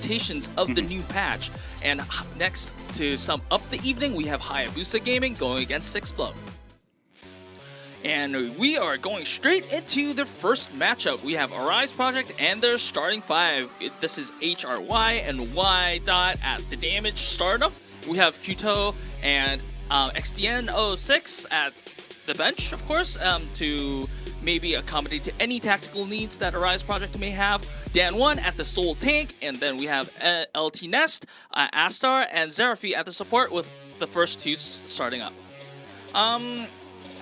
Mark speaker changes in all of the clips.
Speaker 1: expectations of the new patch. And next to sum up the evening, we have Hayabusa Gaming going against Sixblow. And we are going straight into the first matchup. We have Arise Project and their starting five. This is HRY and Y dot at the damage startup. We have Kuto and XDN06 at the bench, of course, to maybe accommodate to any tactical needs that Arise Project may have. Dan1 at the Soul Tank, and then we have LT Nest, Astar, and Zerafi at the support with the first two starting up.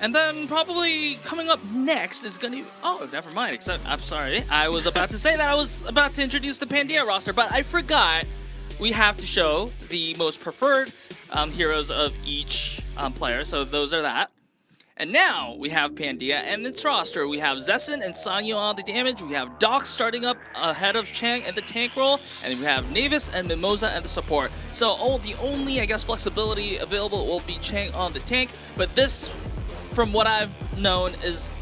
Speaker 1: And then probably coming up next is going to be... Oh, never mind. Except, I'm sorry. I was about to say that I was about to introduce the Pandia roster, but I forgot we have to show the most preferred heroes of each player. So those are that. And now we have Pandia and its roster. We have Zessen and Sanyo on the damage. We have Doc starting up ahead of Chang at the tank role. And we have Navis and Mimosa at the support. So the only, I guess, flexibility available will be Chang on the tank. But this, from what I've known, is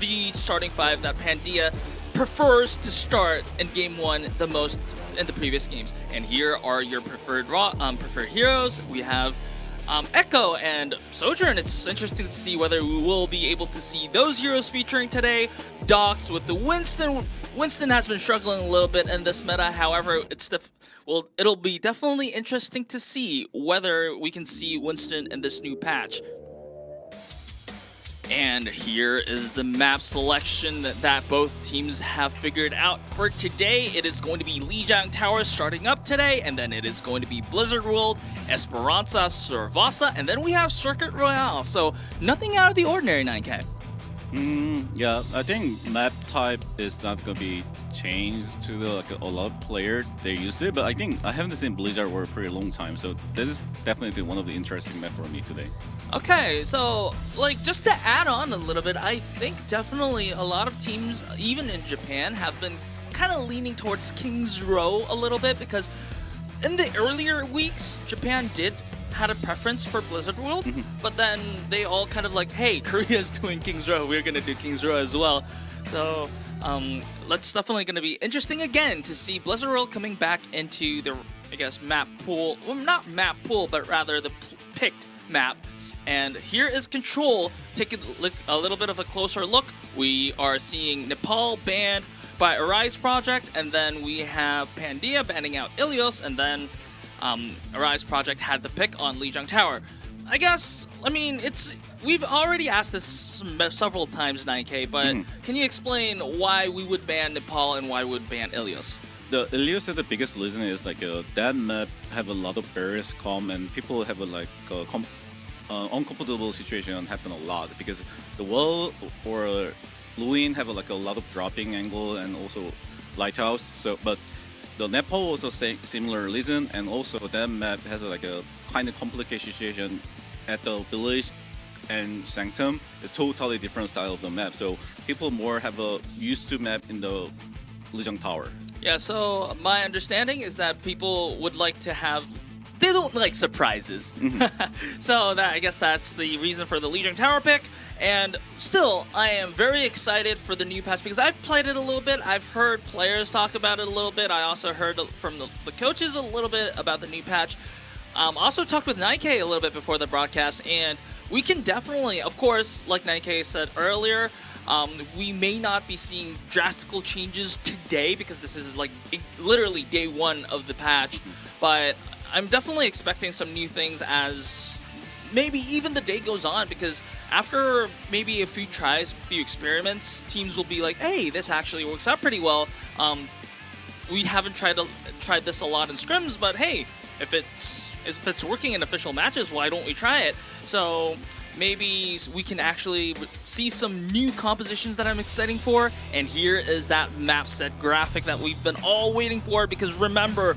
Speaker 1: the starting five that Pandia prefers to start in game one the most in the previous games. And here are your preferred heroes. We have Echo and Sojourn. It's interesting to see whether we will be able to see those heroes featuring today. Docs with the Winston. Winston has been struggling a little bit in this meta. However, it'll be definitely interesting to see whether we can see Winston in this new patch. And here is the map selection that both teams have figured out for today. It is going to be Lijiang Tower starting up today, and then it is going to be Blizzard World, Esperanza, Cervasa, and then we have Circuit Royale. So nothing out of the ordinary, 9K.
Speaker 2: Yeah, I think map type is not going to be changed to a lot of players they used to, but I think I haven't seen Blizzard World for a pretty long time, so that is definitely one of the interesting maps for me today.
Speaker 1: Okay, so just to add on a little bit, I think definitely a lot of teams, even in Japan, have been kind of leaning towards King's Row a little bit, because in the earlier weeks, Japan had a preference for Blizzard World, but then they all kind of hey, Korea's doing King's Row, we're gonna do King's Row as well. So that's definitely gonna be interesting again to see Blizzard World coming back into the, I guess, map pool. Well, not map pool, but rather the picked maps. And here is Control. Take a little bit of a closer look. We are seeing Nepal banned by Arise Project, and then we have Pandia banning out Ilios, and then Arise Project had the pick on Lijiang Tower. I guess, we've already asked this several times, 9K, but can you explain why we would ban Nepal and why we would ban Ilios?
Speaker 2: The Ilios is the biggest reason is that map have a lot of barriers come, and people have uncomfortable situation happen a lot because the wall or Luin have a lot of dropping angle and also lighthouse. So, but the Nepal also similar reason, and also that map has a kind of complicated situation at the village and Sanctum. It's totally different style of the map. So people more have a used to map in the Lijiang Tower.
Speaker 1: Yeah, so my understanding is that people would like to have... They don't like surprises. So I guess that's the reason for the Lijiang Tower pick. And still, I am very excited for the new patch because I've played it a little bit. I've heard players talk about it a little bit. I also heard from the coaches a little bit about the new patch. Also talked with 9K a little bit before the broadcast. And we can definitely, of course, like 9K said earlier, we may not be seeing drastical changes today because this is literally day one of the patch, but I'm definitely expecting some new things as maybe even the day goes on, because after maybe a few tries, a few experiments, teams will be like, hey, this actually works out pretty well. We haven't tried this a lot in scrims, but hey, if it's working in official matches, why don't we try it? So maybe we can actually see some new compositions that I'm excited for. And here is that map set graphic that we've been all waiting for, because remember,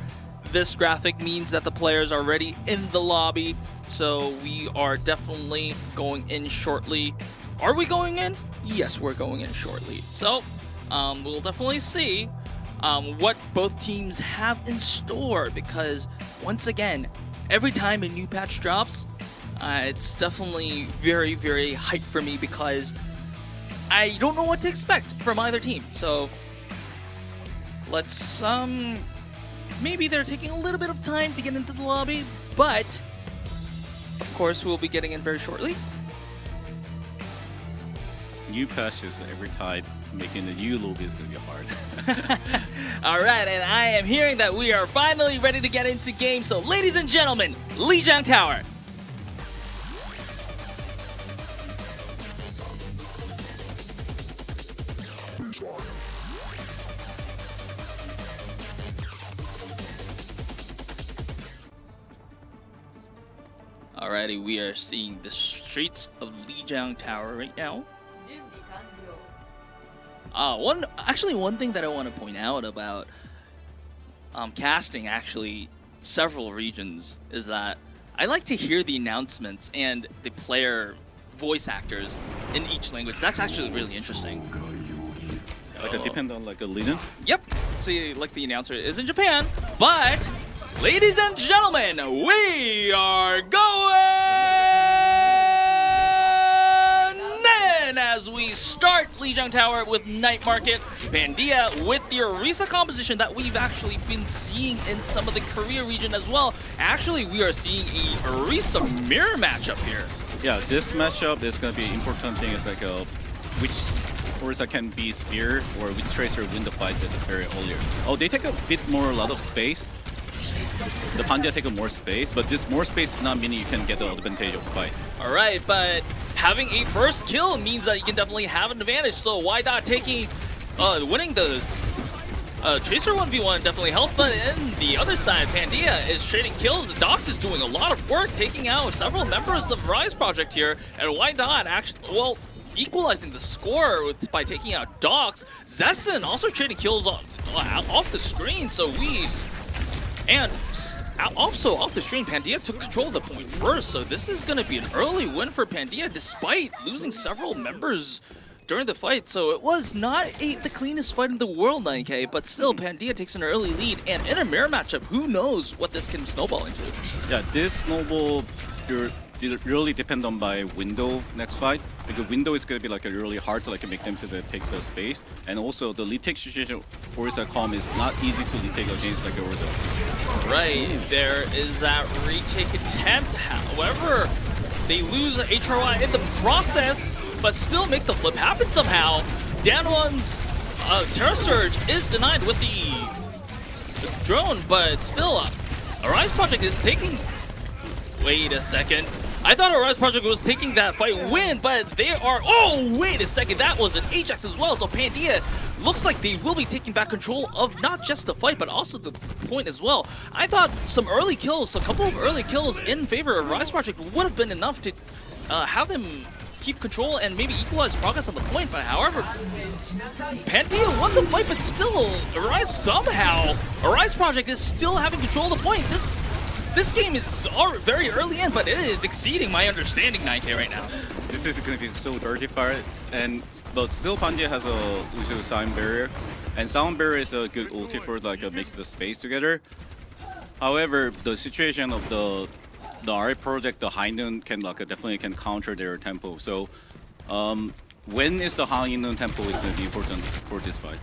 Speaker 1: this graphic means that the players are already in the lobby. So we are definitely going in shortly. Are we going in? Yes, we're going in shortly. So we'll definitely see what both teams have in store, because once again, every time a new patch drops, it's definitely very, very hyped for me, because I don't know what to expect from either team. So let's maybe they're taking a little bit of time to get into the lobby, but of course we'll be getting in very shortly.
Speaker 2: New patches every time, making the new lobby is going to be hard.
Speaker 1: Alright, and I am hearing that we are finally ready to get into game, so ladies and gentlemen, Lijiang Tower. Alrighty, we are seeing the streets of Lijiang Tower right now. One thing that I want to point out about casting actually several regions is that I like to hear the announcements and the player voice actors in each language. That's actually really interesting.
Speaker 2: Like it depends on like a region?
Speaker 1: Yep. See, like the announcer is in Japan, but ladies and gentlemen, we are going in as we start Lijiang Tower with Night Market, Pandia with the Orisa composition that we've actually been seeing in some of the Korea region as well. Actually, we are seeing a Orisa mirror matchup here.
Speaker 2: Yeah, this matchup is going to be important thing is like which Orisa can be spear or which tracer win the fight at the very earlier. Oh, they take a lot of space. The Pandia take more space, but this more space is not meaning you can get the advantage of the fight.
Speaker 1: Alright, but having a first kill means that you can definitely have an advantage. So why not taking, winning this Tracer 1v1 definitely helps, but in the other side, Pandia is trading kills. Dox is doing a lot of work, taking out several members of Rise Project here, and why not actually, well, equalizing the score by taking out Dox. Zessen also trading kills off the screen, so and also off the screen, Pandia took control of the point first, so this is going to be an early win for Pandia despite losing several members during the fight. So it was not the cleanest fight in the world, 9K, but still Pandia takes an early lead, and in a mirror matchup, who knows what this can snowball into.
Speaker 2: Yeah, this snowball really depend on by window next fight, because window is going to be like really hard to like make them to take the space, and also the retake situation Orisa Calm is not easy to retake against like Orisa.
Speaker 1: Right, there is that retake attempt. However, they lose HRY in the process, but still makes the flip happen somehow. Dan1's Terra Surge is denied with the drone, but still, Arise Project is taking. Wait a second. I thought Arise Project was taking that fight win, but they are. Oh, wait a second. That was an Ajax as well. So Pandia looks like they will be taking back control of not just the fight, but also the point as well. I thought some early kills, a couple of early kills in favor of Rise Project would have been enough to have them keep control and maybe equalize progress on the point. But however, Pandia won the fight, but still, Arise Project is still having control of the point. This game is very early in, but it is exceeding my understanding, 9K, right now.
Speaker 2: This is going to be so dirty fight, but still Pandia has a sound barrier, and sound barrier is a good ulti for like making the space together. However, the situation of the RA project, the high noon can definitely counter their tempo. So when is the high noon tempo is going to be important for this fight.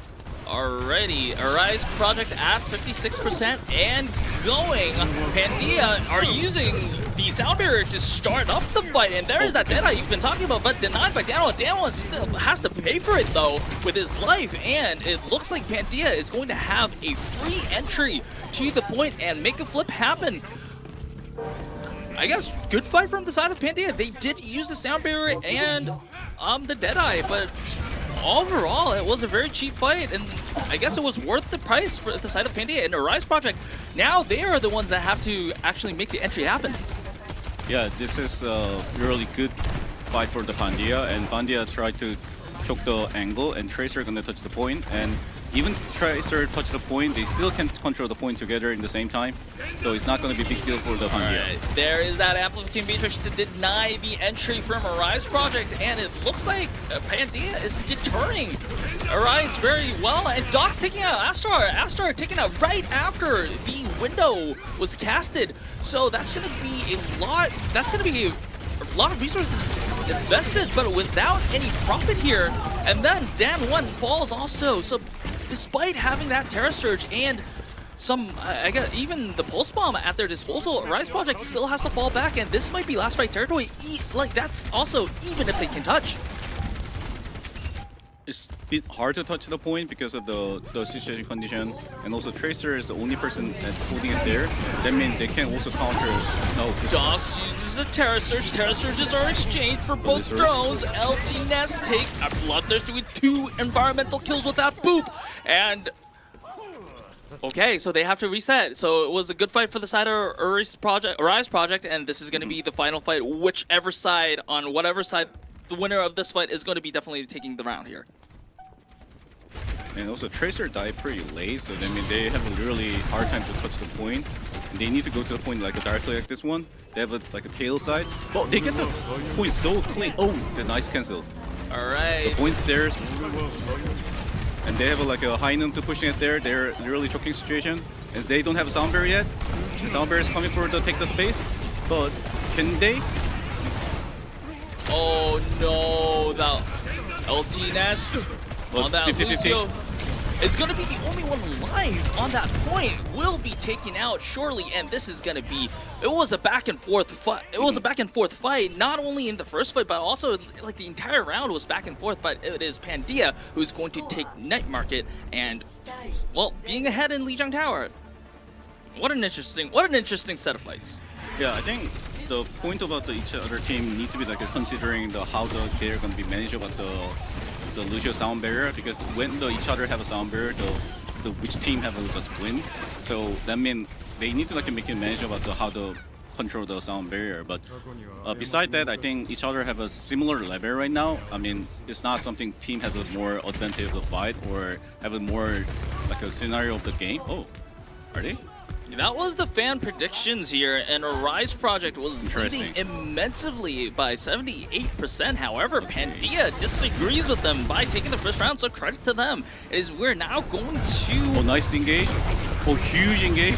Speaker 1: Alrighty, Arise Project at 56% and going. Pandia are using the sound barrier to start up the fight, and there is that Deadeye you've been talking about, but denied by Dan1. Dan1 still has to pay for it though with his life, and it looks like Pandia is going to have a free entry to the point and make a flip happen. I guess good fight from the side of Pandia. They did use the sound barrier and the Deadeye, but overall, it was a very cheap fight, and I guess it was worth the price for the side of Pandia and the Rise Project. Now they are the ones that have to actually make the entry happen.
Speaker 2: Yeah, this is a really good fight for the Pandia, and Pandia tried to choke the angle, and Tracer gonna touch the point, and even Tracer touch the point, they still can control the point together in the same time. So it's not going to be a big deal for the Pandia.
Speaker 1: Right. There is that Amplification Beatrice to deny the entry from Arise Project, and it looks like Pandia is deterring Arise very well, and Doc's taking out Astar. Astar taken out right after the window was casted. So that's going to be a lot. That's going to be a lot of resources invested, but without any profit here. And then Dan1 falls also. So despite having that Terra Surge and I guess even the pulse bomb at their disposal, Rise Project still has to fall back, and this might be last fight territory. Like that's also even if they can touch.
Speaker 2: It's a bit hard to touch the point because of the situation condition, and also Tracer is the only person that's holding it there. That means they can also counter. No,
Speaker 1: Dogs uses a Terra Surge. Terra Surges are exchanged for both drones. LT Nest take a Bloodthirster with 2 environmental kills without boop. And okay, so they have to reset. So it was a good fight for the side of Rise Project, and this is going to be the final fight. Whichever side, on whatever side, the winner of this fight is going to be definitely taking the round here.
Speaker 2: And also Tracer died pretty late, so I mean they have a really hard time to touch the point. And they need to go to the point like directly like this one. They have like a tail side. Oh, they get the point so clean. Oh, the nice cancel.
Speaker 1: All right.
Speaker 2: The point stairs. And they have like a high noon to pushing it there. They're really choking situation. And they don't have a sound barrier yet. The sound barrier is coming for to take the space. But can they?
Speaker 1: Oh no, the LT Nest on that
Speaker 2: 50-50.
Speaker 1: Lucio is going to be the only one alive on that point. Will be taken out surely, and this is going to be. It was a back and forth fight. It was a back and forth fight, not only in the first fight, but also like the entire round was back and forth. But it is Pandia who's going to take Night Market, and well, being ahead in Lijiang Tower. What an interesting set of fights.
Speaker 2: Yeah, I think the point about each other team need to be like considering how they're going to be managed about the Lucio sound barrier, because when each other have a sound barrier, which team have a just win. So that means they need to like make it manage about how to control the sound barrier. But beside that, I think each other have a similar level right now. I mean, it's not something team has a more advantage of the fight or have a more like a scenario of the game. Oh, are they?
Speaker 1: That was the fan predictions here, and Rise Project was leading immensely by 78%. However, Pandia disagrees with them by taking the first round, so credit to them. We're now going to...
Speaker 2: Oh, nice engage. Oh, huge engage.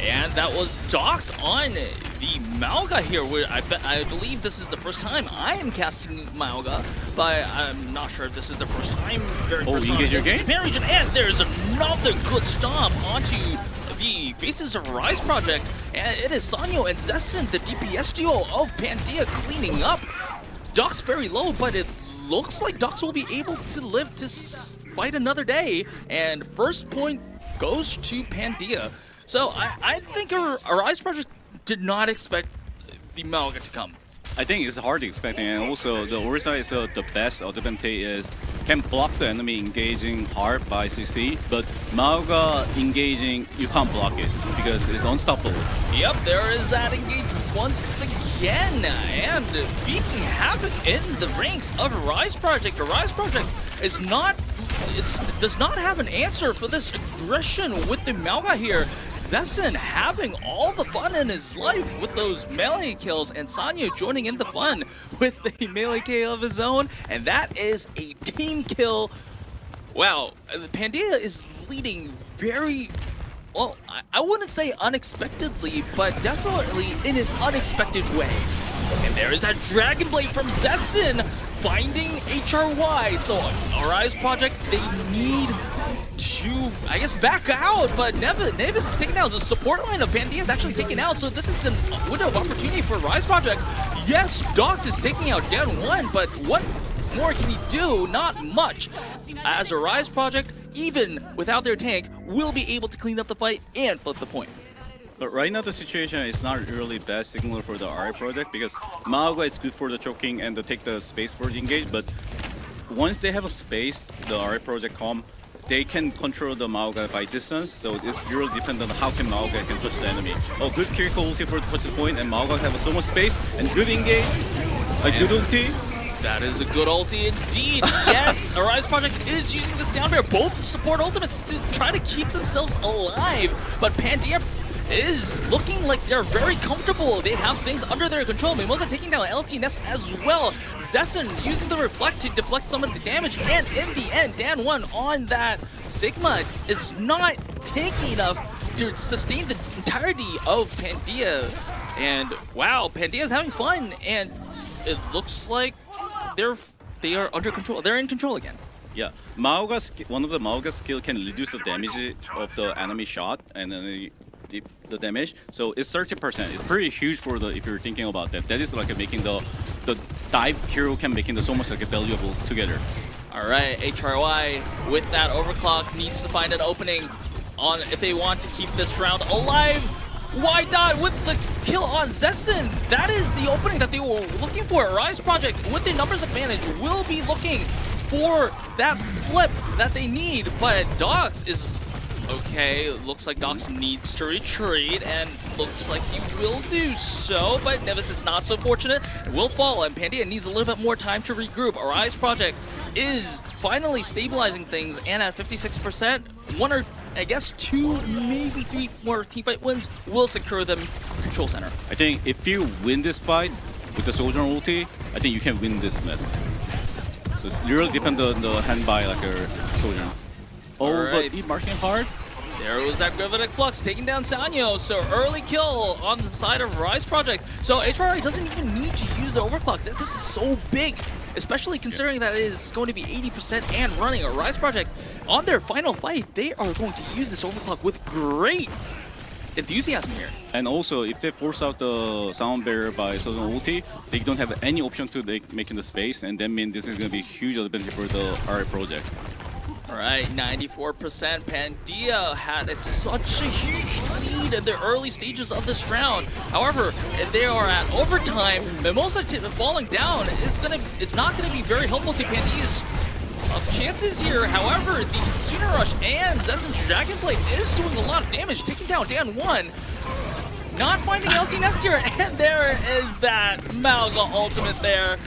Speaker 1: And that was Docs on the Malga here. I believe this is the first time I am casting Malga, but I'm not sure if this is the first time.
Speaker 2: Engage your game?
Speaker 1: Japan region, and there's another good stomp onto the faces of Rise Project, and it is Sanyo and Zessen, the DPS duo of Pandia, cleaning up. Docs very low, but it looks like Docs will be able to live to fight another day, and first point goes to Pandia. So I think Rise Project did not expect the Malga to come.
Speaker 2: I think it's hard to expect, and also the Orisa is the best advantage is can block the enemy engaging hard by CC, but Malga engaging, you can't block it because it's unstoppable.
Speaker 1: Yep, there is that engage once again, and wreaking havoc in the ranks of Rise Project. The Rise Project is not, does not have an answer for this aggression with the Malga here. Zessen having all the fun in his life with those melee kills, and Sanyo joining in the fun with a melee kill of his own, and that is a team kill. Wow, Pandia is leading very, well, I wouldn't say unexpectedly, but definitely in an unexpected way. And there is that Dragon Blade from Zessen finding HRY. So Rise Project, they need to, I guess, back out, but Nevis is taken out. The support line of Pandia is actually taken out, so this is a window of opportunity for Rise Project. Yes, Docs is taking out down one, but what more can he do? Not much. As a Rise Project, even without their tank, will be able to clean up the fight and flip the point.
Speaker 2: But right now the situation is not really bad signal for the RI project because Malga is good for the choking and to take the space for the engage, but once they have a space, the RI project come, they can control the Malga by distance, so it's really dependent on how can Malga can touch the enemy. Oh, good Kiriko ulti for the touch the point, and Malga have so much space, and good engage, a good ulti.
Speaker 1: That is a good ulti indeed. Yes, Rise Project is using the sound barrier, both support ultimates to try to keep themselves alive, but Pandia is looking like they're very comfortable. They have things under their control. Mimosa taking down LT Nest as well. Zessen using the Reflect to deflect some of the damage, and in the end, Dan 1 on that Sigma is not tanky enough to sustain the entirety of Pandia. And wow, Pandia is having fun, and it looks like they are under control. They're in control again.
Speaker 2: Yeah, one of the Maoga skill can reduce the damage of the enemy shot and then the damage. So it's 30%. It's pretty huge for the if you're thinking about that. That is like making the dive hero can making the so much like valuable together.
Speaker 1: All right, HRY with that overclock needs to find an opening on if they want to keep this round alive. Y Dot with the kill on Zessen. That is the opening that they were looking for. Rise Project with the numbers advantage will be looking for that flip that they need, but Dox is okay. Looks like Dox needs to retreat, and looks like he will do so, but Nevis is not so fortunate. It will fall, and Pandia needs a little bit more time to regroup. Arise Project is finally stabilizing things, and at 56%, one or I guess 2, maybe 3 more teamfight wins will secure them control center.
Speaker 2: I think if you win this fight with the Soldier ulti, I think you can win this map. So it really depends on the hand by like a Soldier. Oh,
Speaker 1: right.
Speaker 2: but he marking hard.
Speaker 1: There was that Gravitic Flux taking down Sanyo, so early kill on the side of Rise Project. So HRI doesn't even need to use the overclock. This is so big, especially considering that it is going to be 80% and running. A Rise Project, on their final fight, they are going to use this overclock with great enthusiasm here.
Speaker 2: And also, if they force out the sound barrier by Soldier ulti, they don't have any option to make in the space, and that means this is going to be a huge advantage for the RA project.
Speaker 1: All right, 94%. Pandia had such a huge lead in the early stages of this round. However, they are at overtime. Mimosa falling down is not gonna be very helpful to Pandia's chances here. However, the Sooner Rush and Zessen's Dragon Blade is doing a lot of damage, taking down Dan 1. Not finding LT Nest here, and there is that Malga ultimate there.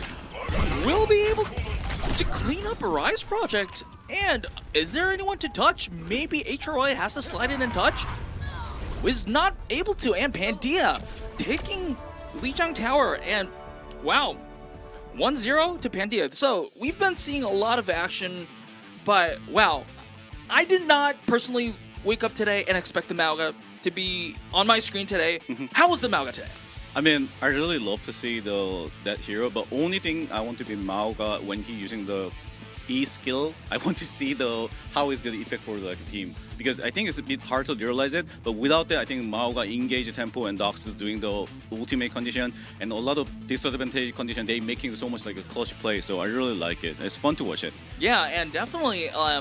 Speaker 1: Will be able to clean up a Rise Project. And is there anyone to touch? Maybe HRY has to slide in and touch. Was not able to, and Pandia taking Lijiang Tower, and wow, 1-0 to Pandia. So we've been seeing a lot of action, but wow, I did not personally wake up today and expect the Malga to be on my screen today. How was the Malga today?
Speaker 2: I mean, I really love to see that hero, but only thing I want to be Malga when he using the E skill. I want to see how it's going to affect for the team, because I think it's a bit hard to realize it. But without that, I think Maoga engage tempo and Dox is doing the ultimate condition and a lot of disadvantage condition. They making so much like a clutch play. So I really like it. It's fun to watch it.
Speaker 1: Yeah, and definitely, I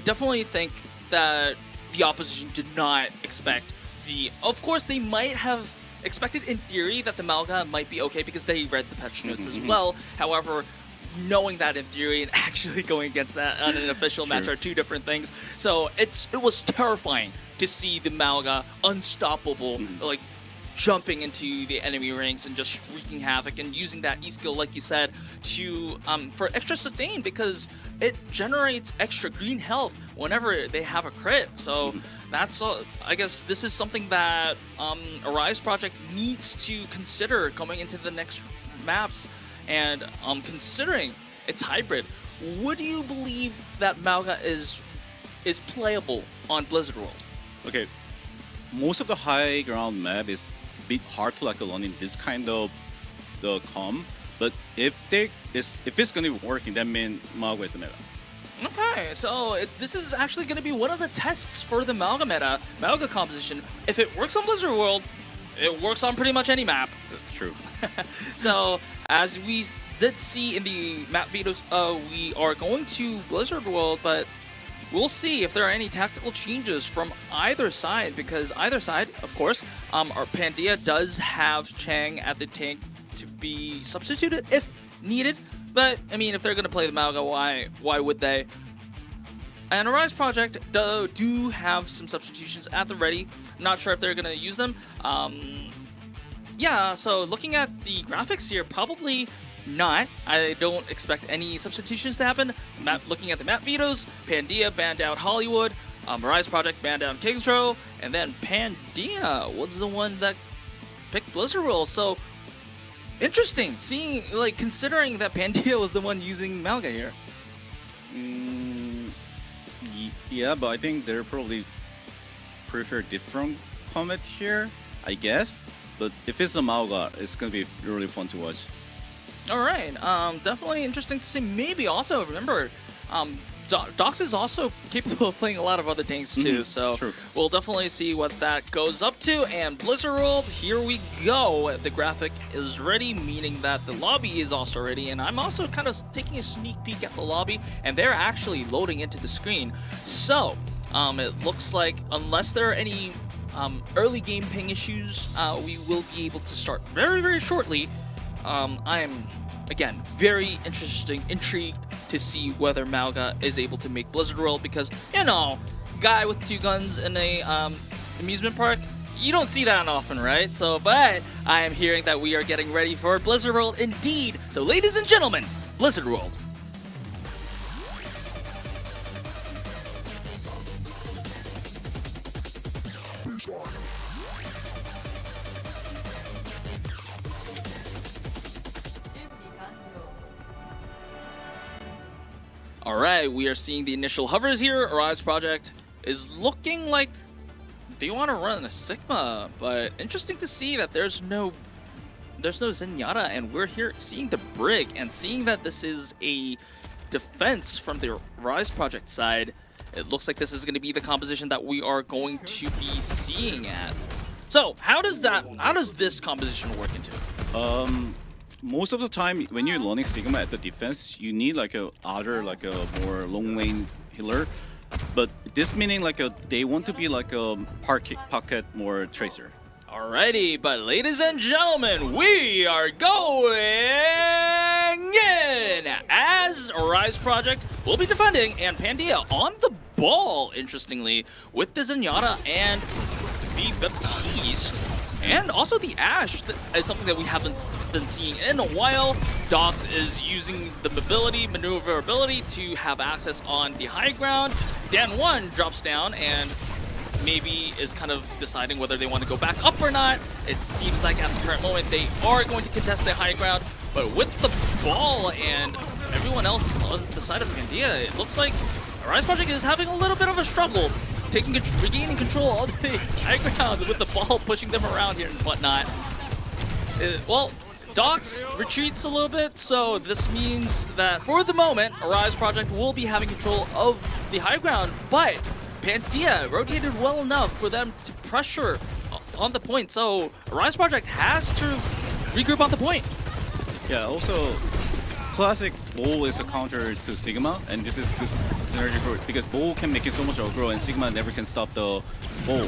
Speaker 1: definitely think that the opposition did not expect Of course, they might have expected in theory that the Malga might be okay because they read the patch notes as well. However, knowing that in theory and actually going against that on an official match are two different things. So it was terrifying to see the Malga unstoppable, like jumping into the enemy ranks and just wreaking havoc and using that E skill, like you said, to for extra sustain, because it generates extra green health whenever they have a crit. So that's I guess this is something that Arise Project needs to consider coming into the next maps. And considering it's hybrid, would you believe that Malga is playable on Blizzard World?
Speaker 2: Okay, most of the high ground map is a bit hard to like learn in this kind of the com. But if it's gonna be working, that means Malga is the meta.
Speaker 1: Okay, so this is actually going to be one of the tests for the Malga meta, Malga composition. If it works on Blizzard World, it works on pretty much any map.
Speaker 2: True.
Speaker 1: So, as we did see in the map videos, we are going to Blizzard World, but we'll see if there are any tactical changes from either side, because either side, of course, our Pandia does have Chang at the tank to be substituted if needed. But, I mean, if they're going to play the Malga, why would they? And Arise Project do have some substitutions at the ready. Not sure if they're going to use them. Yeah, so looking at the graphics here, probably not. I don't expect any substitutions to happen. Looking at the map vetoes, Pandia banned out Hollywood, Arise Project banned out King's Row, and then Pandia was the one that picked Blizzard World. So, interesting, seeing, like, considering that Pandia was the one using Malga here.
Speaker 2: Yeah, but I think they're probably prefer different comet here, I guess. But if it's a Malga, it's gonna be really fun to watch.
Speaker 1: All right, definitely interesting to see. Maybe also remember, Dox is also capable of playing a lot of other things too. So
Speaker 2: true.
Speaker 1: we'll definitely see what that goes up to. And Blizzard World, here we go. The graphic is ready, meaning that the lobby is also ready. And I'm also kind of taking a sneak peek at the lobby, and they're actually loading into the screen. So it looks like unless there are any early game ping issues, we will be able to start very, very shortly. I am, again, very intrigued to see whether Malga is able to make Blizzard World, because, you know, guy with 2 guns in a amusement park, you don't see that often, right? So, but I am hearing that we are getting ready for Blizzard World indeed. So, ladies and gentlemen, Blizzard World. Alright, we are seeing the initial hovers here. Arise Project is looking like they want to run a Sigma, but interesting to see that there's no Zenyatta, and we're here seeing the Brig, and seeing that this is a defense from the Arise Project side. It looks like this is going to be the composition that we are going to be seeing at. So, how does this composition work into it?
Speaker 2: Most of the time, when you're learning Sigma at the defense, you need like a more long lane healer. But this meaning like they want to be like a pocket more tracer.
Speaker 1: Alrighty, but ladies and gentlemen, we are going in as Arise Project will be defending, and Pandia on the ball, interestingly, with the Zenyatta and the Baptiste. And also the Ashe is something that we haven't been seeing in a while. Dox is using the maneuverability to have access on the high ground. Dan1 drops down and maybe is kind of deciding whether they want to go back up or not. It seems like at the current moment they are going to contest the high ground, but with the ball and everyone else on the side of Pandia, it looks like Arise Project is having a little bit of a struggle regaining control of the high ground with the ball pushing them around here and whatnot. Well, Dox retreats a little bit, so this means that for the moment, Arise Project will be having control of the high ground, but Pandia rotated well enough for them to pressure on the point, so Arise Project has to regroup on the point.
Speaker 2: Yeah, also, classic Bull is a counter to Sigma, and this is good synergy for it, because Bull can make it so much aggro, and Sigma never can stop the Bull.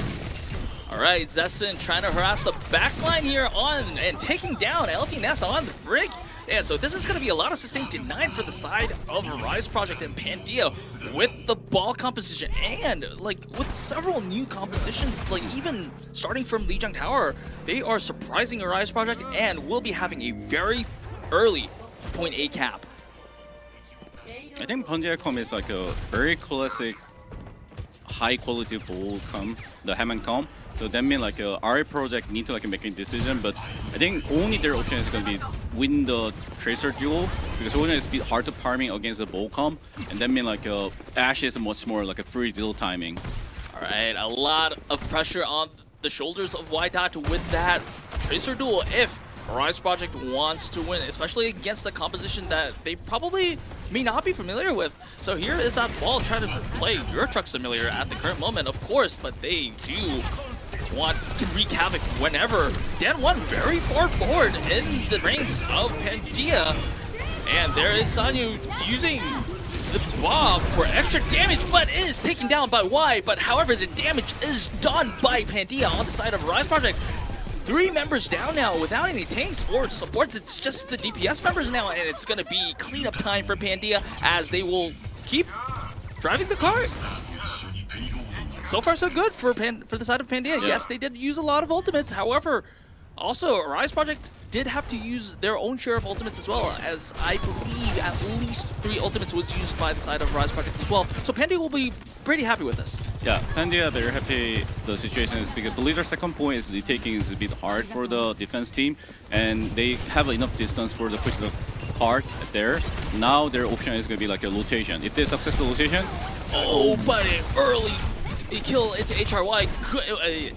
Speaker 1: Alright, Zessen trying to harass the backline here and taking down LT Nest on the Brig. And so this is going to be a lot of sustain denied for the side of Arise Project, and Pandia with the ball composition and like with several new compositions, like even starting from Lijiang Tower, they are surprising Arise Project and will be having a very early point A cap.
Speaker 2: I think Pandia comp is like a very classic high quality ball comp, the Hammond comp. So that means like our project need to like make a decision, but I think only their option is going to be win the Tracer duel, because Ocean is a bit hard to farming against the ball comp, and that means like Ashe is much more like a free deal timing.
Speaker 1: Alright, a lot of pressure on the shoulders of Y-Dot with that Tracer duel if Arise Project wants to win, especially against the composition that they probably may not be familiar with. So here is that ball trying to play Euro Truck Simulator at the current moment, of course, but they can wreak havoc whenever. Dan1 very far forward in the ranks of Pandia, and there is Sanyu using the bomb for extra damage, but is taken down by Y. But however, the damage is done by Pandia on the side of Rise Project. 3 members down now without any tank supports. It's just the DPS members now, and it's going to be cleanup time for Pandia as they will keep driving the car. So far, so good for the side of Pandia. Yeah. Yes, they did use a lot of ultimates. However, also, Arise Project did have to use their own share of ultimates as well, as I believe at least 3 ultimates was used by the side of Arise Project as well. So Pandia will be pretty happy with this.
Speaker 2: Yeah, Pandia, they're happy the situation is because Blizzard's second point is retaking is a bit hard for the defense team, and they have enough distance for the push the card there. Now their option is going to be like a rotation. If they successful rotation,
Speaker 1: oh, but an early kill into HRY.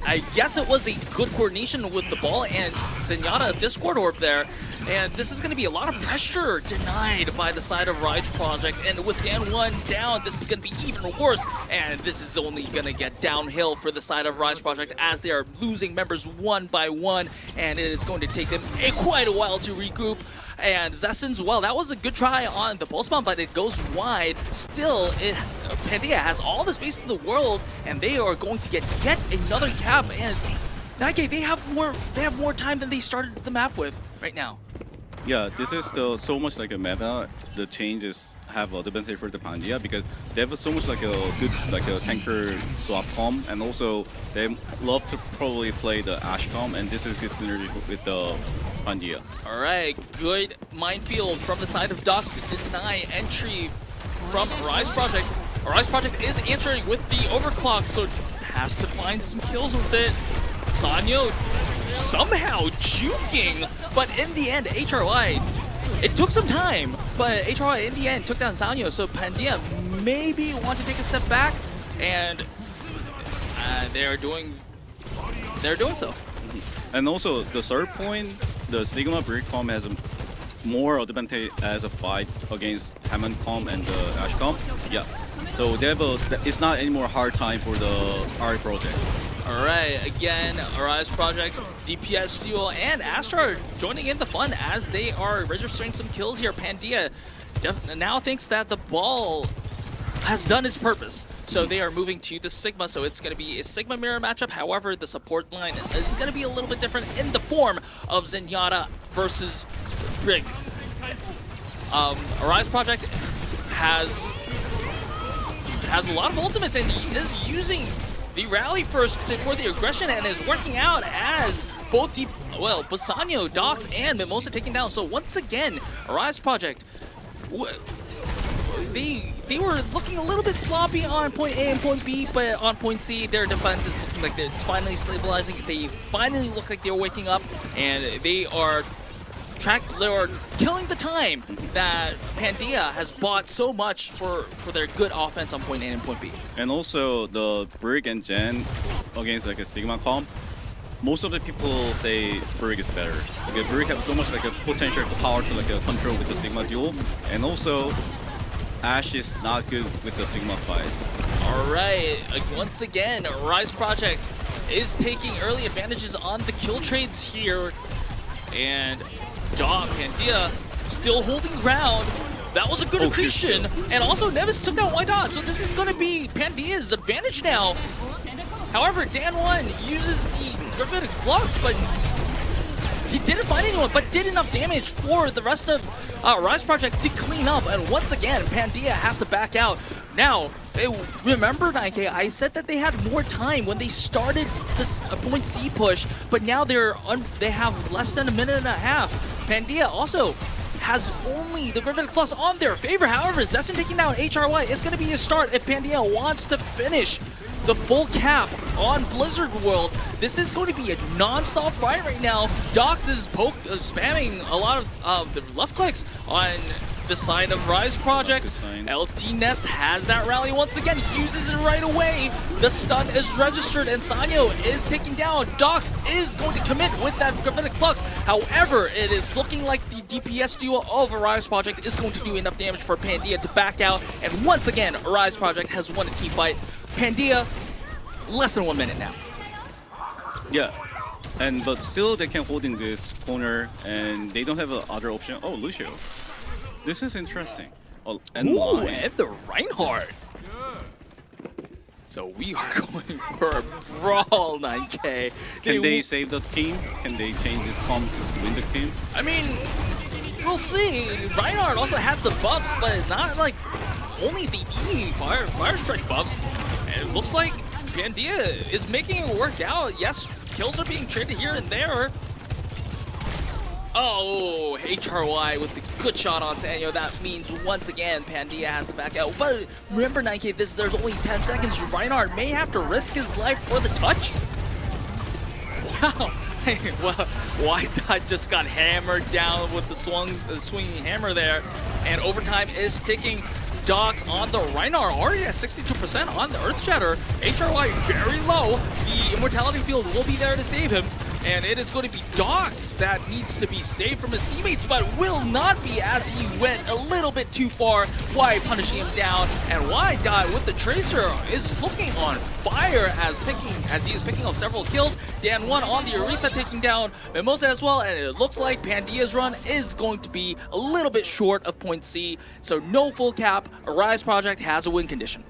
Speaker 1: I guess it was a good coordination with the ball and Zenyatta Discord Orb there. And this is going to be a lot of pressure denied by the side of Rise Project. And with Dan1 down, this is going to be even worse. And this is only going to get downhill for the side of Rise Project as they are losing members one by one. And it is going to take them quite a while to regroup. And Zessens, well, that was a good try on the pulse bomb, but it goes wide. Still, Pandia has all the space in the world, and they are going to get yet another cap. And Nike, they have more time than they started the map with right now.
Speaker 2: Yeah, this is so much like a meta. The changes have advantage for the Pandia because they have so much like a good tanker swap comp, and also they love to probably play the Ash comp, and this is good synergy with the Pandia.
Speaker 1: All right, good minefield from the side of Docs to deny entry from Rise Project. Rise Project is answering with the overclock, so has to find some kills with it. Sanyo somehow juking, but in the end, HRY, it took some time, but HRY in the end took down Sanyo, so Pandia maybe want to take a step back, and they're doing so.
Speaker 2: And also the third point, the Sigma Brick comp has a more advantage as a fight against Hammond comp and the Ash comp. Yeah, so they have it's not any more hard time for the RI project.
Speaker 1: All right, again, Arise Project, DPS Duo, and Astra joining in the fun as they are registering some kills here. Pandia now thinks that the ball has done its purpose. So they are moving to the Sigma, so it's going to be a Sigma mirror matchup. However, the support line is going to be a little bit different in the form of Zenyatta versus Brig. Arise Project has a lot of ultimates and is using the rally first for the aggression, and is working out as both Basanyo, Docs, and Mimosa taken down. So once again, Arise Project, they were looking a little bit sloppy on point A and point B, but on point C, their defense is looking like it's finally stabilizing. They finally look like they're waking up, and they are killing the time that Pandia has bought so much for their good offense on point A and point B.
Speaker 2: And also the Brig and Jen against like a Sigma comp, most of the people say Brig is better. Like Brig have so much like a potential power to like a control with the Sigma duel, and also Ash is not good with the Sigma fight.
Speaker 1: All right, once again, Rise Project is taking early advantages on the kill trades here, and Pandia still holding ground. That was a good accretion, and also Nevis took down White Dot, so this is going to be Pandia's advantage now. However, Dan1 uses the Gravitic Flux, but he didn't find anyone, but did enough damage for the rest of Rise Project to clean up, and once again, Pandia has to back out. Now, remember, 9K, I said that they had more time when they started this point C push, but now they have less than a minute and a half. Pandia also has only the Gravitic Plus on their favor. However, Zessen taking down HRY is going to be a start if Pandia wants to finish the full cap on Blizzard World. This is going to be a non-stop fight right now. Docs is spamming a lot of the left clicks on the side of Rise Project. LT Nest has that rally once again, uses it right away. The stun is registered and Sanyo is taken down. Docs is going to commit with that Gravitic Flux. However, it is looking like the DPS duo of Rise Project is going to do enough damage for Pandia to back out. And once again, Rise Project has won a team fight. Pandia, less than 1 minute now.
Speaker 2: Yeah, but still they can hold in this corner, and they don't have other option. Oh, Lucio. This is interesting. Oh, and
Speaker 1: the Reinhardt. So we are going for a brawl, 9K.
Speaker 2: Can they save the team? Can they change this comp to win the team?
Speaker 1: I mean, we'll see. Reinhardt also had some buffs, but it's not like only the E fire strike buffs. And it looks like Pandia is making it work out. Yes, kills are being traded here and there. Oh, HRY with the good shot on Sanyo. That means once again Pandia has to back out. But remember, 9K, there's only 10 seconds. Reinhardt may have to risk his life for the touch. Wow. Well, White Dot just got hammered down with the swinging hammer there, and overtime is ticking. Docs on the Reinhardt, already at 62% on the Earth Shatter. HRY very low. The Immortality Field will be there to save him. And it is going to be Docs that needs to be saved from his teammates, but will not be as he went a little bit too far. Y punishing him down, and Y Dot with the Tracer is looking on fire as he is picking up several kills. Dan1 on the Orisa taking down Mimosa as well, and it looks like Pandia's run is going to be a little bit short of point C, so no full cap. Arise Project has a win condition.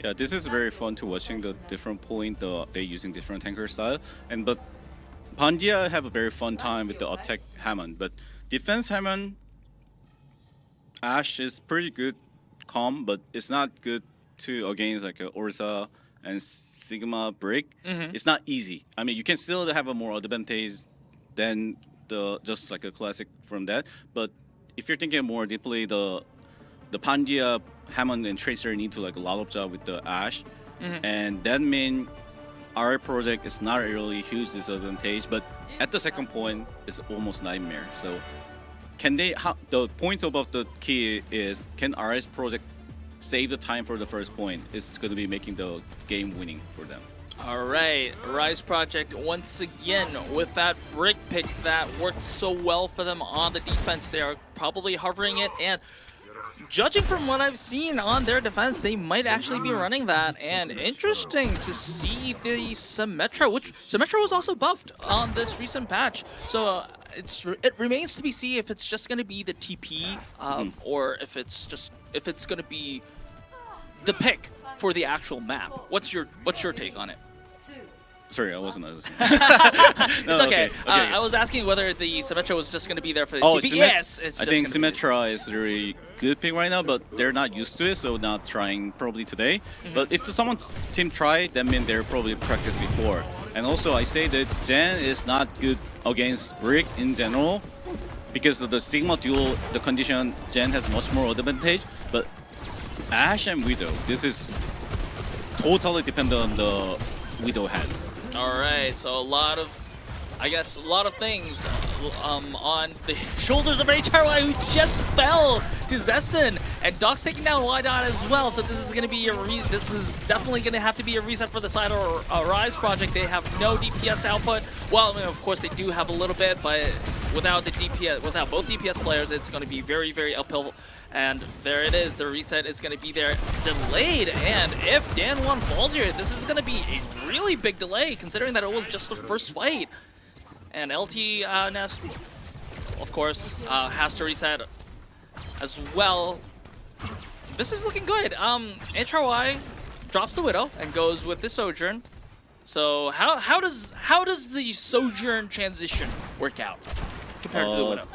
Speaker 2: Yeah, this is very fun to watching the different point. They're using different tanker style, but Pandia have a very fun time with the attack Hammond, but defense Hammond Ashe is pretty good, calm, but it's not good to against like Orisa and Sigma Brick. It's not easy. I mean, you can still have a more advantage than the just like a classic from that, but if you're thinking more deeply, the Pandia, Hammond, and Tracer need to like a lot of job with the Ashe, and that means our project is not really huge disadvantage. But at the second point, it's almost nightmare. So, can they? The point about the key is, can RS project save the time for the first point? It's going to be making the game winning for them.
Speaker 1: All right, Rise Project once again with that brick pick that worked so well for them on the defense. They are probably hovering it, and judging from what I've seen on their defense, they might actually be running that. And interesting to see the Symmetra, which Symmetra was also buffed on this recent patch. So it remains to be seen if it's just going to be the TP or if it's going to be the pick for the actual map. What's your take on it?
Speaker 2: Sorry, I wasn't listening.
Speaker 1: It's okay. I was asking whether the Symmetra was just going to be there for the TP. Yes, it's
Speaker 2: I think Symmetra is a really good pick right now, but they're not used to it, so not trying probably today. But if someone team try, that means they're probably practiced before. And also, I say that Jen is not good against Brick in general, because of the Sigma duel, the condition, Jen has much more advantage. But Ashe and Widow, this is totally dependent on the Widow hand.
Speaker 1: All right, so a lot of things on the shoulders of HRY, who just fell to Zessen, and Doc's taking down Y-Dot as well. So this is going to be this is definitely going to have to be a reset for the side of Rise Project. They have no DPS output. Well, I mean, of course they do have a little bit, but without the DPS, without both DPS players, it's going to be very, very uphill. And there it is, the reset is going to be there delayed, and if Dan1 falls here, this is going to be a really big delay considering that it was just the first fight. And LT Nest, of course, has to reset as well. This is looking good. HRY drops the Widow and goes with the Sojourn. So how does the Sojourn transition work out compared to the Widow?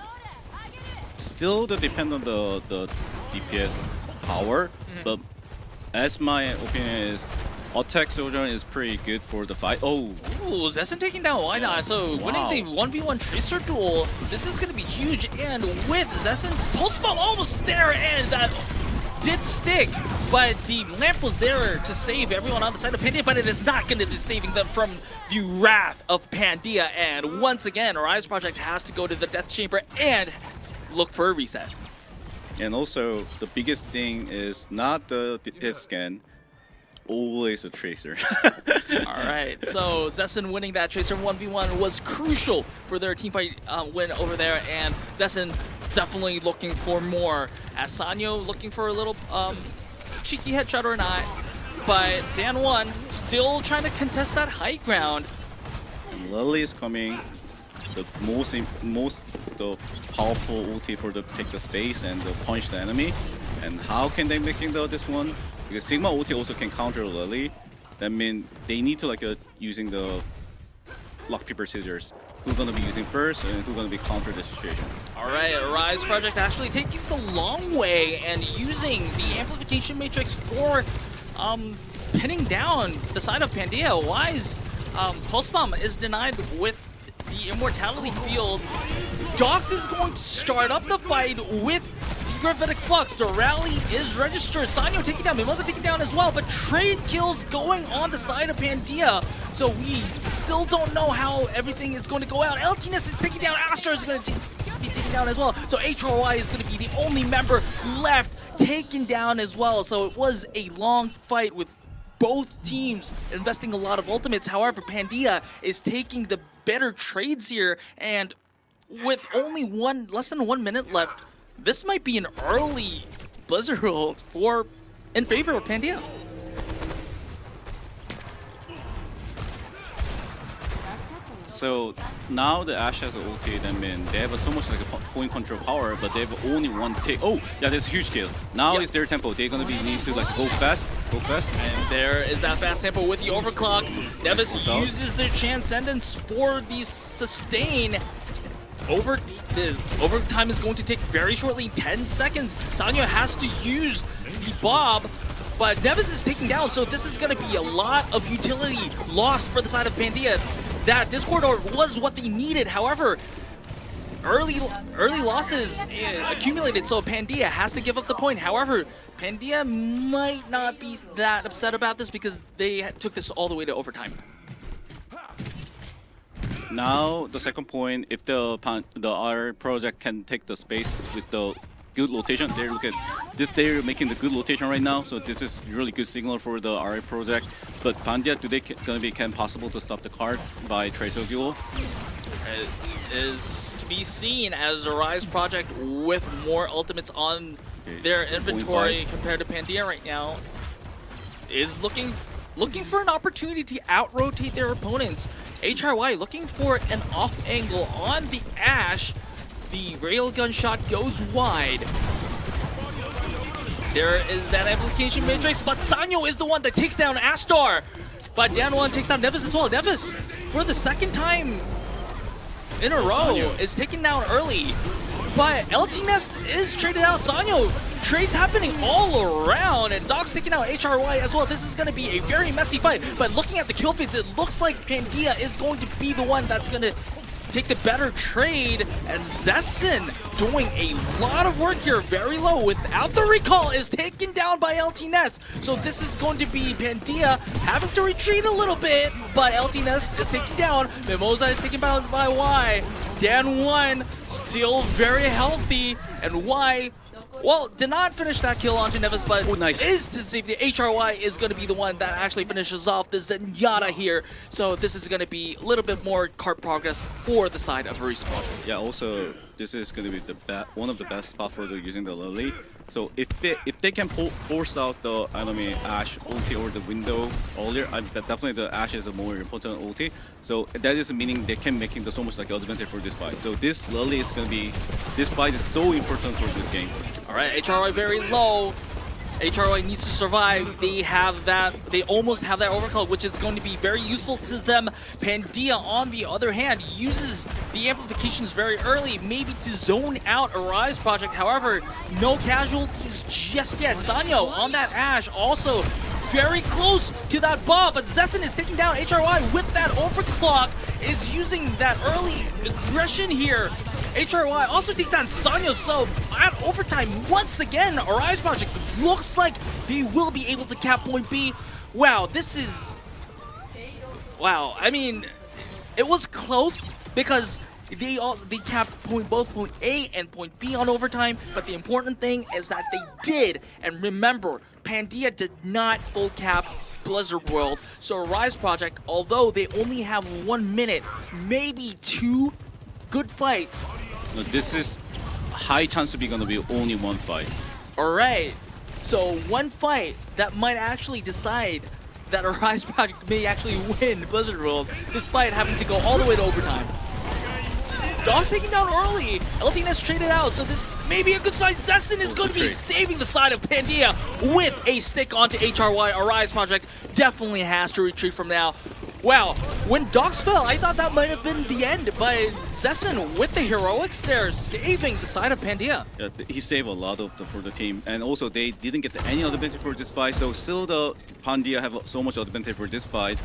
Speaker 2: Still depend on the DPS power, but as my opinion is, attack Sojourn is pretty good for the fight. Oh,
Speaker 1: ooh, Zessen taking down Y-Dot, so winning the 1v1 Tracer duel, this is going to be huge, and with Zessen's Pulse Bomb almost there, and that did stick, but the lamp was there to save everyone on the side of Pandia, but it is not going to be saving them from the wrath of Pandia, and once again, Rise Project has to go to the Death Chamber and look for a reset.
Speaker 2: And also, the biggest thing is not the hit scan, always a Tracer.
Speaker 1: Alright, so Zessen winning that Tracer 1v1 was crucial for their teamfight win over there, and Zessen definitely looking for more. As Sanyo looking for a little cheeky headshot or not, but Dan1 still trying to contest that high ground.
Speaker 2: And Lily is coming. The most powerful ulti for the take the space and punch the enemy. And how can they making this one? Because Sigma ulti also can counter Lily. That means they need to using the rock paper scissors. Who's gonna be using first and who's gonna be counter the situation?
Speaker 1: All right, Rise Project actually taking the long way and using the amplification matrix for pinning down the side of Pandia. Y's Pulse Bomb is denied with the Immortality Field. Docs is going to start up the fight with Gravitic Flux. The rally is registered. Sanyo taking down, Mimosa taking down as well, but trade kills going on the side of Pandia. So we still don't know how everything is going to go out. LTNS is taking down, Astra is going to be taken down as well. So HRY is going to be the only member left taken down as well. So it was a long fight with both teams investing a lot of ultimates. However, Pandia is taking the better trades here, and with only less than 1 minute left, this might be an early Blizzard roll in favor of Pandia.
Speaker 2: So now the Ashe has ulti, I mean, they have so much like a point control power, but they have only one take. Oh, yeah, that's a huge kill. Now it's their tempo. They're gonna need to like go fast.
Speaker 1: And there is that fast tempo with the overclock. Nevis uses their Transcendence for the sustain. The overtime is going to take very shortly, 10 seconds. Sanyo has to use the Bob, but Nevis is taken down, so this is going to be a lot of utility lost for the side of Pandia. That Discord was what they needed. However, early losses accumulated, so Pandia has to give up the point. However, Pandia might not be that upset about this because they took this all the way to overtime.
Speaker 2: Now the second point, if the R project can take the space with the good rotation, they're making the good rotation right now. So this is really good signal for the RA project. But Pandia, can possible to stop the card by Tracer Duel?
Speaker 1: It is to be seen as the Rise project with more ultimates on their inventory compared to Pandia right now is looking for an opportunity to out-rotate their opponents. HRY looking for an off angle on the Ashe. The railgun shot goes wide. There is that amplification matrix, but Sanyo is the one that takes down Astar. But Dan one takes down Nevis as well. Nevis, for the second time in a row, is taken down early. But LT Nest is traded out. Sanyo, trades happening all around, and Doc's taking out HRY as well. This is going to be a very messy fight. But looking at the kill feeds, it looks like Pandia is going to be the one that's going to take the better trade, and Zessen doing a lot of work here, very low without the recall, is taken down by LT Nest. So this is going to be Pandia having to retreat a little bit, but LT Nest is taken down. Mimosa is taken down by Y. Dan 1 still very healthy, and Y, well, did not finish that kill onto Nevis, but is to save the HRY is going to be the one that actually finishes off the Zenyatta here. So this is going to be a little bit more card progress for the side of Esports.
Speaker 2: Yeah, also this is going to be one of the best spots for using the Lily. So if they can force out the Ashe ulti or the window earlier, definitely the Ashe is a more important ulti. So that is meaning they can making so much like advantage for this fight. So this Lily is going to be, this fight is so important for this game.
Speaker 1: All right, HRY very low. HRY needs to survive. They almost have that overclock, which is going to be very useful to them. Pandia, on the other hand, uses the amplifications very early, maybe to zone out a Rise project. However, no casualties just yet. Sanyo on that Ashe, also very close to that bomb, but Zessen is taking down HRY with that overclock, is using that early aggression here. HRY also takes down Sanyo, so at overtime, once again, Rise Project looks like they will be able to cap point B. Wow, this is... Wow, I mean, it was close because they capped both point A and point B on overtime, but the important thing is that they did. And remember, Pandia did not full cap Blizzard World, so Rise Project, although they only have 1 minute, maybe 2 good fights.
Speaker 2: No, this is high chance to be gonna be only one fight.
Speaker 1: Alright, so one fight that might actually decide that a Rise Project may actually win Blizzard World, despite having to go all the way to overtime. Dog's taken down early. LTNS traded out, so this may be a good sign. Zessen is going to be saving the side of Pandia with a stick onto HRY. A Rise Project definitely has to retreat from now. Wow, when Dogs fell, I thought that might have been the end, but Zessen with the heroics there, saving the side of Pandia.
Speaker 2: Yeah, he saved a lot for the team, and also they didn't get any advantage for this fight, so still the Pandia have so much advantage for this fight.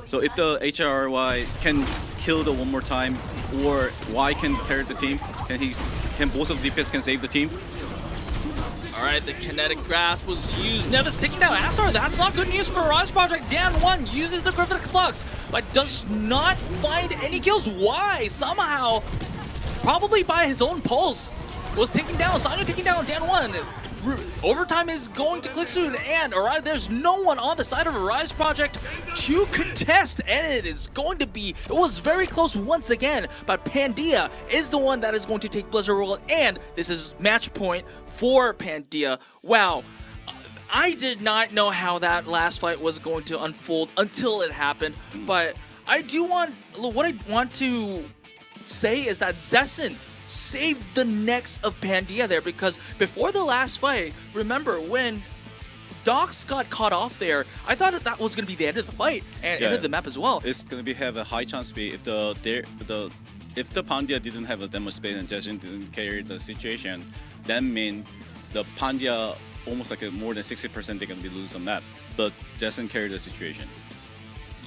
Speaker 2: So if the HRY can kill the one more time, or Y can carry the team, can both of the DPS can save the team?
Speaker 1: All right, the kinetic grasp was used. Nevis taking down Astar. That's not good news for Rise Project. Dan1 uses the Gravitic Flux, but does not find any kills. Why? Somehow, probably by his own pulse, was taking down. Sanyo taking down Dan1. Overtime is going to click soon, and alright, there's no one on the side of Rise Project to contest, and it is going to be, it was very close once again, but Pandia is the one that is going to take Blizzard World, and this is match point for Pandia. Wow, I did not know how that last fight was going to unfold until it happened, but what I want to say is that Zessen saved the necks of Pandia there, because before the last fight, remember when Docs got caught off there, I thought that was going to be the end of the fight and end of the map as well.
Speaker 2: It's going to have a high chance be if the Pandia didn't have a demo space and Jason didn't carry the situation, that means the Pandia almost like more than 60% they're going to be losing on map, but Jason carried the situation.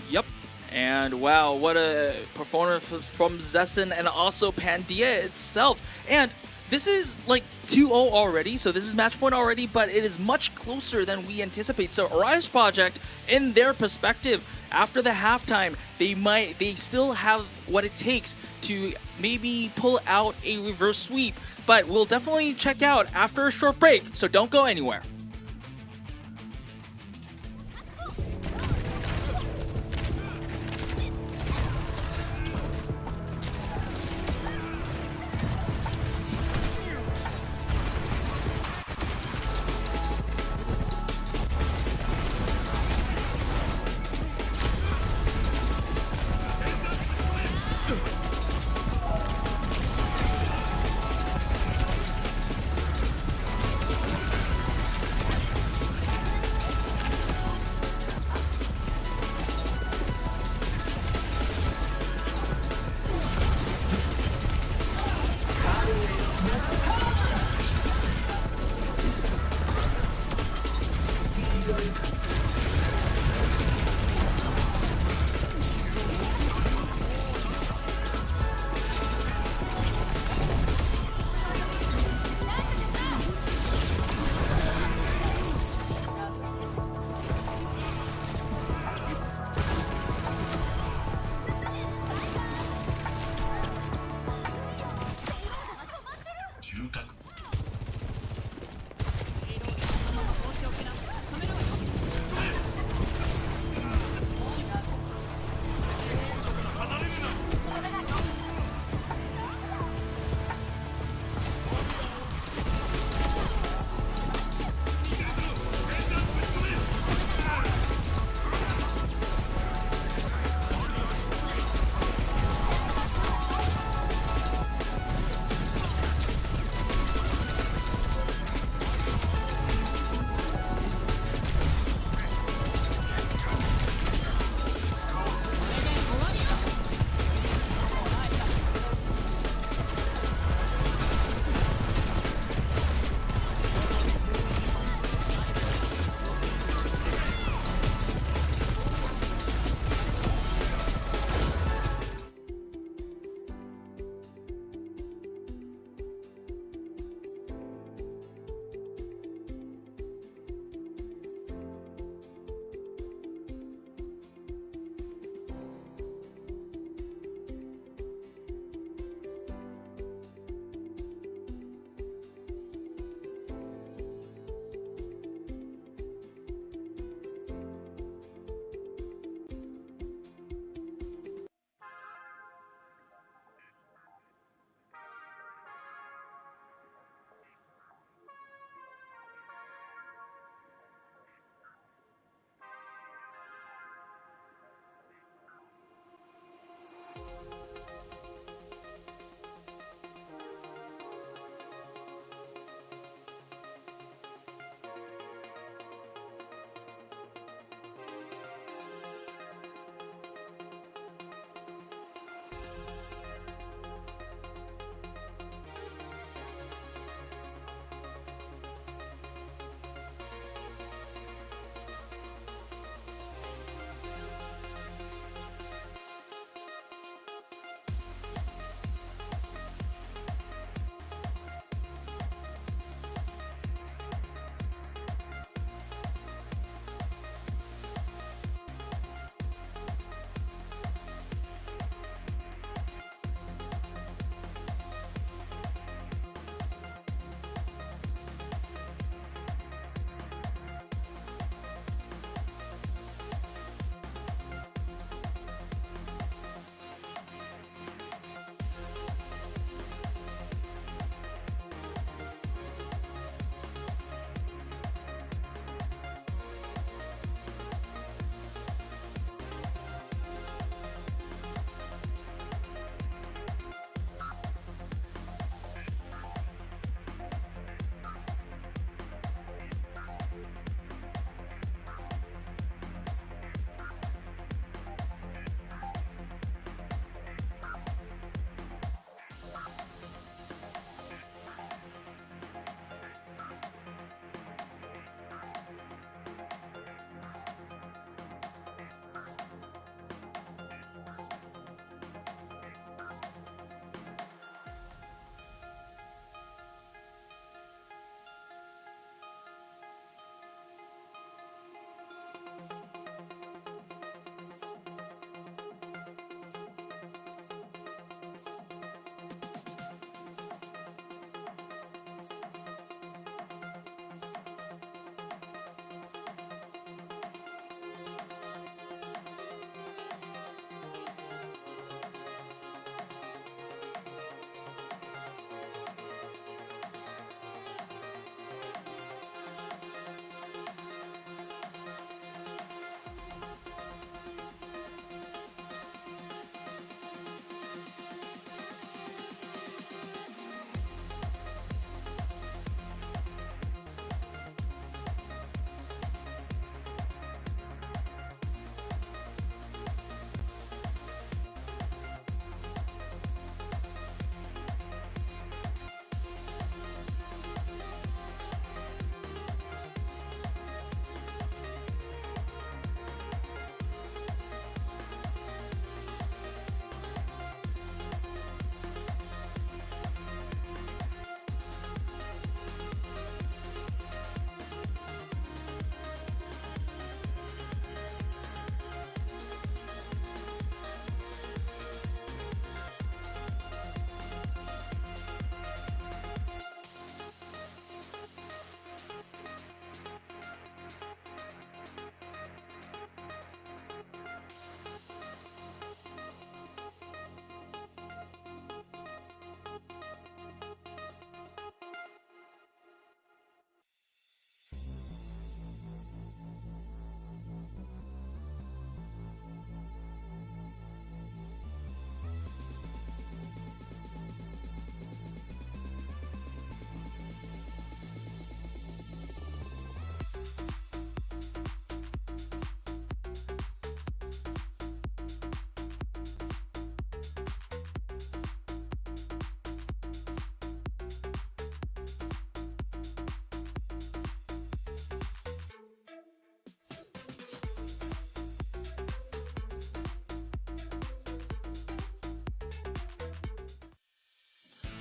Speaker 1: Yep. And wow, what a performance from Zessen and also Pandia itself. And this is like 2-0 already, so this is match point already, but it is much closer than we anticipate. So Rise Project, in their perspective, after the halftime, they still have what it takes to maybe pull out a reverse sweep, but we'll definitely check out after a short break, so don't go anywhere.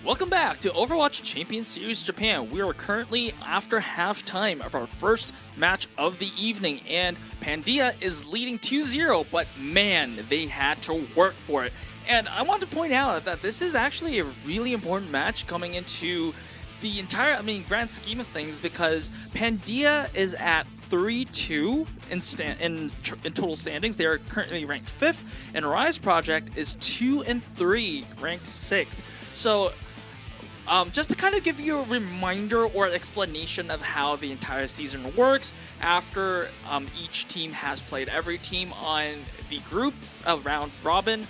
Speaker 1: Welcome back to Overwatch Champions Series Japan. We are currently after halftime of our first match of the evening, and Pandia is leading 2-0, but man, they had to work for it. And I want to point out that this is actually a really important match coming into the entire, grand scheme of things, because Pandia is at 3-2 in total standings. They are currently ranked 5th, and Rise Project is 2-3, ranked 6th. So just to kind of give you a reminder or explanation of how the entire season works, after each team has played every team on the group round robin,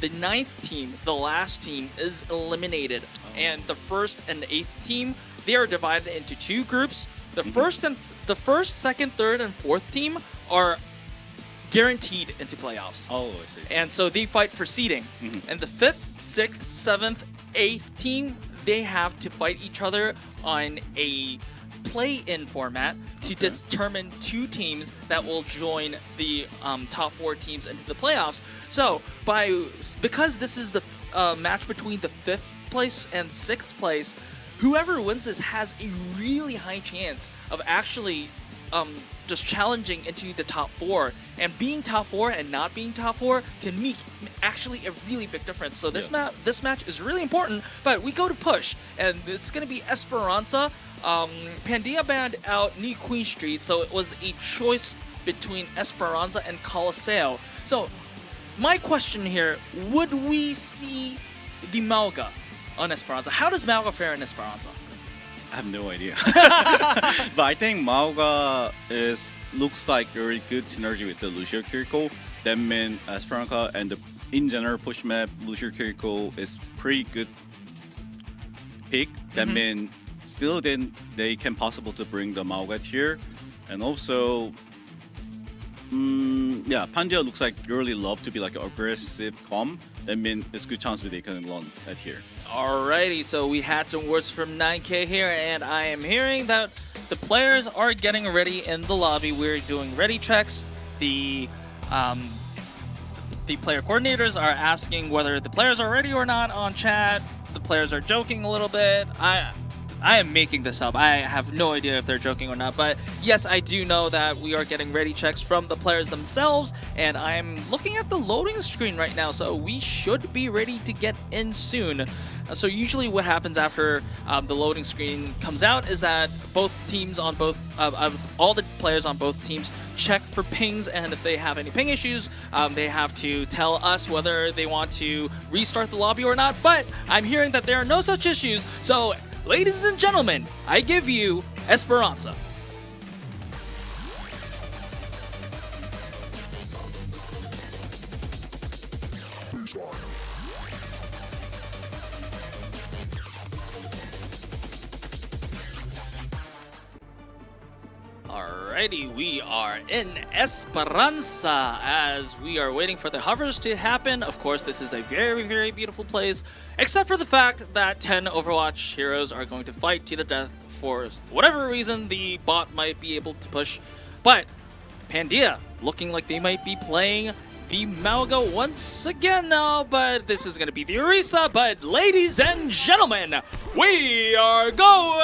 Speaker 1: the 9th team, the last team, is eliminated. And the 1st and 8th team, they are divided into 2 groups. The first, 2nd, 3rd, and 4th team are guaranteed into playoffs.
Speaker 2: Oh, I see.
Speaker 1: And so they fight for seeding. And the 5th, 6th, 7th, 8th team, they have to fight each other on a play-in format to determine 2 teams that will join the top 4 teams into the playoffs. So because this is the match between the 5th place and 6th place, whoever wins this has a really high chance of actually just challenging into the top 4. And being top 4 and not being top 4 can make actually a really big difference. So this match is really important, but we go to push, and it's going to be Esperanza. Pandia banned out New Queen Street, so it was a choice between Esperanza and Colosseo. So my question here, would we see the Mauga on Esperanza? How does Mauga fare in Esperanza?
Speaker 2: I have no idea. But I think Mauga looks like very good synergy with the Lucio Kiriko. That means Esperanza and in general push map, Lucio Kiriko is pretty good pick. That means still then they can possible to bring the Mauga tier. And also, Pandia looks like really love to be like an aggressive comp. That means it's a good chance that they can learn that here.
Speaker 1: Alrighty, so we had some words from 9K here, and I am hearing that the players are getting ready in the lobby. We're doing ready checks. The player coordinators are asking whether the players are ready or not on chat. The players are joking a little bit. I am making this up. I have no idea if they're joking or not, but yes, I do know that we are getting ready checks from the players themselves, and I'm looking at the loading screen right now, so we should be ready to get in soon. So usually what happens after the loading screen comes out is that both teams on both, all the players on both teams check for pings, and if they have any ping issues, they have to tell us whether they want to restart the lobby or not, but I'm hearing that there are no such issues, so ladies and gentlemen, I give you Esperanza. Alrighty, we are in Esperanza as we are waiting for the hovers to happen. Of course, this is a very, very beautiful place, except for the fact that 10 Overwatch heroes are going to fight to the death for whatever reason the bot might be able to push. But Pandia looking like they might be playing the Mauga once again now, but this is going to be the Orisa. But ladies and gentlemen, we are going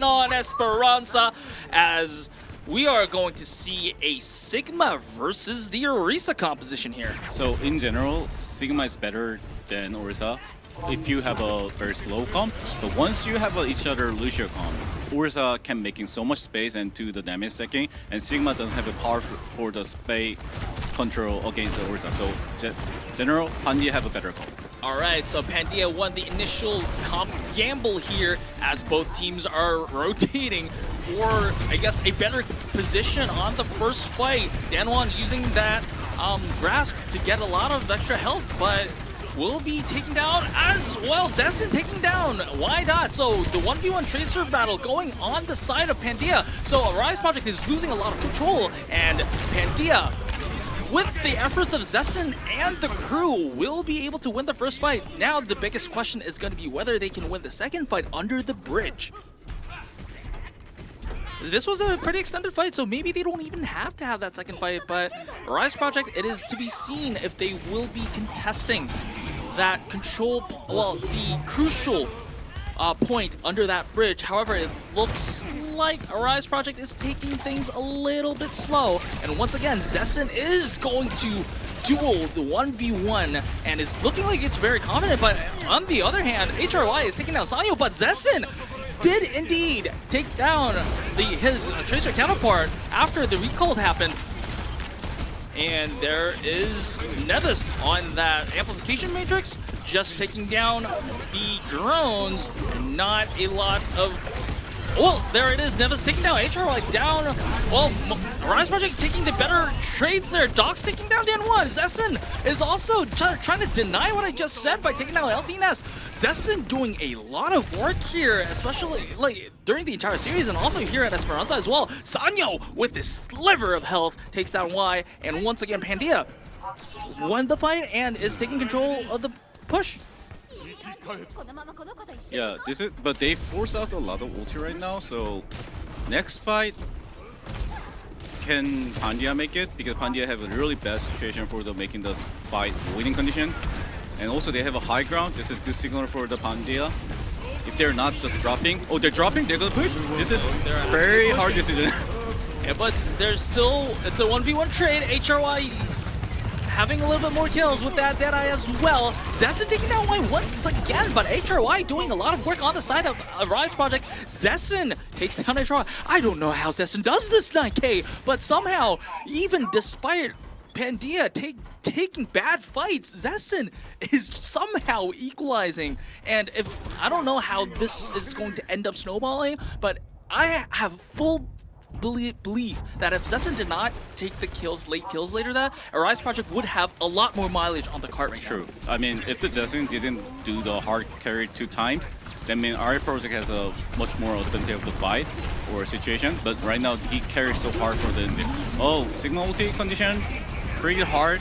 Speaker 1: on Esperanza as we are going to see a Sigma versus the Orisa composition here.
Speaker 2: So in general, Sigma is better than Orisa if you have a very slow comp. But once you have each other Lucio comp, Orisa can making so much space and do the damage stacking, and Sigma doesn't have the power for the space control against the Orisa. So general, Pandia have a better comp.
Speaker 1: Alright, so Pandia won the initial comp gamble here as both teams are rotating for, I guess, a better position on the first fight. Danwon using that grasp to get a lot of extra health, but will be taken down as well. Zessen taking down Y Dot. So the 1v1 Tracer battle going on the side of Pandia. So Rise Project is losing a lot of control, and Pandia, with the efforts of Zessen and the crew, will be able to win the first fight. Now the biggest question is going to be whether they can win the second fight under the bridge. This was a pretty extended fight, so maybe they don't even have to have that second fight, but Rise Project, it is to be seen if they will be contesting that control, well, the crucial point under that bridge. However, it looks like Rise Project is taking things a little bit slow, and once again, Zessen is going to duel the 1v1 and is looking like it's very confident, but on the other hand, HRY is taking down Sanyo, but Zessen did indeed take down his Tracer counterpart after the recalls happened. And there is Nevis on that amplification matrix, just taking down the drones, and not a lot of... Well, there it is, Nevis taking down HRY down. Well, Rise Project taking the better trades there. Doc's taking down Dan1. Zessen is also trying to deny what I just said by taking down LT Nest. Zessen doing a lot of work here, especially like during the entire series and also here at Esperanza as well. Sanyo with this sliver of health takes down Y, and once again Pandia won the fight and is taking control of the push.
Speaker 2: Yeah, but they force out a lot of ulti right now, so next fight, can Pandia make it? Because Pandia have a really bad situation for making the fight winning condition. And also they have a high ground. This is good signal for the Pandia. If they're not just dropping, oh, they're dropping, they're gonna push. This is very hard decision.
Speaker 1: Yeah, but there's still, it's a 1v1 trade. HRY having a little bit more kills with that Deadeye as well. Zessen taking down Y once again, but HRY doing a lot of work on the side of Rise Project. Zessen takes down HRY. I don't know how Zessen does this 9K, but somehow, even despite Pandia taking bad fights, Zessen is somehow equalizing. And I don't know how this is going to end up snowballing, but I have full belief that if Zessen did not take the late kills later, that Rise Project would have a lot more mileage on the cart right now.
Speaker 2: True. I mean, if the Zessen didn't do the hard carry 2 times, then Rise Project has a much more advantage of the fight or situation. But right now, he carries so hard for the... Oh, signal ulti condition, pretty hard.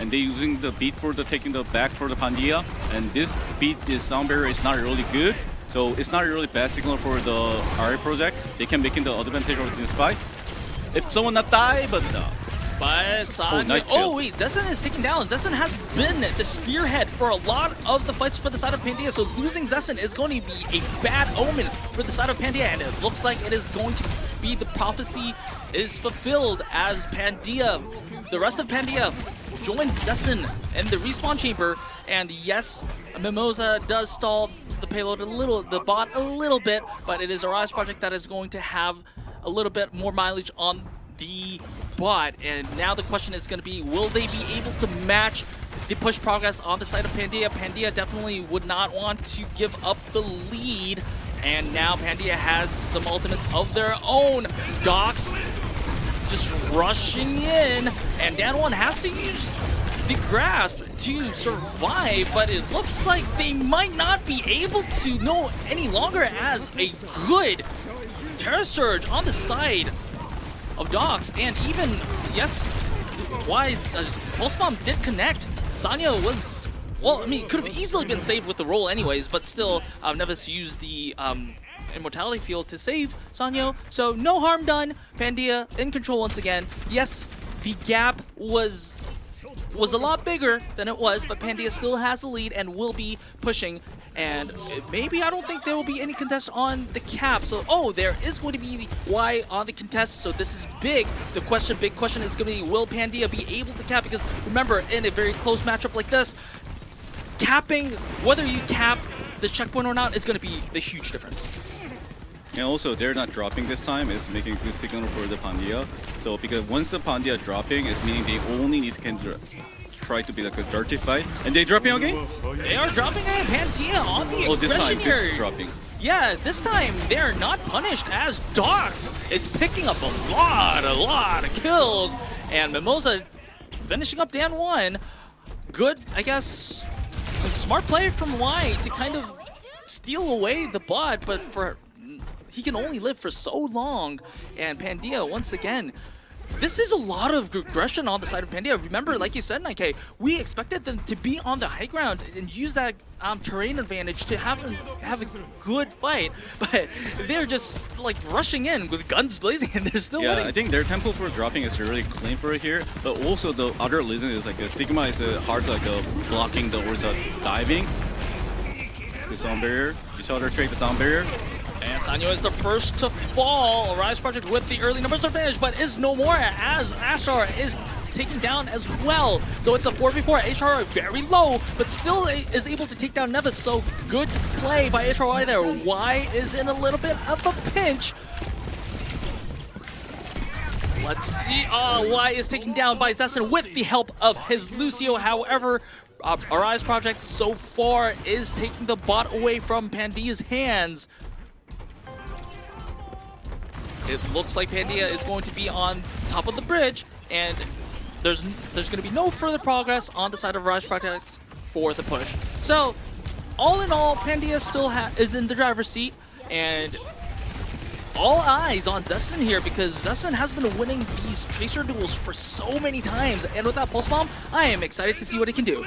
Speaker 2: And they're using the beat for taking the back for the Pandia. And this beat, this sound barrier is not really good. So it's not a really bad signal for the RA project. They can make the advantage of this fight. If someone not die, but
Speaker 1: But wait, Zessen is taken down. Zessen has been the spearhead for a lot of the fights for the side of Pandia, so losing Zessen is going to be a bad omen for the side of Pandia, and it looks like it is going to be the prophecy is fulfilled as Pandia, the rest of Pandia, joins Zessen in the respawn chamber. And yes, Mimosa does stall the payload the bot a little bit, but it is a Rise Project that is going to have a little bit more mileage on the bot. And now the question is going to be, will they be able to match the push progress on the side of Pandia? Pandia definitely would not want to give up the lead. And now Pandia has some ultimates of their own. Docs just rushing in, and Dan1 has to use the grasp to survive, but it looks like they might not be able to no any longer as a good Terra Surge on the side of Docs. And even, yes, Wise, Pulse Bomb did connect. Sanyo was, well, I mean, could have easily been saved with the roll anyways, but still, Nevis used the Immortality Field to save Sanyo, so no harm done. Pandia in control once again. Yes, the gap was a lot bigger than it was, but Pandia still has the lead and will be pushing. And maybe, I don't think there will be any contest on the cap. So, oh, there is going to be Y on the contest. So this is big. The big question is going to be, will Pandia be able to cap? Because remember, in a very close matchup like this, capping, whether you cap the checkpoint or not, is going to be the huge difference.
Speaker 2: And also, they're not dropping this time. It's making a good signal for the Pandia. So, because once the Pandia dropping, it's meaning they only need to try to be like a dirty fight. And they dropping again?
Speaker 1: They are dropping again. Pandia on the aggression
Speaker 2: this time
Speaker 1: here.
Speaker 2: dropping.
Speaker 1: Yeah, this time they're not punished as Docs is picking up a lot of kills. And Mimosa finishing up Dan1. Good, I guess, smart play from Y to kind of steal away the bot, but he can only live for so long. And Pandia, once again, this is a lot of aggression on the side of Pandia. Remember, like you said, Nike, we expected them to be on the high ground and use that terrain advantage to have a good fight, but they're just like rushing in with guns blazing and they're still winning.
Speaker 2: I think their tempo for dropping is really clean for here, but also the other reason is like Sigma is hard like blocking the diving. The sound barrier, each other trade the sound barrier.
Speaker 1: And Sanyo is the first to fall. Rise Project with the early numbers advantage, but is no more as Ashtar is taken down as well. So it's a 4v4. HRY very low, but still is able to take down Nevis. So good play by HRY there. Y is in a little bit of a pinch. Let's see. Y is taken down by Zessen with the help of his Lucio. However, Arise Project so far is taking the bot away from Pandia's hands. It looks like Pandia is going to be on top of the bridge, and there's going to be no further progress on the side of Rise Project for the push. So, all in all, Pandia still is in the driver's seat, and all eyes on Zessen here because Zessen has been winning these Tracer duels for so many times, and with that Pulse Bomb, I am excited to see what he can do.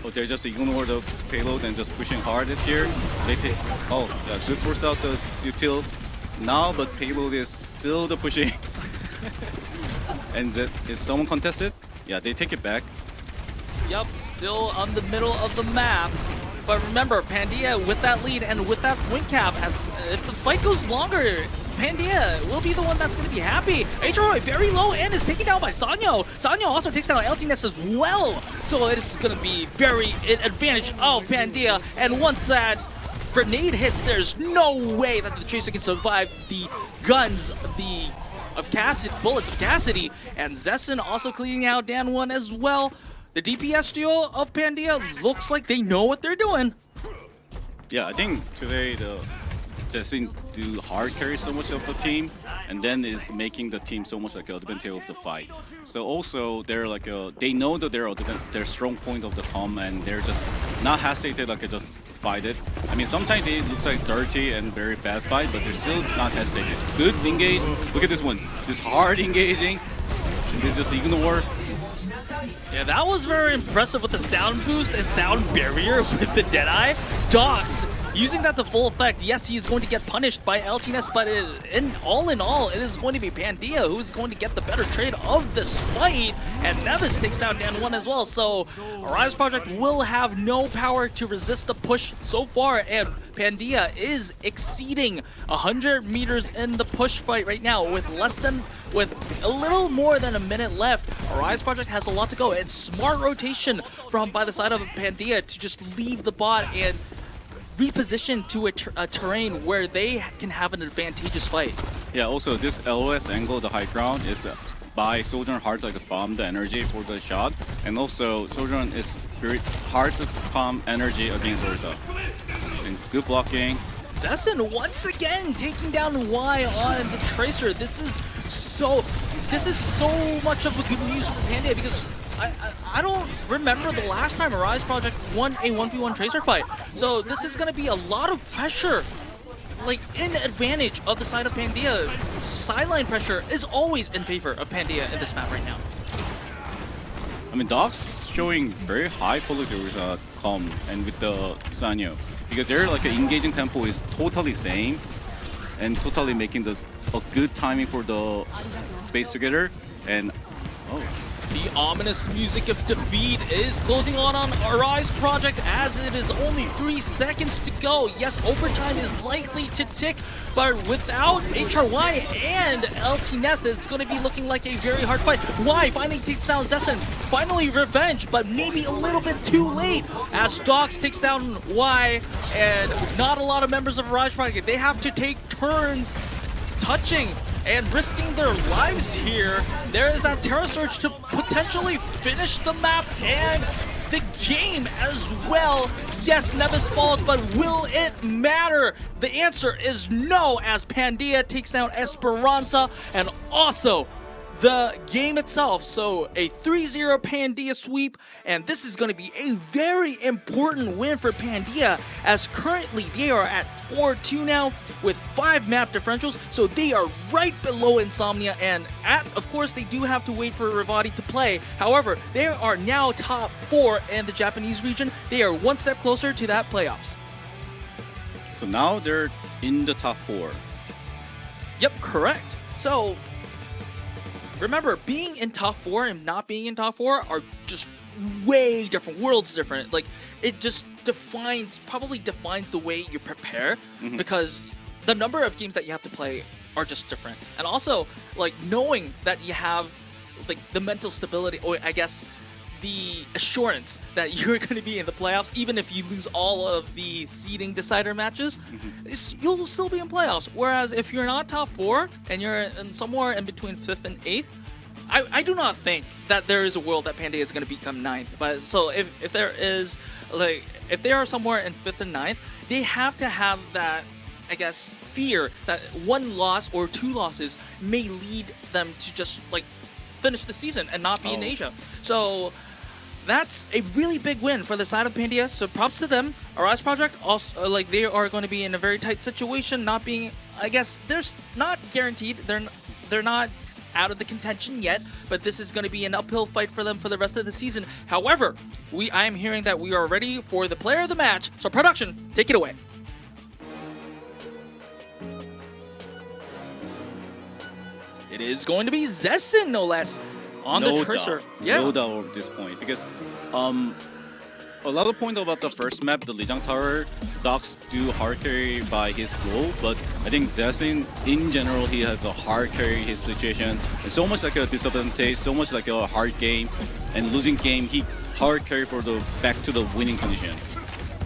Speaker 2: Oh, they just ignore the payload and just pushing hard here. They take, oh, yeah, good force out the util now, but payload is still the pushing. And is someone contested? Yeah, they take it back.
Speaker 1: Yep, still on the middle of the map. But remember, Pandia with that lead and with that point cap, as if the fight goes longer, Pandia will be the one that's going to be happy. HRY very low and is taken down by Sanyo. Sanyo also takes down LTNS as well. So it's going to be very in advantage of Pandia. And once that grenade hits, there's no way that the Tracer can survive the guns of Cassidy, bullets of Cassidy. And Zessen also cleaning out Dan 1 as well. The DPS duo of Pandia looks like they know what they're doing.
Speaker 2: Yeah, I think today the Jessin do hard carry so much of the team, and then is making the team so much like advantage of the fight. So also they're like they know that they're their strong point of the com, and they're just not hesitated like just fight it. I mean sometimes it looks like dirty and very bad fight, but they're still not hesitated. Good engage. Look at this one. This hard engaging. And they just ignore.
Speaker 1: Yeah, that was very impressive with the sound boost and sound barrier with the Deadeye. Dots using that to full effect. Yes, he is going to get punished by LTNS, but in all, it is going to be Pandia who's going to get the better trade of this fight. And Nevis takes down Dan 1 as well. So Arise Project will have no power to resist the push so far. And Pandia is exceeding 100 meters in the push fight right now with a little more than a minute left. Arise Project has a lot to go, and smart rotation from by the side of Pandia to just leave the bot and reposition to a terrain where they can have an advantageous fight.
Speaker 2: Yeah, also this LOS angle, the high ground, is by Sojourn hard to like farm the energy for the shot, and also Sojourn is very hard to farm energy against Ursa. And good blocking.
Speaker 1: Zessen once again taking down Y on the Tracer. This is so much of a good news for Pandia because I don't remember the last time Arise Project won a 1v1 Tracer fight. So this is going to be a lot of pressure, like in advantage of the side of Pandia. Sideline pressure is always in favor of Pandia in this map right now.
Speaker 2: I mean, Doc's showing very high quality with Com and with the Sanyo, because their like engaging tempo is totally same and totally making a good timing for the space together. And oh.
Speaker 1: The ominous music of defeat is closing on Arise Project as it is only 3 seconds to go. Yes, overtime is likely to tick, but without HRY and LTNS, it's going to be looking like a very hard fight. Y finally takes down Zessen. Finally revenge, but maybe a little bit too late as Dox takes down Y, and not a lot of members of Arise Project. They have to take turns touching and risking their lives here. There is that Terra Surge to potentially finish the map and the game as well. Yes, Nevis falls, but will it matter? The answer is no, as Pandia takes down Esperanza, and also the game itself. So a 3-0 Pandia sweep, and this is going to be a very important win for Pandia, as currently they are at 4-2 now with 5 map differentials, so they are right below Insomnia, and of course they do have to wait for Revati to play. However, they are now top 4 in the Japanese region. They are one step closer to that playoffs.
Speaker 2: So now they're in the top 4.
Speaker 1: Yep, correct. So remember, being in top 4 and not being in top 4 are just way different. Worlds different. Like, it just probably defines the way you prepare, because the number of games that you have to play are just different. And also, like, knowing that you have like the mental stability, or I guess the assurance that you're going to be in the playoffs, even if you lose all of the seeding decider matches, you'll still be in playoffs. Whereas if you're not top 4 and you're somewhere in between 5th and 8th, I do not think that there is a world that Pandia is going to become 9th. But so if there is, like, if they are somewhere in 5th and 9th, they have to have that, I guess, fear that 1 loss or 2 losses may lead them to just like finish the season and not be in Asia. So that's a really big win for the side of Pandia, so props to them. Arise Project also, like, they are going to be in a very tight situation, not being, I guess, they're not guaranteed, they're not out of the contention yet, but this is going to be an uphill fight for them for the rest of the season. However, I am hearing that we are ready for the player of the match, so production, take it away. It is going to be Zessen, no less, on the Tracer.
Speaker 2: No doubt at this point, because a lot of point about the first map, the Lijiang Tower, Docs do hard carry by his role, but I think Zessen, in general, he has a hard carry his situation. It's so much like a disadvantage, so much like a hard game, and losing game, he hard carry for the back to the winning condition.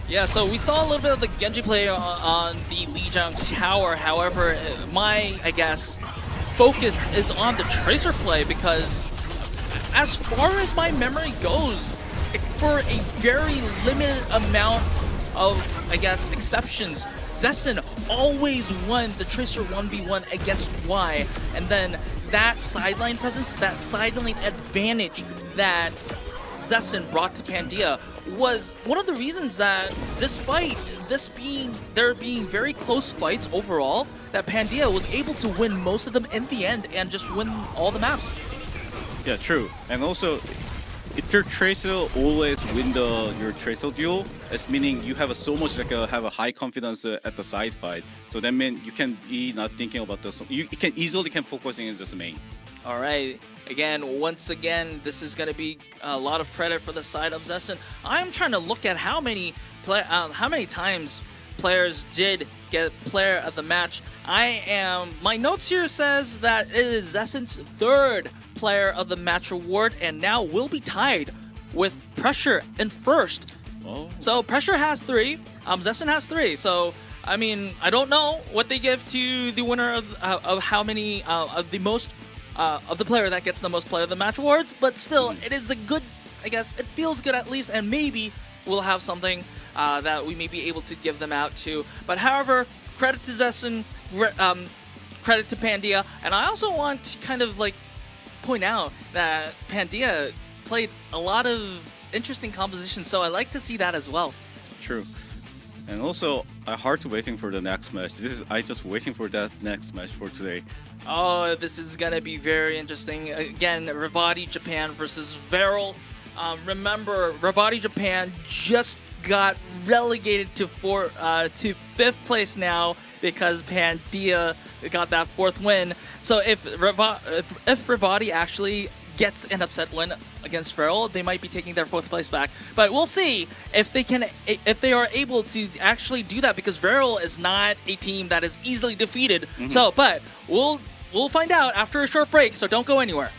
Speaker 1: Yeah, so we saw a little bit of the Genji play on the Lijiang Tower. However, my, I guess, focus is on the Tracer play, because as far as my memory goes, for a very limited amount of, I guess, exceptions, Zessen always won the Tracer 1v1 against Y, and then that sideline presence, that sideline advantage that Zessen brought to Pandia was one of the reasons that, despite there being very close fights overall, that Pandia was able to win most of them in the end and just win all the maps.
Speaker 2: Yeah, true. And also, if your Tracer always win your Tracer duel, it's meaning you have so much have a high confidence at the side fight. So that means you can be not thinking about this. You can easily focusing on just main.
Speaker 1: All right. Again, once again, this is going to be a lot of credit for the side of Zessen. I'm trying to look at how many times players did get player of the match. My notes here says that it is Zessen's 3rd player of the match award, and now will be tied with Pressure in 1st.
Speaker 2: Oh.
Speaker 1: So Pressure has 3, Zessen has 3. So I mean, I don't know what they give to the winner of how many of the most of the player that gets the most player of the match awards, but still, it is a good, I guess, it feels good at least, and maybe we'll have something that we may be able to give them out to. But however, credit to Zessen, credit to Pandia, and I also want to kind of like point out that Pandia played a lot of interesting compositions, so I like to see that as well.
Speaker 2: True. And also, I'm hard to waiting for the next match. I just waiting for that next match for today.
Speaker 1: Oh, this is gonna be very interesting. Again, Revati Japan versus Varrel. Remember, Revati Japan just got relegated to 5th place now because Pandia got that 4th win. So if Revati actually gets an upset win against Varrel, they might be taking their 4th place back. But we'll see if they are able to actually do that, because Varrel is not a team that is easily defeated. So, but we'll find out after a short break. So don't go anywhere.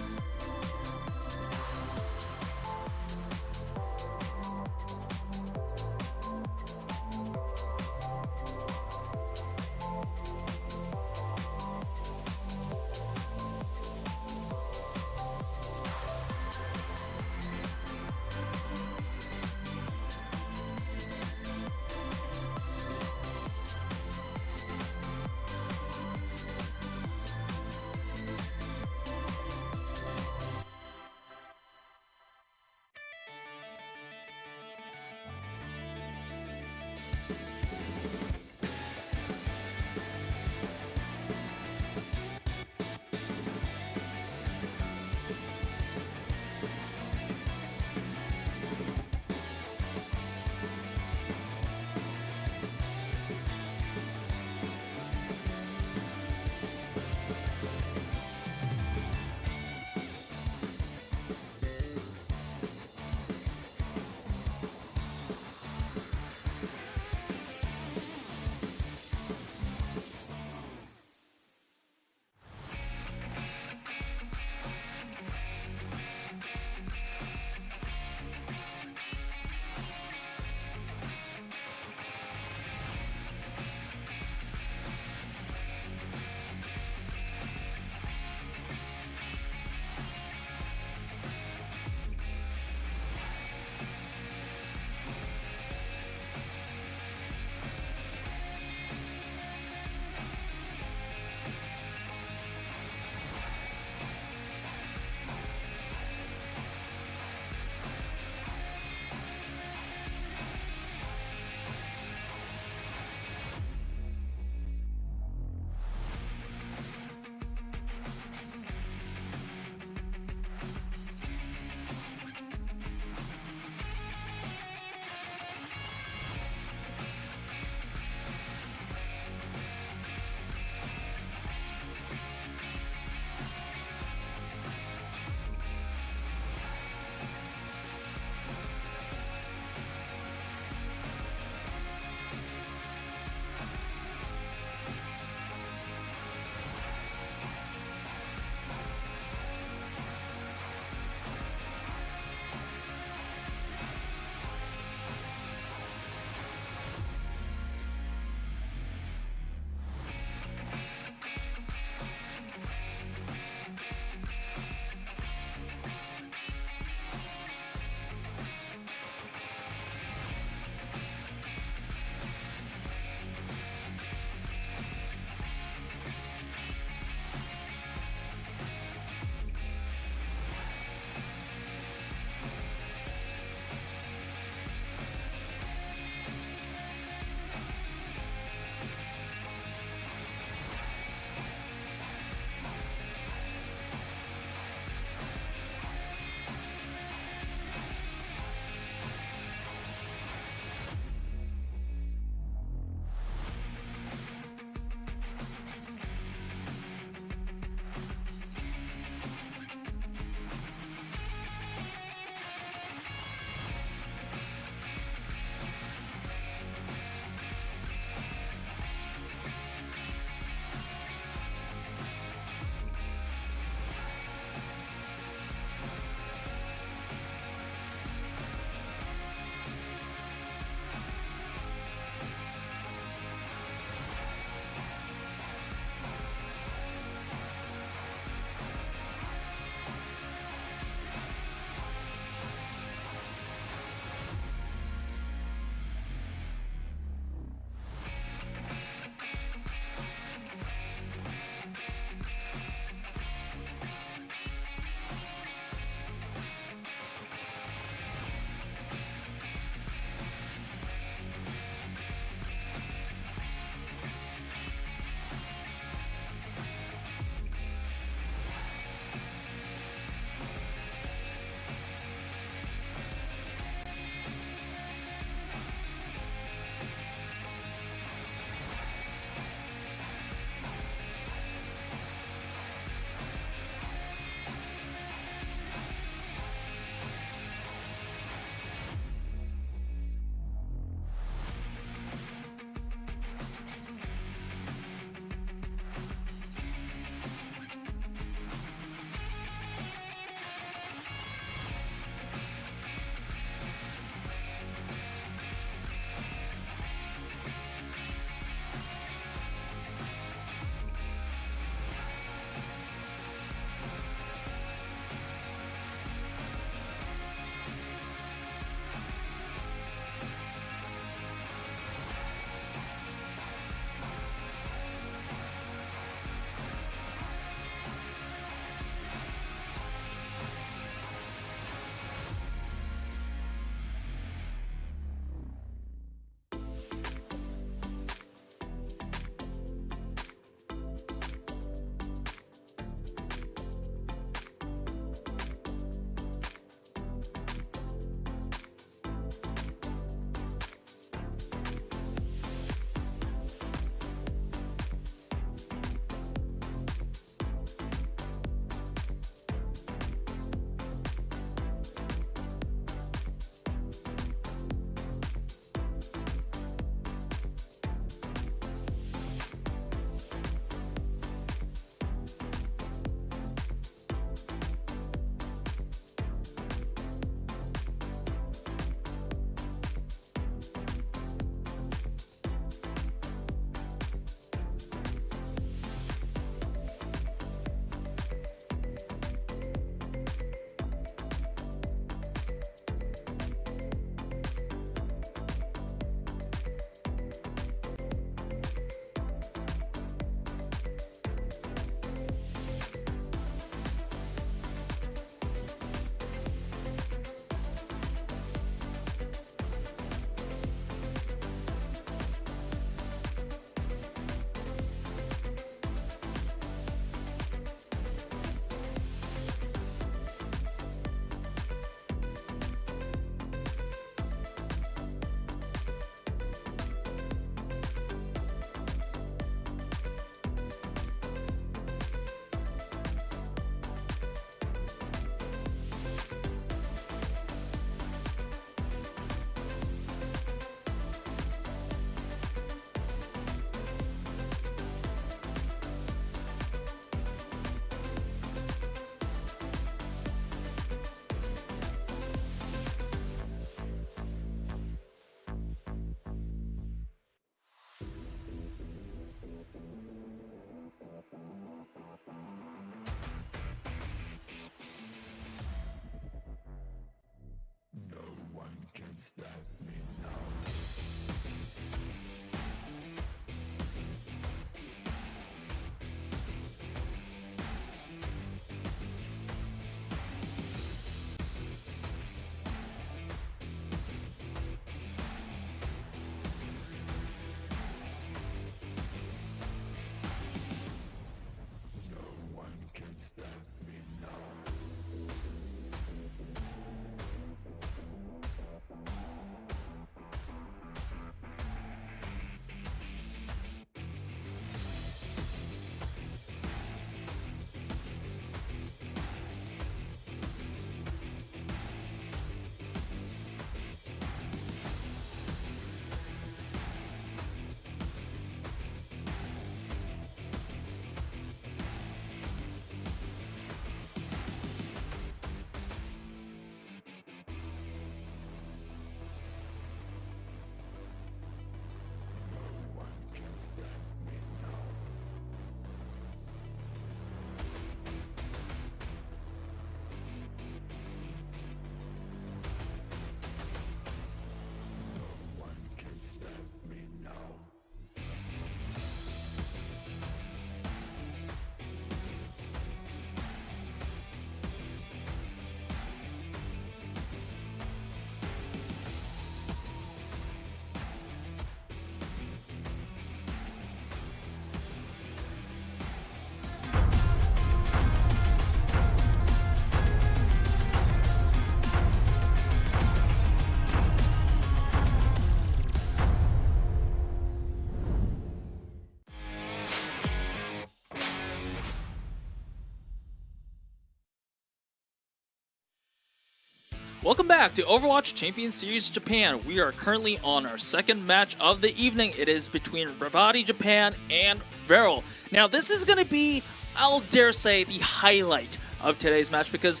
Speaker 1: Welcome back to Overwatch Champions Series Japan. We are currently on our second match of the evening. It is between Revati Japan and Varrel. Now this is going to be, I'll dare say, the highlight of today's match because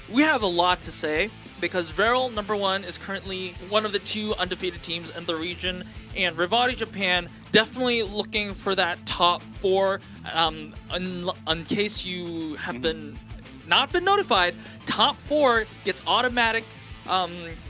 Speaker 1: we have a lot to say. Because Varrel, number one, is currently one of the 2 undefeated teams in the region, and Revati Japan definitely looking for that top 4. In case you have not been notified, top 4 gets automatic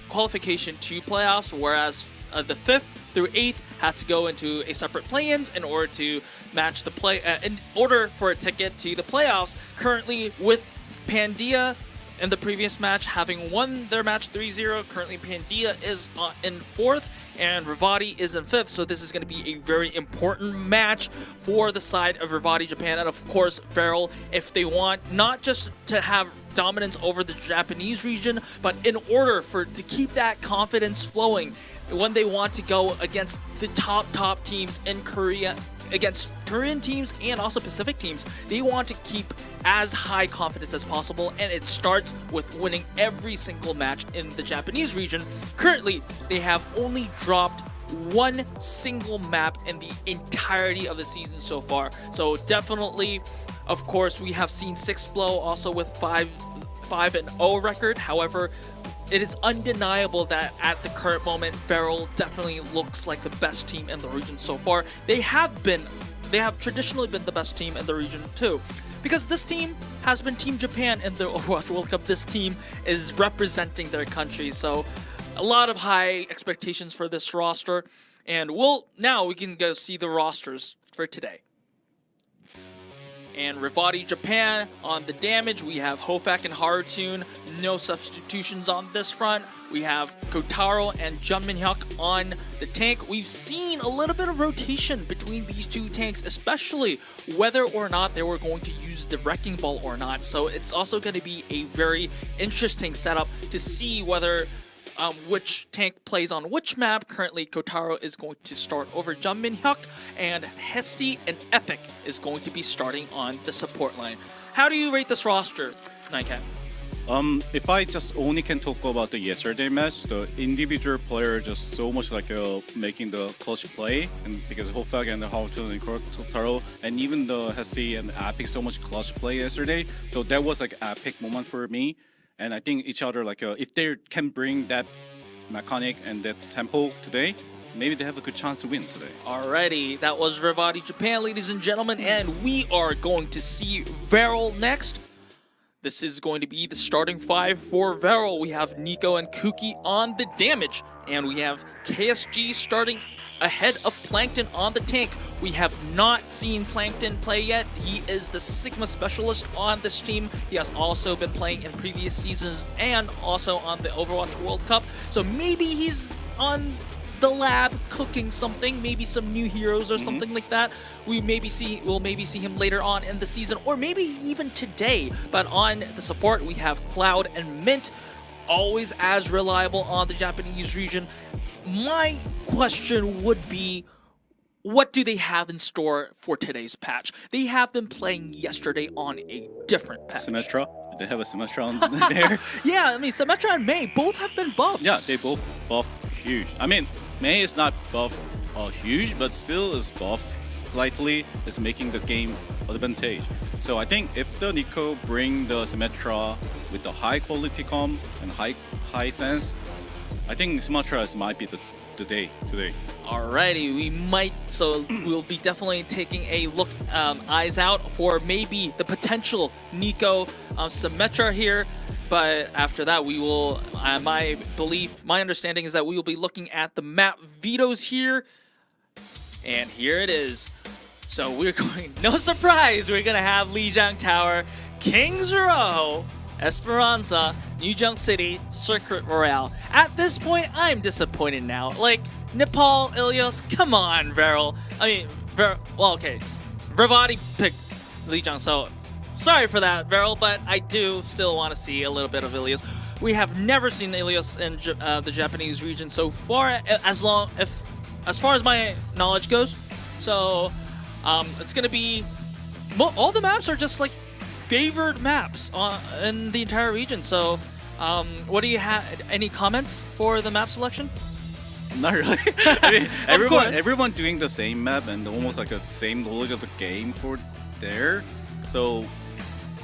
Speaker 1: qualification to playoffs, whereas the 5th through 8th had to go into a separate play-ins in order to match the in order for a ticket to the playoffs. Currently, with Pandia in the previous match having won their match 3-0, currently Pandia is in 4th and Revati is in 5th, so this is going to be a very important match for the side of Revati Japan, and of course Varrel, if they want not just to have dominance over the Japanese region, but in order to keep that confidence flowing when they want to go against the top teams in Korea, against Korean teams and also Pacific teams, they want to keep as high confidence as possible, and it starts with winning every single match in the Japanese region. Currently, they have only dropped 1 single map in the entirety of the season so far. So definitely, of course, we have seen 6blow also with 5-0 record. However, it is undeniable that at the current moment, Varrel definitely looks like the best team in the region so far. They have traditionally been the best team in the region too. Because this team has been Team Japan in the Overwatch World Cup. This team is representing their country. So a lot of high expectations for this roster. And now we can go see the rosters for today. And Revati Japan on the damage, we have Hofak and Harutune, no substitutions on this front. We have Kotaro and Junmin Hyuk on the tank. We've seen a little bit of rotation between these 2 tanks, especially whether or not they were going to use the Wrecking Ball or not. So it's also going to be a very interesting setup to see whether which tank plays on which map. Currently, Kotaro is going to start over Junmin Hyuk, and Hesti and Epic is going to be starting on the support line. How do you rate this roster, Nightcat?
Speaker 2: If I just only can talk about the yesterday match, the individual player just so much like making the clutch play, and because Hofag and the Haochun and Kotaro, and even the Hesi and Epic so much clutch play yesterday. So that was like epic moment for me. And I think each other, like if they can bring that mechanic and that tempo today, maybe they have a good chance to win today.
Speaker 1: Alrighty, that was Revati Japan, ladies and gentlemen, and we are going to see Varrel next. This is going to be the starting 5 for Varrel. We have Nico and Kuki on the damage, and we have KSG starting ahead of Plankton on the tank. We have not seen Plankton play yet. He is the Sigma specialist on this team. He has also been playing in previous seasons and also on the Overwatch World Cup. So maybe he's on the lab cooking something, maybe some new heroes or something like that. We'll maybe see him later on in the season, or maybe even today. But on the support, we have Cloud and Mint, always as reliable on the Japanese region. My question would be, what do they have in store for today's patch? They have been playing yesterday on a different patch.
Speaker 2: Symmetra? They have a Symmetra on there?
Speaker 1: Yeah, I mean, Symmetra and Mei both have been buffed.
Speaker 2: Yeah, they both buff huge. I mean, Mei is not buff huge, but still is buff slightly, is making the game advantage. So I think if the Nico bring the Symmetra with the high quality comp and high sense, I think Symmetra might be the day today.
Speaker 1: Alrighty, we'll be definitely taking a look, eyes out for maybe the potential Nico Symmetra here. But after that, we will, my understanding is that we will be looking at the map vetoes here. And here it is. So we're going, no surprise, we're going to have Lijiang Tower, Kings Row, Esperanza, New Junk City, Circuit Royale. At this point, I'm disappointed now. Like, Nepal, Ilios, come on, Varrel. I mean, well, okay, Revati picked Lijiang, so sorry for that, Varrel, but I do still want to see a little bit of Ilios. We have never seen Ilios in the Japanese region so far, as far as my knowledge goes. So, it's gonna be, all the maps are just like favored maps in the entire region. So What do you have? Any comments for the map selection?
Speaker 2: Not really. I mean, everyone doing the same map and almost like a same knowledge of the game for there. So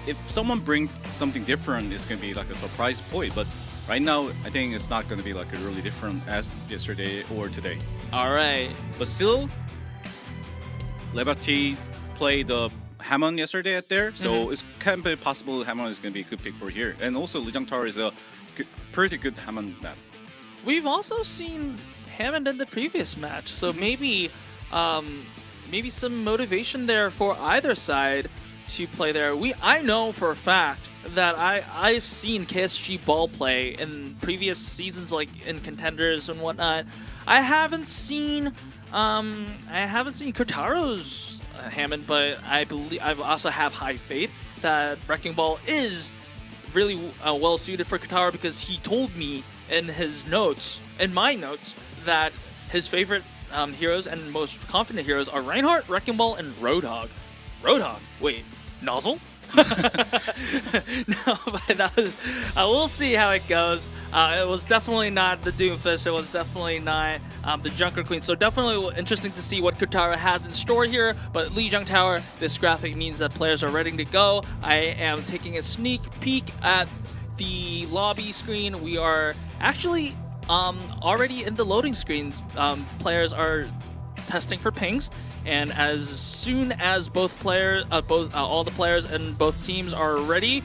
Speaker 2: if someone brings something different, it's gonna be like a surprise point. But right now, I think it's not gonna be like a really different as yesterday or today.
Speaker 1: All right.
Speaker 2: But still, Revati played the Hammond yesterday at there, so it can be possible Hammond is gonna be a good pick for here. And also, Lijiang Tower is a pretty good Hammond map.
Speaker 1: We've also seen Hammond in the previous match, so maybe some motivation there for either side to play there. I know for a fact that I've seen KSG ball play in previous seasons, like in contenders and whatnot. I haven't seen Kotaro's Hammond, but I also have high faith that Wrecking Ball is really well suited for Kotaro, because he told me in my notes, that his favorite heroes and most confident heroes are Reinhardt, Wrecking Ball, and Roadhog. Roadhog? Wait, Nozzle? No, but we'll see how it goes. It was definitely not the Doomfist. It was definitely not the Junker Queen. So definitely interesting to see what Kotaro has in store here. But Lijiang Tower, this graphic means that players are ready to go. I am taking a sneak peek at the lobby screen. We are actually already in the loading screens. Players are testing for pings, and as soon as all the players and both teams are ready,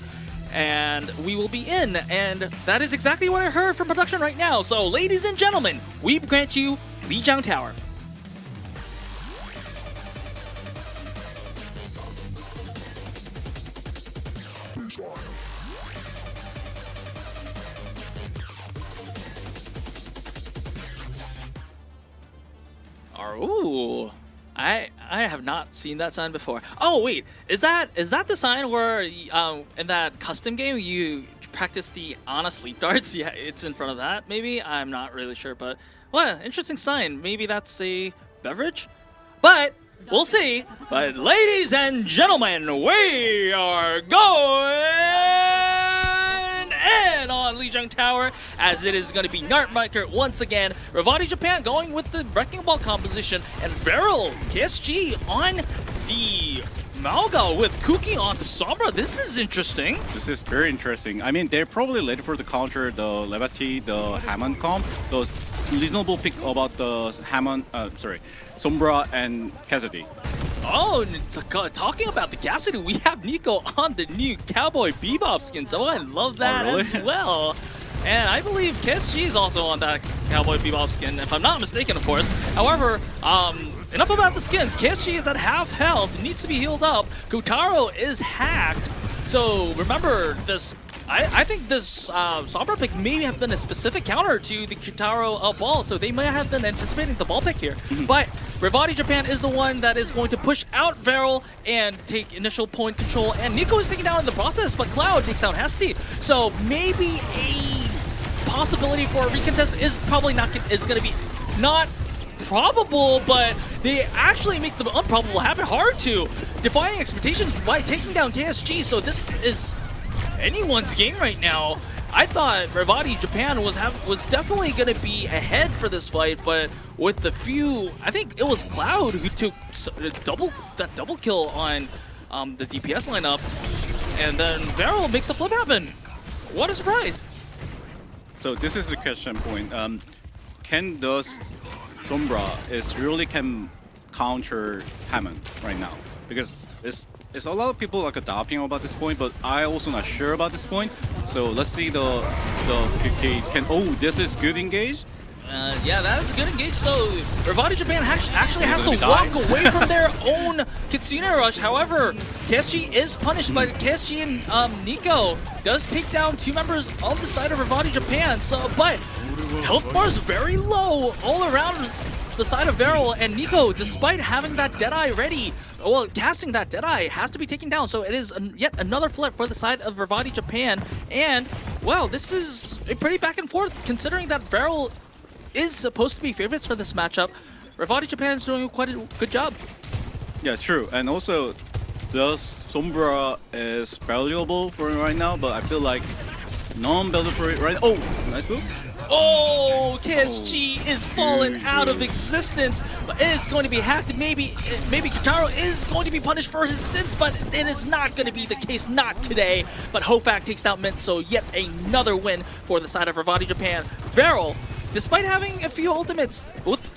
Speaker 1: and we will be in. And that is exactly what I heard from production right now. So, ladies and gentlemen, we grant you Lijiang Tower. Ooh, I have not seen that sign before. Oh wait, is that the sign where in that custom game you practice the Ana sleep darts? Yeah, it's in front of that. Maybe, I'm not really sure, but well, interesting sign. Maybe that's a beverage, but we'll see. But ladies and gentlemen, we are going in on Lijiang Tower, as it is going to be Nartmaker once again. Revati Japan going with the Wrecking Ball composition, and Varrel KSG on the Malga with Kuki on the Sombra. This is interesting. This
Speaker 2: is very interesting. I mean, they're probably ready for the counter, the Revati, the Hammond comp. So reasonable pick about the Hammond, Sombra and Cassidy.
Speaker 1: Oh, talking about the Cassidy, we have Nico on the new Cowboy Bebop skin, so I love that as well. And I believe KSG is also on that Cowboy Bebop skin, if I'm not mistaken, of course. However, enough about the skins. KSG is at half health, needs to be healed up. Kotaro is hacked. So remember this. I think this Sombra pick may have been a specific counter to the Kotaro ball, so they may have been anticipating the ball pick here. But Revati Japan is the one that is going to push out Varrel and take initial point control, and Nico is taken down in the process, but Cloud takes down Hesty. So maybe a possibility for a recontest is probably not going to be not probable, but they actually make the improbable happen hard to, defying expectations by taking down KSG. So this is anyone's game right now. I thought Revati Japan was definitely going to be ahead for this fight, but with the few, I think it was Cloud who took that double kill on the DPS lineup, and then Varrel makes the flip happen. What a surprise!
Speaker 2: So this is the question point. Can those Sombra really can counter Hammond right now? Because it's a lot of people like adopting about this point, but I also not sure about this point. So let's see the can. Oh, this is good engage.
Speaker 1: Yeah, that is a good engage. So Revati Japan actually has to walk away from their own Kitsune Rush. However, KSG is punished by KSG, and Nico does take down two members of the side of Revati Japan. So, but health bar is very low all around the side of Varrel, and Nico, despite having that Deadeye ready, well, casting that Deadeye, has to be taken down. So it is yet another flip for the side of Revati Japan. And, well, this is a pretty back and forth, considering that Varrel is supposed to be favorites for this matchup. Revati Japan is doing quite a good job.
Speaker 2: Yeah, true. And also, the Sombra is valuable for right now, but I feel like non-builder for it right. Oh, nice move.
Speaker 1: Oh, KSG is falling out of existence, but it is going to be hacked. Maybe Kotaro is going to be punished for his sins, but it is not going to be the case, not today. But Hofak takes down Mint, so yet another win for the side of Revati Japan. Varrel, despite having a few ultimates,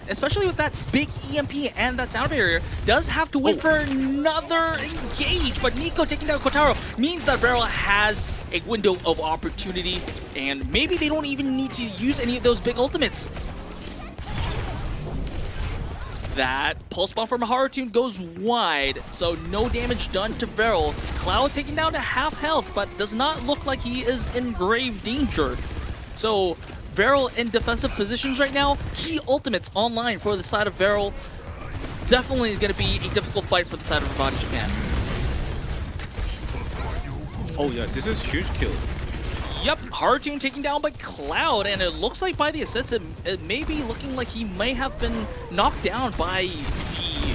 Speaker 1: especially with that big EMP and that sound barrier, does have to wait for another engage. But Nico taking down Kotaro means that Varrel has a window of opportunity, and maybe they don't even need to use any of those big ultimates. That pulse bomb from Harutoon goes wide, so no damage done to Varrel. Cloud taken down to half health, but does not look like he is in grave danger. So Varrel in defensive positions right now. Key ultimates online for the side of Varrel. Definitely going to be a difficult fight for the side of Revati Japan.
Speaker 2: Oh yeah, this is huge kill.
Speaker 1: Yep, Harutoon taken down by Cloud, and it looks like by the assists, it may be looking like he may have been knocked down by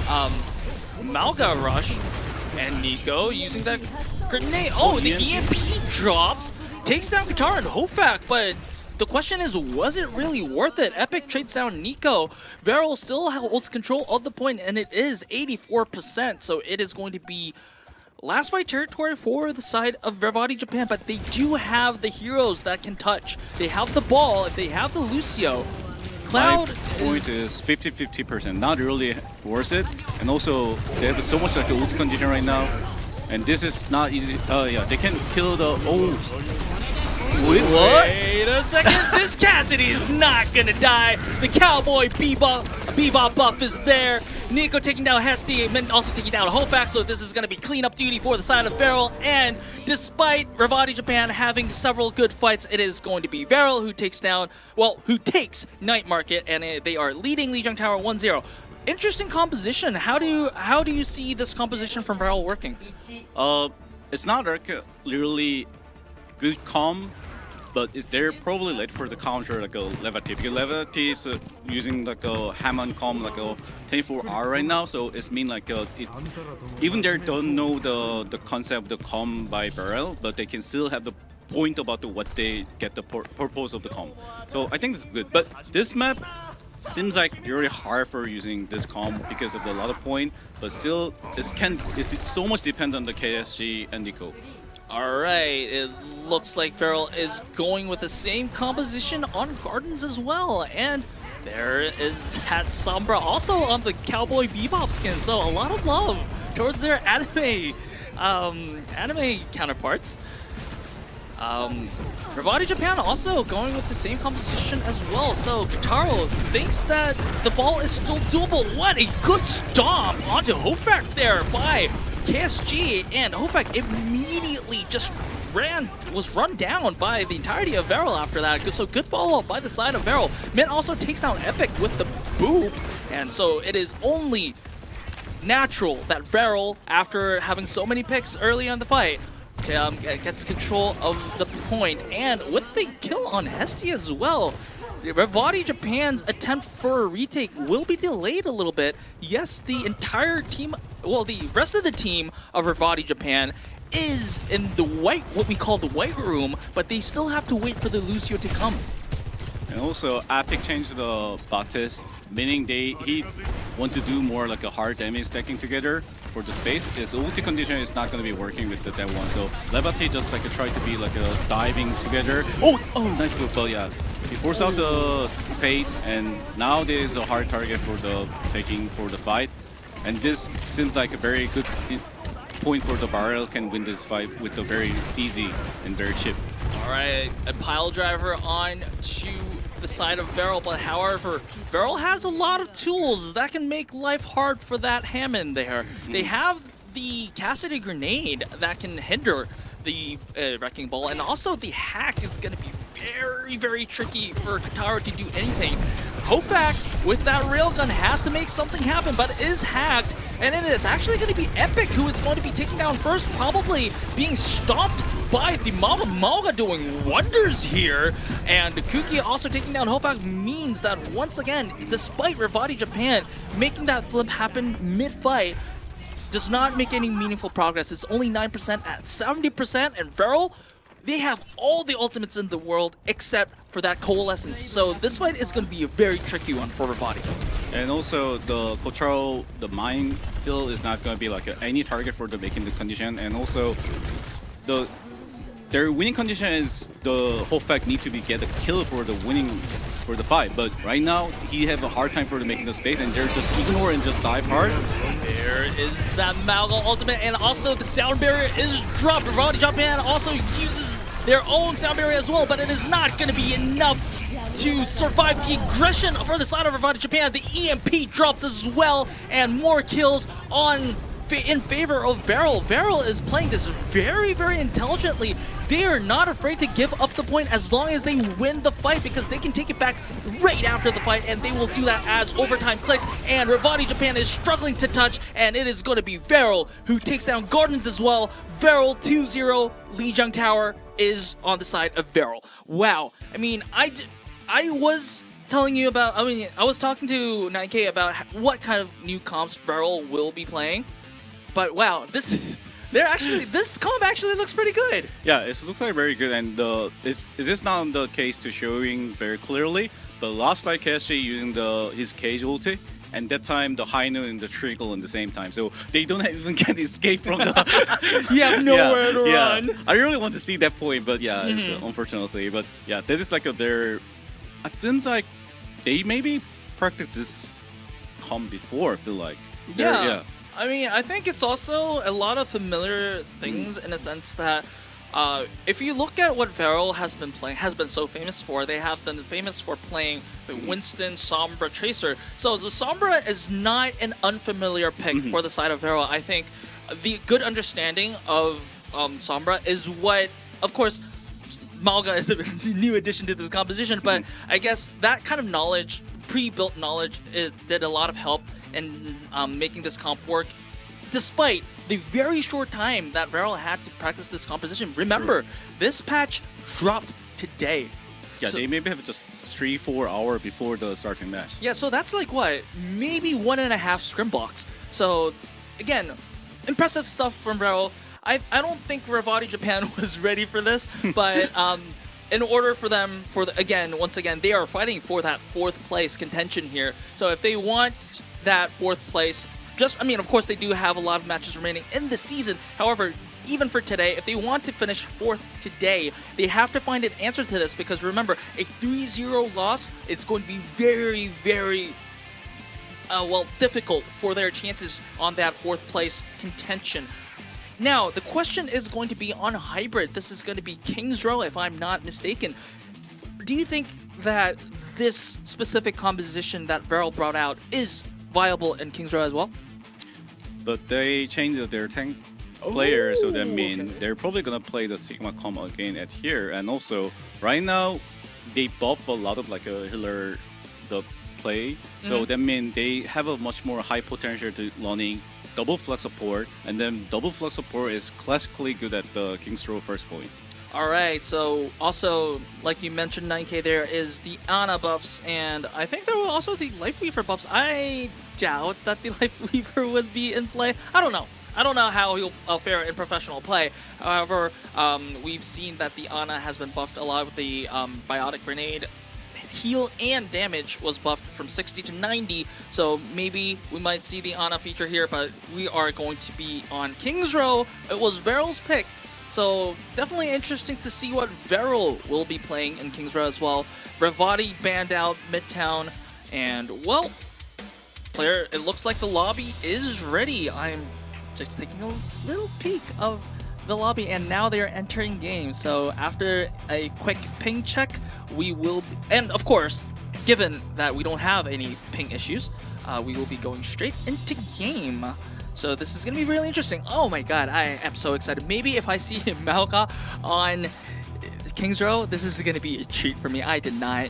Speaker 1: the Malga Rush. And Nico using that grenade. Oh, the EMP drops, takes down Kotaro and Hofak, but the question is, was it really worth it? Epic trades down Nico. Varrel still holds control of the point, and it is 84%, so it is going to be last fight territory for the side of Revati Japan, but they do have the heroes that can touch. They have the ball, they have the Lucio. Cloud
Speaker 2: point is 50-50%, not really worth it. And also, they have so much like a ult condition right now. And this is not easy. Yeah, they can kill the
Speaker 1: Wait, what? Wait a second, this Cassidy is not gonna die. The Cowboy Bebop buff is there. Nico taking down Hesty, and also taking down Hofak, so this is gonna be cleanup duty for the side of Varrel. And despite Revati Japan having several good fights, it is going to be Varrel who takes Night Market, and they are leading Lijiang Tower 1-0. Interesting composition. How do you see this composition from Varrel working?
Speaker 2: It's not like really good comp, but they're probably late for the counter like a Revati, because Revati is using like a Hammond comp like a 24R right now, so it's mean like even they don't know the concept of the comp by Varrel, but they can still have the point about what they get the purpose of the comp. So I think it's good, but this map seems like really hard for using this comp because of a lot of point, but still it so much depend on the KSG and Nico.
Speaker 1: Alright, it looks like Varrel is going with the same composition on Gardens as well. And there is that Sombra also on the Cowboy Bebop skin. So a lot of love towards their anime counterparts. Revati Japan also going with the same composition as well. So Kotaro thinks that the ball is still doable. What a good stomp onto Hofak there by KSG, and Hofak immediately just was run down by the entirety of Varrel after that. So good follow-up by the side of Varrel. Mint also takes down Epic with the boop, and so it is only natural that Varrel, after having so many picks early on the fight, gets control of the point. And with the kill on Hesty as well, Revati Japan's attempt for a retake will be delayed a little bit. Yes, the entire team, well, the rest of the team of Revati Japan is in the what we call the white room, but they still have to wait for the Lucio to come.
Speaker 2: And also, Epic changed the Batis, meaning he want to do more like a hard damage stacking together for the space. His ulti condition is not going to be working with that one, so Revati just like try to be like a diving together. Oh, nice move, but yeah. He forced out the fate, and now there is a hard target for the taking for the fight. And this seems like a very good point for the Varrel can win this fight with a very easy and very cheap.
Speaker 1: Alright, a pile driver on to the side of Varrel, but however, Varrel has a lot of tools that can make life hard for that Hammond there. They have the Cassidy grenade that can hinder the Wrecking Ball, and also the hack is going to be very, very tricky for Kotaro to do anything. Hofak with that railgun has to make something happen, but is hacked, and then it's actually going to be Epic who is going to be taken down first, probably being stopped by the Malga doing wonders here. And Kuki also taking down Hofak means that once again, despite Revati Japan making that flip happen mid-fight, does not make any meaningful progress. It's only 9% at 70%, and Varrel They have all the ultimates in the world except for that Coalescence. So this fight is going to be a very tricky one for Revati.
Speaker 2: And also the control, the mine field is not going to be like any target for the making the condition. And also their winning condition is the whole fact need to be get a kill for the winning for the fight. But right now he have a hard time for the making the space, and they're just ignore and just dive hard.
Speaker 1: There is that Malga ultimate, and also the sound barrier is dropped. Revati Japan also uses their own sound barrier as well, but it is not going to be enough to survive the aggression for the side of Revati Japan. The EMP drops as well, and more kills in favor of Varrel. Varrel is playing this very, very intelligently. They are not afraid to give up the point as long as they win the fight, because they can take it back right after the fight, and they will do that as overtime clicks. And Revati Japan is struggling to touch, and it is going to be Varrel who takes down Gardens as well. Varrel 2-0. Lijiang Tower is on the side of Varrel. Wow. I mean, I was telling you about, I was talking to 9K about what kind of new comps Varrel will be playing. But wow, this comp actually looks pretty good.
Speaker 2: Yeah, it looks like very good, and it is not the case to showing very clearly. But last fight KSJ using his cage ulti, and that time the high noon and the trickle in the same time, so they don't even get escape from the.
Speaker 1: You have nowhere to run.
Speaker 2: I really want to see that point, but yeah, it's, unfortunately, but yeah, that is like their. It seems like they maybe practiced this comp before. I feel like.
Speaker 1: Yeah. I mean, I think it's also a lot of familiar things in a sense that if you look at what Varrel has been so famous for, they have been famous for playing Winston, Sombra, Tracer. So the Sombra is not an unfamiliar pick for the side of Varrel. I think the good understanding of Sombra is what, of course, Malga is a new addition to this composition, but I guess that kind of knowledge, pre-built knowledge, it did a lot of help in making this comp work, despite the very short time that Varrel had to practice this composition. Remember, this patch dropped today.
Speaker 2: Yeah, so they maybe have just 3-4 hours before the starting match.
Speaker 1: Yeah, so that's like what, maybe 1.5 scrim blocks. So again, impressive stuff from Varrel. I don't think Revati Japan was ready for this, but in order for them, once again, they are fighting for that 4th place contention here. So if they want that 4th place, of course they do have a lot of matches remaining in the season. However, even for today, if they want to finish 4th today, they have to find an answer to this, because remember, a 3-0 loss is going to be very, very difficult for their chances on that 4th place contention. Now, the question is going to be on Hybrid. This is going to be King's Row, if I'm not mistaken. Do you think that this specific composition that Varrel brought out is viable in King's Row as well?
Speaker 2: But they changed their tank player, so that means they're probably going to play the Sigma comp again at here. And also, right now, they buff a lot of like a healer the play. So that means they have a much more high potential to learning double flex support, and then double flex support is classically good at the King's Row first point.
Speaker 1: Alright, so also, like you mentioned, 9K, there is the Ana buffs, and I think there were also the Life Weaver buffs. I doubt that the Life Weaver would be in play. I don't know. I don't know how he'll fare in professional play. However, we've seen that the Ana has been buffed a lot with the Biotic Grenade. Heal and damage was buffed from 60 to 90, so maybe we might see the Ana feature here, but we are going to be on King's Row. It was Varrel's pick, so definitely interesting to see what Varrel will be playing in King's Row as well. Revati banned out Midtown, and well, it looks like the lobby is ready. I'm just taking a little peek of the lobby, and now they are entering game. So after a quick ping check, we will, and of course, given that we don't have any ping issues, we will be going straight into game. So this is going to be really interesting. Oh my god, I am so excited. Maybe if I see Malga on King's Row, this is going to be a treat for me. I did not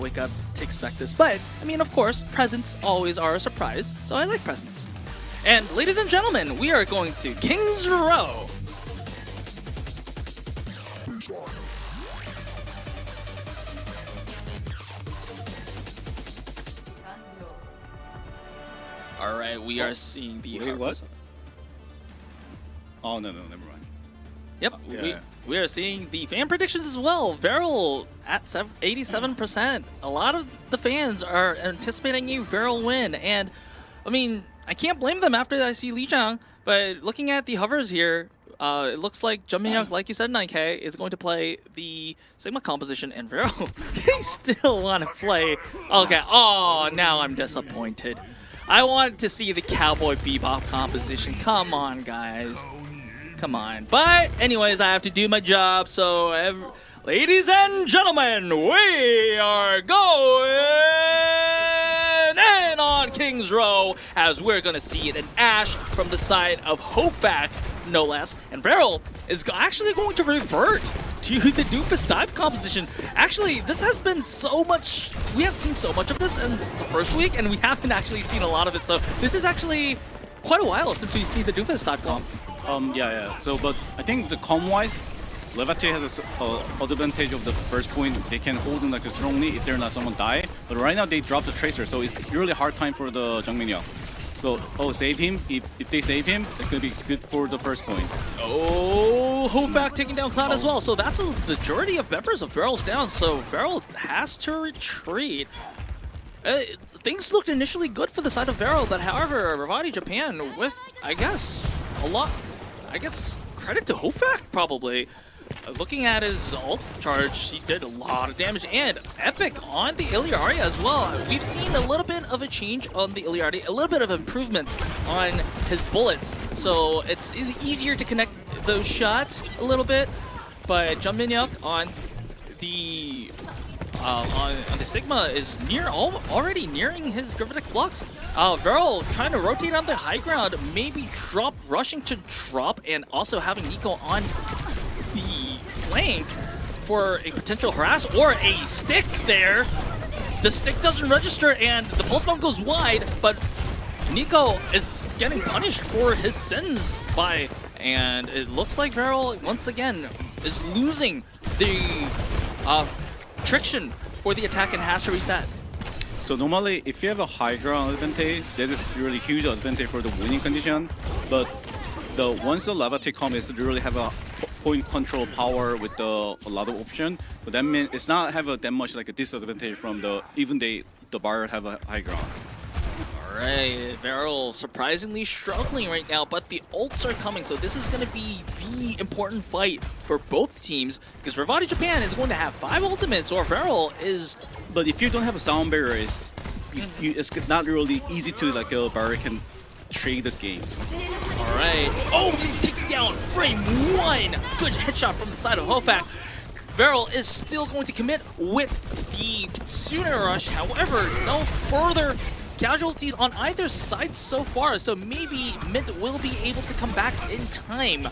Speaker 1: wake up to expect this, but I mean, of course, presents always are a surprise, so I like presents. And ladies and gentlemen, we are going to King's Row. All right, we are seeing the.
Speaker 2: Wait, what? Oh no, never mind.
Speaker 1: Yep,
Speaker 2: yeah.
Speaker 1: we are seeing the fan predictions as well. Varrel at 87%. A lot of the fans are anticipating a Varrel win, and I mean, I can't blame them after I see Li Zhang, but looking at the hovers here, it looks like Jumping, like you said, 9K, is going to play the Sigma composition, and Varrel, they still want to play. Okay, oh, now I'm disappointed. I wanted to see the Cowboy Bebop composition. Come on, guys. Come on. But anyways, I have to do my job, so ladies and gentlemen, we are going in on King's Row as we're going to see an Ashe from the side of Hofak, no less. And Varrel is actually going to revert to the Doofus dive composition. Actually, this has been so much, we have seen so much of this in the first week, and we haven't actually seen a lot of it. So this is actually quite a while since we see the Doofus dive comp.
Speaker 2: Yeah. So, but I think the com-wise, Revati has a advantage of the first point. They can hold him like strongly if they're not someone die. But right now they drop the tracer, so it's really hard time for the Jung Min-hyuk. So, save him. If they save him, it's gonna be good for the first point.
Speaker 1: Oh, Hofak taking down Cloud as well. So that's the majority of members of Varrel's down. So Varrel has to retreat. Things looked initially good for the side of Varrel, but however, Revati Japan with, I guess, credit to Hofak probably. Looking at his ult charge, he did a lot of damage, and Epic on the Iliari as well. We've seen a little bit of a change on the Iliari, a little bit of improvements on his bullets, so it's easier to connect those shots a little bit. But Jung Min-hyuk on the Sigma is already nearing his Gravitic Flux. Varrel trying to rotate on the high ground, maybe rushing to drop, and also having Nico on the flank for a potential harass or a stick there. The stick doesn't register and the pulse bomb goes wide, but Nico is getting punished for his sins and it looks like Varrel once again is losing the friction for the attack and has to reset.
Speaker 2: So normally, if you have a high ground advantage, that is really huge advantage for the winning condition. But once the Revati come is really have a point control power with a lot of option. But that means it's not have that much like a disadvantage from even the bar have a high ground.
Speaker 1: Alright, Varrel surprisingly struggling right now, but the ults are coming, so this is going to be the important fight for both teams, because Revati Japan is going to have 5 ultimates, or Varrel is...
Speaker 2: But if you don't have a sound barrier, it's not really easy to like a barrier can trade the game.
Speaker 1: Alright, oh, he's taking down frame 1! Good headshot from the side of Hofak. Varrel is still going to commit with the Kitsune Rush, however, no further casualties on either side so far, so maybe Mint will be able to come back in time.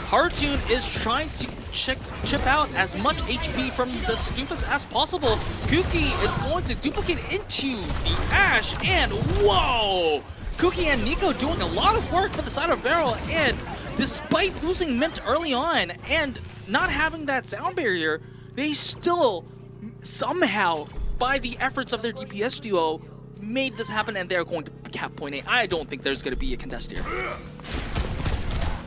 Speaker 1: Hartoon is trying to chip out as much HP from the Doofus as possible. Kuki is going to duplicate into the Ashe, and whoa! Kuki and Nico doing a lot of work for the side of Varrel, and despite losing Mint early on and not having that sound barrier, they still somehow, by the efforts of their DPS duo, made this happen, and they're going to cap point A. I don't think there's going to be a contest here.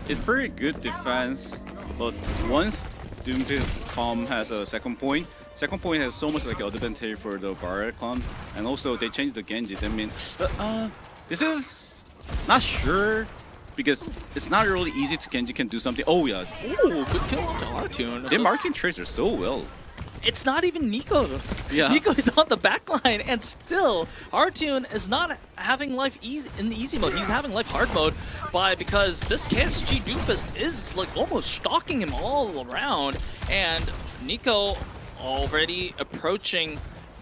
Speaker 2: It's pretty good defense, but once Doomfist Com has a second point has so much like advantage for the Varrel Com, and also they changed the Genji. That means this is not sure because it's not really easy to Genji can do something. Oh yeah,
Speaker 1: ooh, good kill onto Hartoon.
Speaker 2: They're marking Tracer so well.
Speaker 1: It's not even Nico.
Speaker 2: Yeah.
Speaker 1: Nico is on the back line, and still, Hartoon is not having life easy in the easy mode. He's having life hard mode because this KSG Doofus is like almost stalking him all around, and Nico already approaching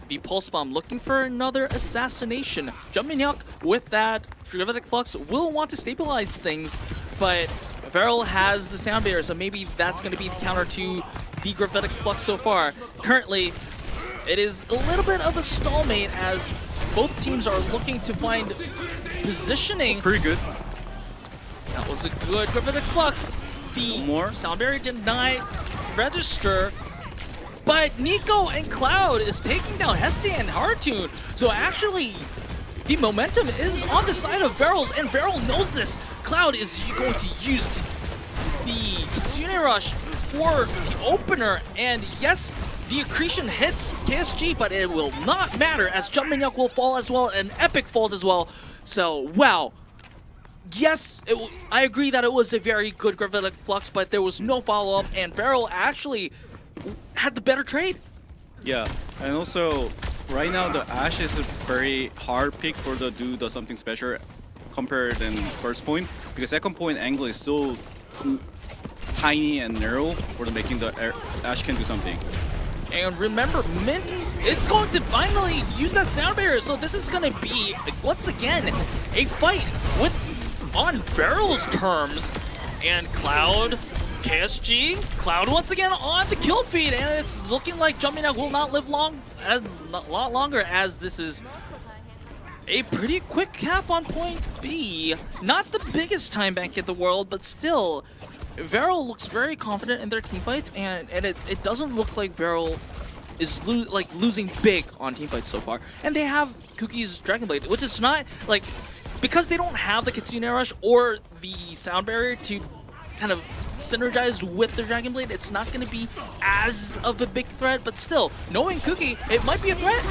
Speaker 1: the pulse bomb, looking for another assassination. Jung Min-hyuk with that Gravitic Flux will want to stabilize things, but Varrel has the sound barrier, so maybe that's going to be the counter to the Gravitic Flux so far. Currently, it is a little bit of a stalemate as both teams are looking to find positioning.
Speaker 2: Pretty good.
Speaker 1: That was a good Gravitic Flux. The sound barrier did not register, but Nico and Cloud is taking down Heste and Hartoon. So actually, the momentum is on the side of Varrel, and Varrel knows this. Cloud is going to use the Kitsune Rush for the opener, and yes, the accretion hits KSG, but it will not matter as Jumpmanyak will fall as well, and Epic falls as well. So, wow. Yes, I agree that it was a very good Gravitic Flux, but there was no follow-up, and Varrel actually had the better trade.
Speaker 2: Yeah, and also right now the Ashe is a very hard pick for the do the something special compared than first point, because second point angle is so tiny and narrow for the making the Ashe can do something.
Speaker 1: And remember, Mint is going to finally use that sound barrier, so this is going to be, once again, a fight on Varrel's terms. And Cloud, KSG, Cloud once again on the kill feed, and it's looking like Jumpmanyak will not live a lot longer, as this is a pretty quick cap on point B. Not the biggest time bank in the world, but still, Varrel looks very confident in their teamfights, and it doesn't look like Varrel is losing big on teamfights so far. And they have Cookie's Dragon Blade, which is not like, because they don't have the Kitsune Rush or the Sound Barrier to kind of synergize with the Dragon Blade, it's not going to be as of a big threat, but still, knowing Cookie, it might be a threat.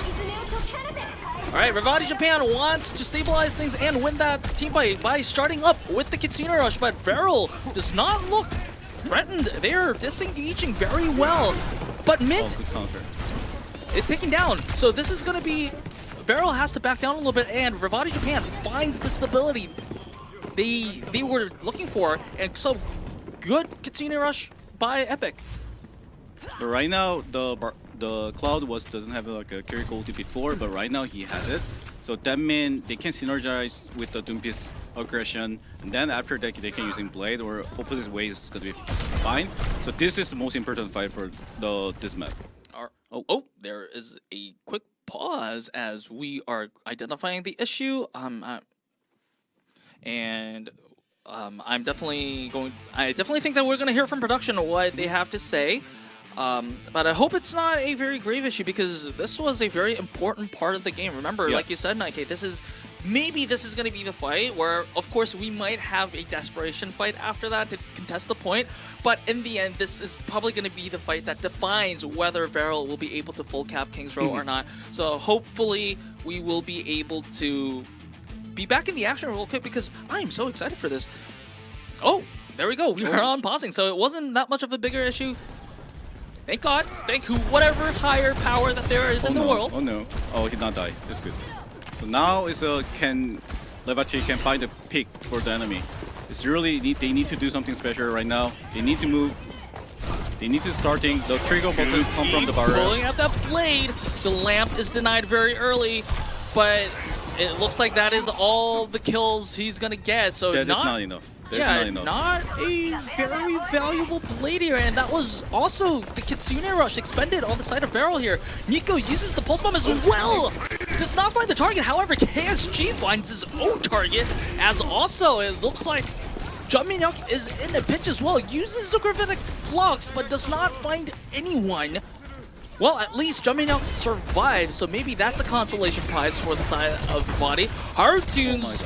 Speaker 1: Alright, Revati Japan wants to stabilize things and win that team fight by starting up with the Kitsune Rush, but Varrel does not look threatened. They're disengaging very well, but Mint is taken down. So this is going to be, Varrel has to back down a little bit, and Revati Japan finds the stability they were looking for, and so good Kitsune Rush by Epic.
Speaker 2: But right now, the Cloud doesn't have like a carry ulti before, but right now he has it. So that means they can synergize with the Doomfist aggression, and then after that they can using Blade or opposite ways is gonna be fine. So this is the most important fight for this map.
Speaker 1: Oh, there is a quick pause as we are identifying the issue. I definitely think that we're gonna hear from production what they have to say. But I hope it's not a very grave issue, because this was a very important part of the game. Remember, like you said, Nike, maybe this is going to be the fight where, of course, we might have a desperation fight after that to contest the point. But in the end, this is probably going to be the fight that defines whether Varrel will be able to full cap King's Row or not. So hopefully we will be able to be back in the action real quick, because I am so excited for this. Oh, there we go. We are on pausing, so it wasn't that much of a bigger issue. Thank God. Thank whatever higher power that there is in the world.
Speaker 2: Oh no. Oh, he did not die. That's good. So now is Revati can find a pick for the enemy. It's really they need to do something special right now. They need to move. They need to starting. The trigger buttons come from the Varrel.
Speaker 1: Pulling out that blade. The lamp is denied very early, but it looks like that is all the kills he's gonna get. So
Speaker 2: that is not enough.
Speaker 1: Not a very valuable blade here, and that was also the Kitsune Rush expended on the side of Varrel here. Nico uses the Pulse Bomb as well! Does not find the target, however, KSG finds his own target, as also it looks like Jumpmanyak is in the pitch as well. Uses a Gravitic Flux, but does not find anyone. Well, at least Jumpmanyak survived, so maybe that's a consolation prize for the side of the body. Hardtunes.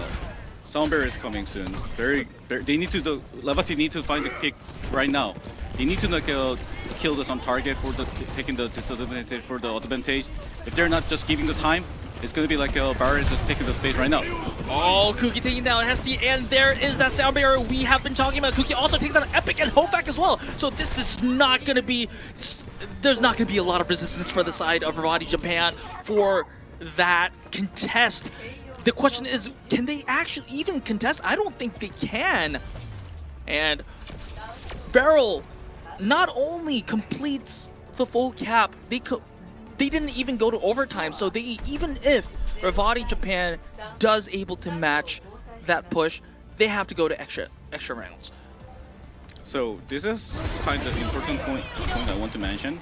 Speaker 2: Sound barrier is coming soon. They need to Revati need to find the pick right now. They need to kill some target for taking the disadvantage for the advantage. If they're not just giving the time, it's gonna be like Varrel just taking the space right now.
Speaker 1: Oh, Cookie taking down Hesty, and there is that sound barrier we have been talking about. Cookie also takes down Epic and Hofak as well. So this is not gonna be. There's not gonna be a lot of resistance for the side of Revati Japan for that contest. The question is, can they actually even contest? I don't think they can. And Varrel not only completes the full cap, they didn't even go to overtime. So even if Revati Japan does able to match that push, they have to go to extra rounds.
Speaker 2: So this is kind of important point I want to mention.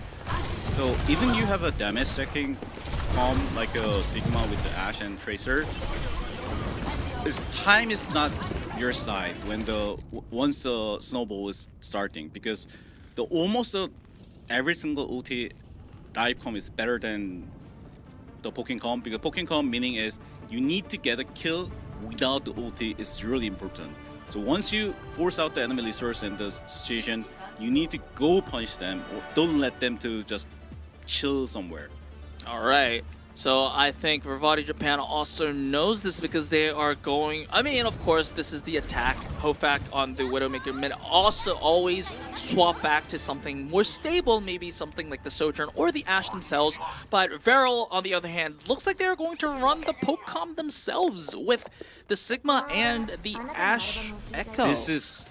Speaker 2: So even you have a damage stacking like a Sigma with the Ashe and Tracer, time is not your side when once the snowball is starting, because almost every single ulti dive comp is better than the poking comp, because poking comp meaning is you need to get a kill without the ulti is really important. So once you force out the enemy resource in the situation, you need to go punish them, or don't let them to just chill somewhere.
Speaker 1: All right. So I think Revati Japan also knows this because they are going... I mean, of course, this is the attack. Hofak on the Widowmaker mid also always swap back to something more stable, maybe something like the Sojourn or the Ashe themselves. But Varrel, on the other hand, looks like they're going to run the Pokecom themselves with the Sigma and the Ashe Echo.
Speaker 2: This is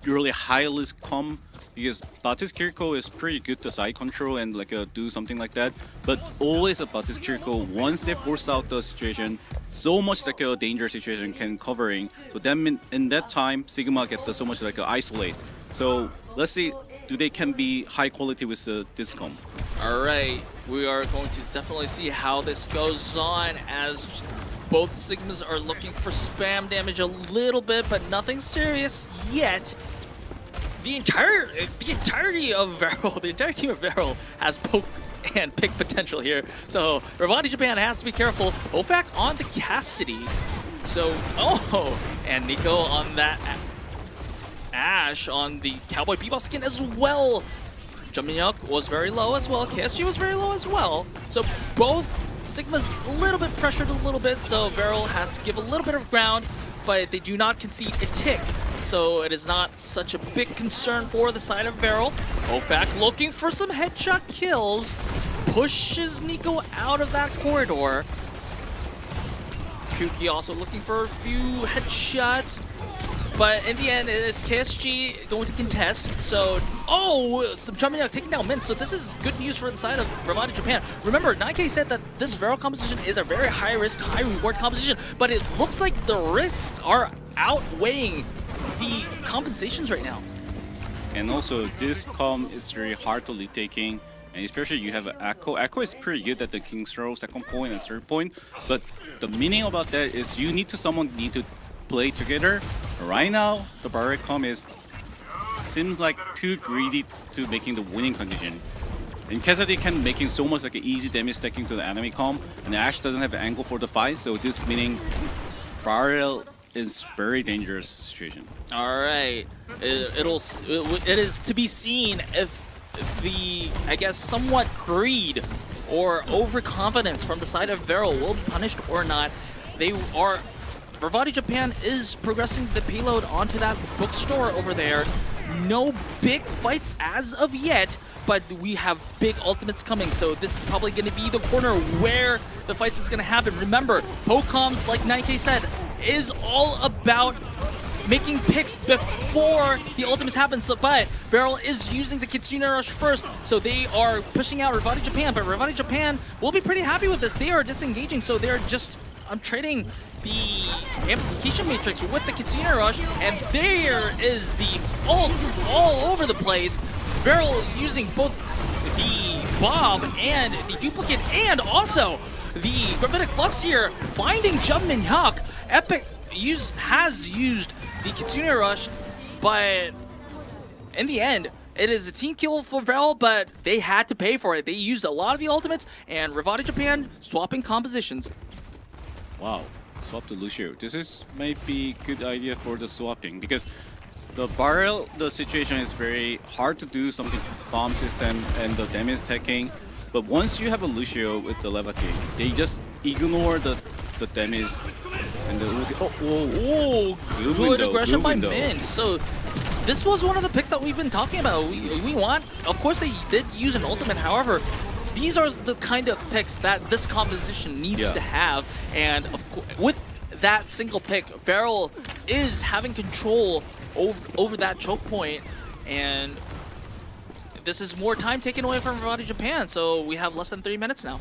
Speaker 2: really high-risk comp because Batis Kiriko is pretty good to side control and like do something like that. But always a Batis Kiriko, once they force out the situation, so much like a dangerous situation can covering. So then in that time, Sigma get so much like isolate. So let's see, do they can be high quality with this comp?
Speaker 1: All right, we are going to definitely see how this goes on as both Sigmas are looking for spam damage a little bit, but nothing serious yet. The entirety of Varrel, the entire team of Varrel has poke and pick potential here. So Revati Japan has to be careful. Hofak on the Cassidy. So, and Nico on that Ashe on the Cowboy Bebop skin as well. Jumping was very low as well. KSG was very low as well. So both Sigma's a little bit pressured a little bit, so Varrel has to give a little bit of ground, but they do not concede a tick. So it is not such a big concern for the side of Varrel. Hofak looking for some headshot kills. Pushes Nico out of that corridor. Kuki also looking for a few headshots. But in the end, it is KSG going to contest. So, some jumping out, taking down Min. So this is good news for the side of Revati Japan. Remember, 9K said that this Varrel composition is a very high risk, high reward composition. But it looks like the risks are outweighing the compensations right now.
Speaker 2: And also, this comp is very hard to lead taking. And especially you have Echo. Echo is pretty good at the King's Row, second point and third point. But the meaning about that is someone need to play together. Right now, the Varrel comp seems like too greedy to making the winning condition. And Cassidy can making so much like an easy damage stacking to the enemy comp, and Ashe doesn't have an angle for the fight, so this meaning Varrel is very dangerous situation.
Speaker 1: All right, it is to be seen if the, I guess, somewhat greed or overconfidence from the side of Varrel will be punished or not. Revati Japan is progressing the payload onto that bookstore over there. No big fights as of yet, but we have big ultimates coming, so this is probably going to be the corner where the fights is going to happen. Remember, Pokecoms, like 9K said, is all about making picks before the ultimates happen. So, but Varrel is using the Kitsune Rush first, so they are pushing out Revati Japan, but Revati Japan will be pretty happy with this. They are disengaging, so they're just trading the amplification matrix with the Kitsune Rush, and there is the ults all over the place. Varrel using both the Bob and the duplicate, and also the Gravitic Flux here, finding Jumpman Hyuk. Epic has used the Kitsune Rush, but in the end, it is a team kill for Varrel, but they had to pay for it. They used a lot of the ultimates, and Revati Japan swapping compositions.
Speaker 2: Wow, swap to Lucio. This might be good idea for the swapping because the Varrel, the situation is very hard to do something farm system and the damage taking. But once you have a Lucio with the Revati, they just ignore the damage and the ulti.
Speaker 1: Good aggression by Min. So this was one of the picks that we've been talking about. We want, of course, they did use an ultimate. However, these are the kind of picks that this composition needs to have, and with that single pick, Varrel is having control over that choke point, and this is more time taken away from Revati Japan, so we have less than 3 minutes now.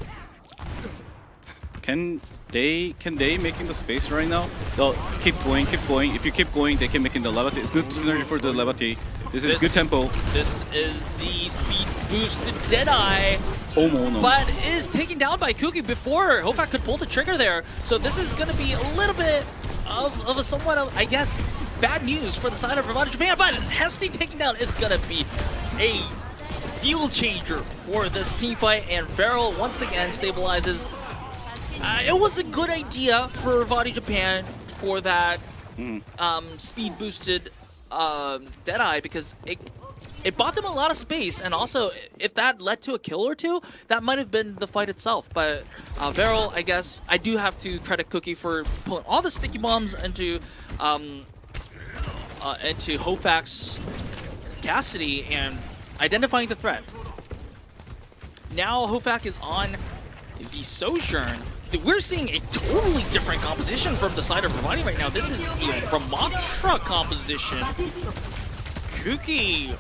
Speaker 2: Can they making the space right now? They'll keep going. If you keep going, they can make in the Revati. It's good synergy for the Revati. This is good tempo.
Speaker 1: This is the speed boost to Deadeye,
Speaker 2: no.
Speaker 1: but is taken down by Kuki before Hofak could pull the trigger there. So this is going to be a little bit of a somewhat of, I guess, bad news for the side of Revati Japan, but Hesty taking down is going to be a deal changer for this team fight, and Varrel once again stabilizes. It was a good idea for Revati Japan for that speed boosted Deadeye because it bought them a lot of space, and also if that led to a kill or two, that might have been the fight itself. But Varrel, I guess, I do have to credit Cookie for pulling all the sticky bombs into Hofak's Cassidy and identifying the threat. Now Hofak is on the Sojourn. We're seeing a totally different composition from the side of Revati right now. This is a Ramattra composition. Cookie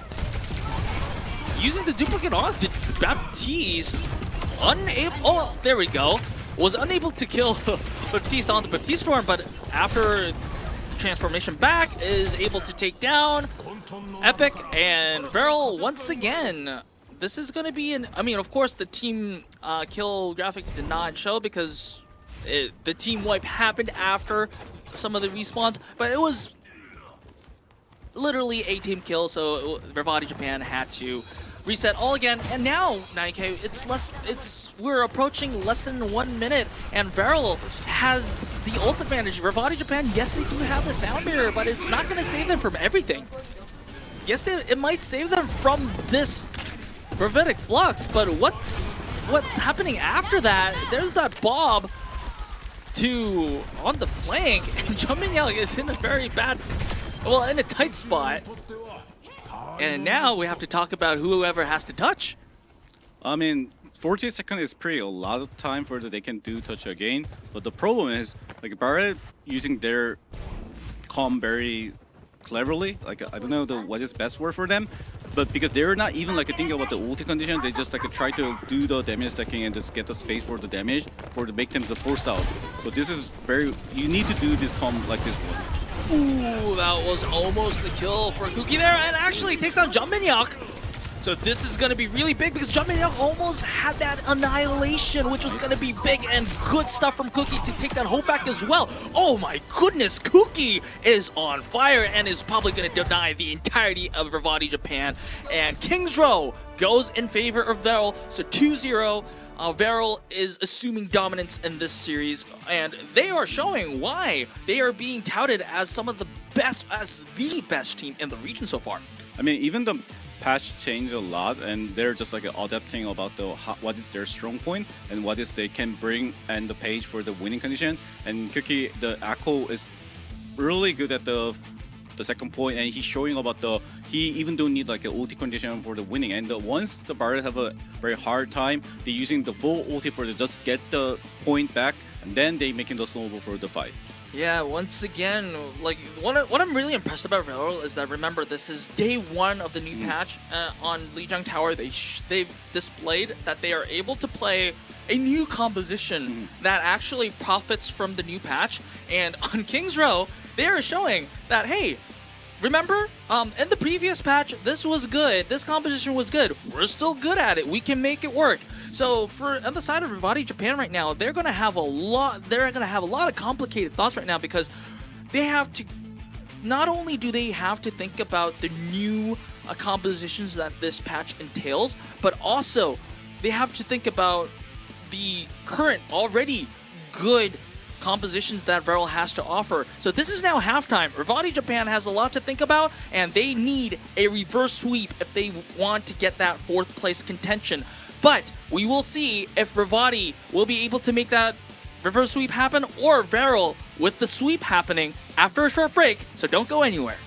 Speaker 1: using the duplicate on the Baptiste. Unable. Oh, there we go. Was unable to kill Baptiste on the Baptiste Storm, but after the transformation back, is able to take down Epic and Varrel once again. This is going to be I mean, of course, the team kill graphic did not show because the team wipe happened after some of the respawns, but it was literally a team kill, so Revati Japan had to reset all again. And now 9K, we're approaching less than 1 minute, and Varrel has the ult advantage. Revati Japan, yes, they do have the sound barrier, but it's not going to save them from everything. Yes, it might save them from this Gravitic Flux, but what's happening after that? There's that Bob on the flank, and Jumping is in a very bad, well, in a tight spot. And now we have to talk about whoever has to touch.
Speaker 2: I mean, 40 seconds is pretty a lot of time for they can do touch again. But the problem is, like, Varrel using their calm very cleverly. Like, I don't know what is best word for them, but because they're not even like thinking about the ulti condition, they just like try to do the damage stacking and just get the space for the damage to make them the force out. So this is you need to do this calm like this one.
Speaker 1: Ooh, that was almost the kill for Cookie there, and actually takes down Jumping. So this is going to be really big because Jumping almost had that annihilation, which was going to be big and good stuff from Cookie to take down Hofak as well. Oh my goodness, Cookie is on fire and is probably going to deny the entirety of Revati Japan. And King's Row goes in favor of Varrel, so 2-0. Varrel is assuming dominance in this series, and they are showing why they are being touted as the best team in the region so far.
Speaker 2: I mean, even the patch changed a lot, and they're just like adapting about what is their strong point and what is they can bring and the page for the winning condition. And Cookie, the Echo is really good at the second point, and he's showing about he even don't need like an ulti condition for the winning. And once the Varrel have a very hard time, they're using the full ulti for to just get the point back, and then they making the snowball for the fight.
Speaker 1: Yeah, once again, like what I'm really impressed about Varrel is that, remember, this is day 1 of the new patch on Lijiang Tower. They've displayed that they are able to play a new composition that actually profits from the new patch. And on King's Row, they are showing that, hey, remember, in the previous patch, this was good. This composition was good. We're still good at it. We can make it work. So on the side of Revati Japan right now, they're gonna have a lot of complicated thoughts right now, because they have to. Not only do they have to think about the new compositions that this patch entails, but also they have to think about the current already good compositions that Varrel has to offer. So this is now halftime. Revati Japan has a lot to think about, and they need a reverse sweep if they want to get that 4th place contention. But we will see if Revati will be able to make that reverse sweep happen, or Varrel with the sweep happening after a short break. So don't go anywhere.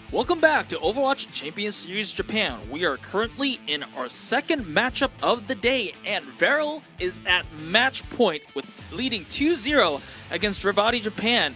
Speaker 1: Welcome back to Overwatch Champions Series Japan. We are currently in our second matchup of the day, and Varrel is at match point with leading 2-0 against Revati Japan.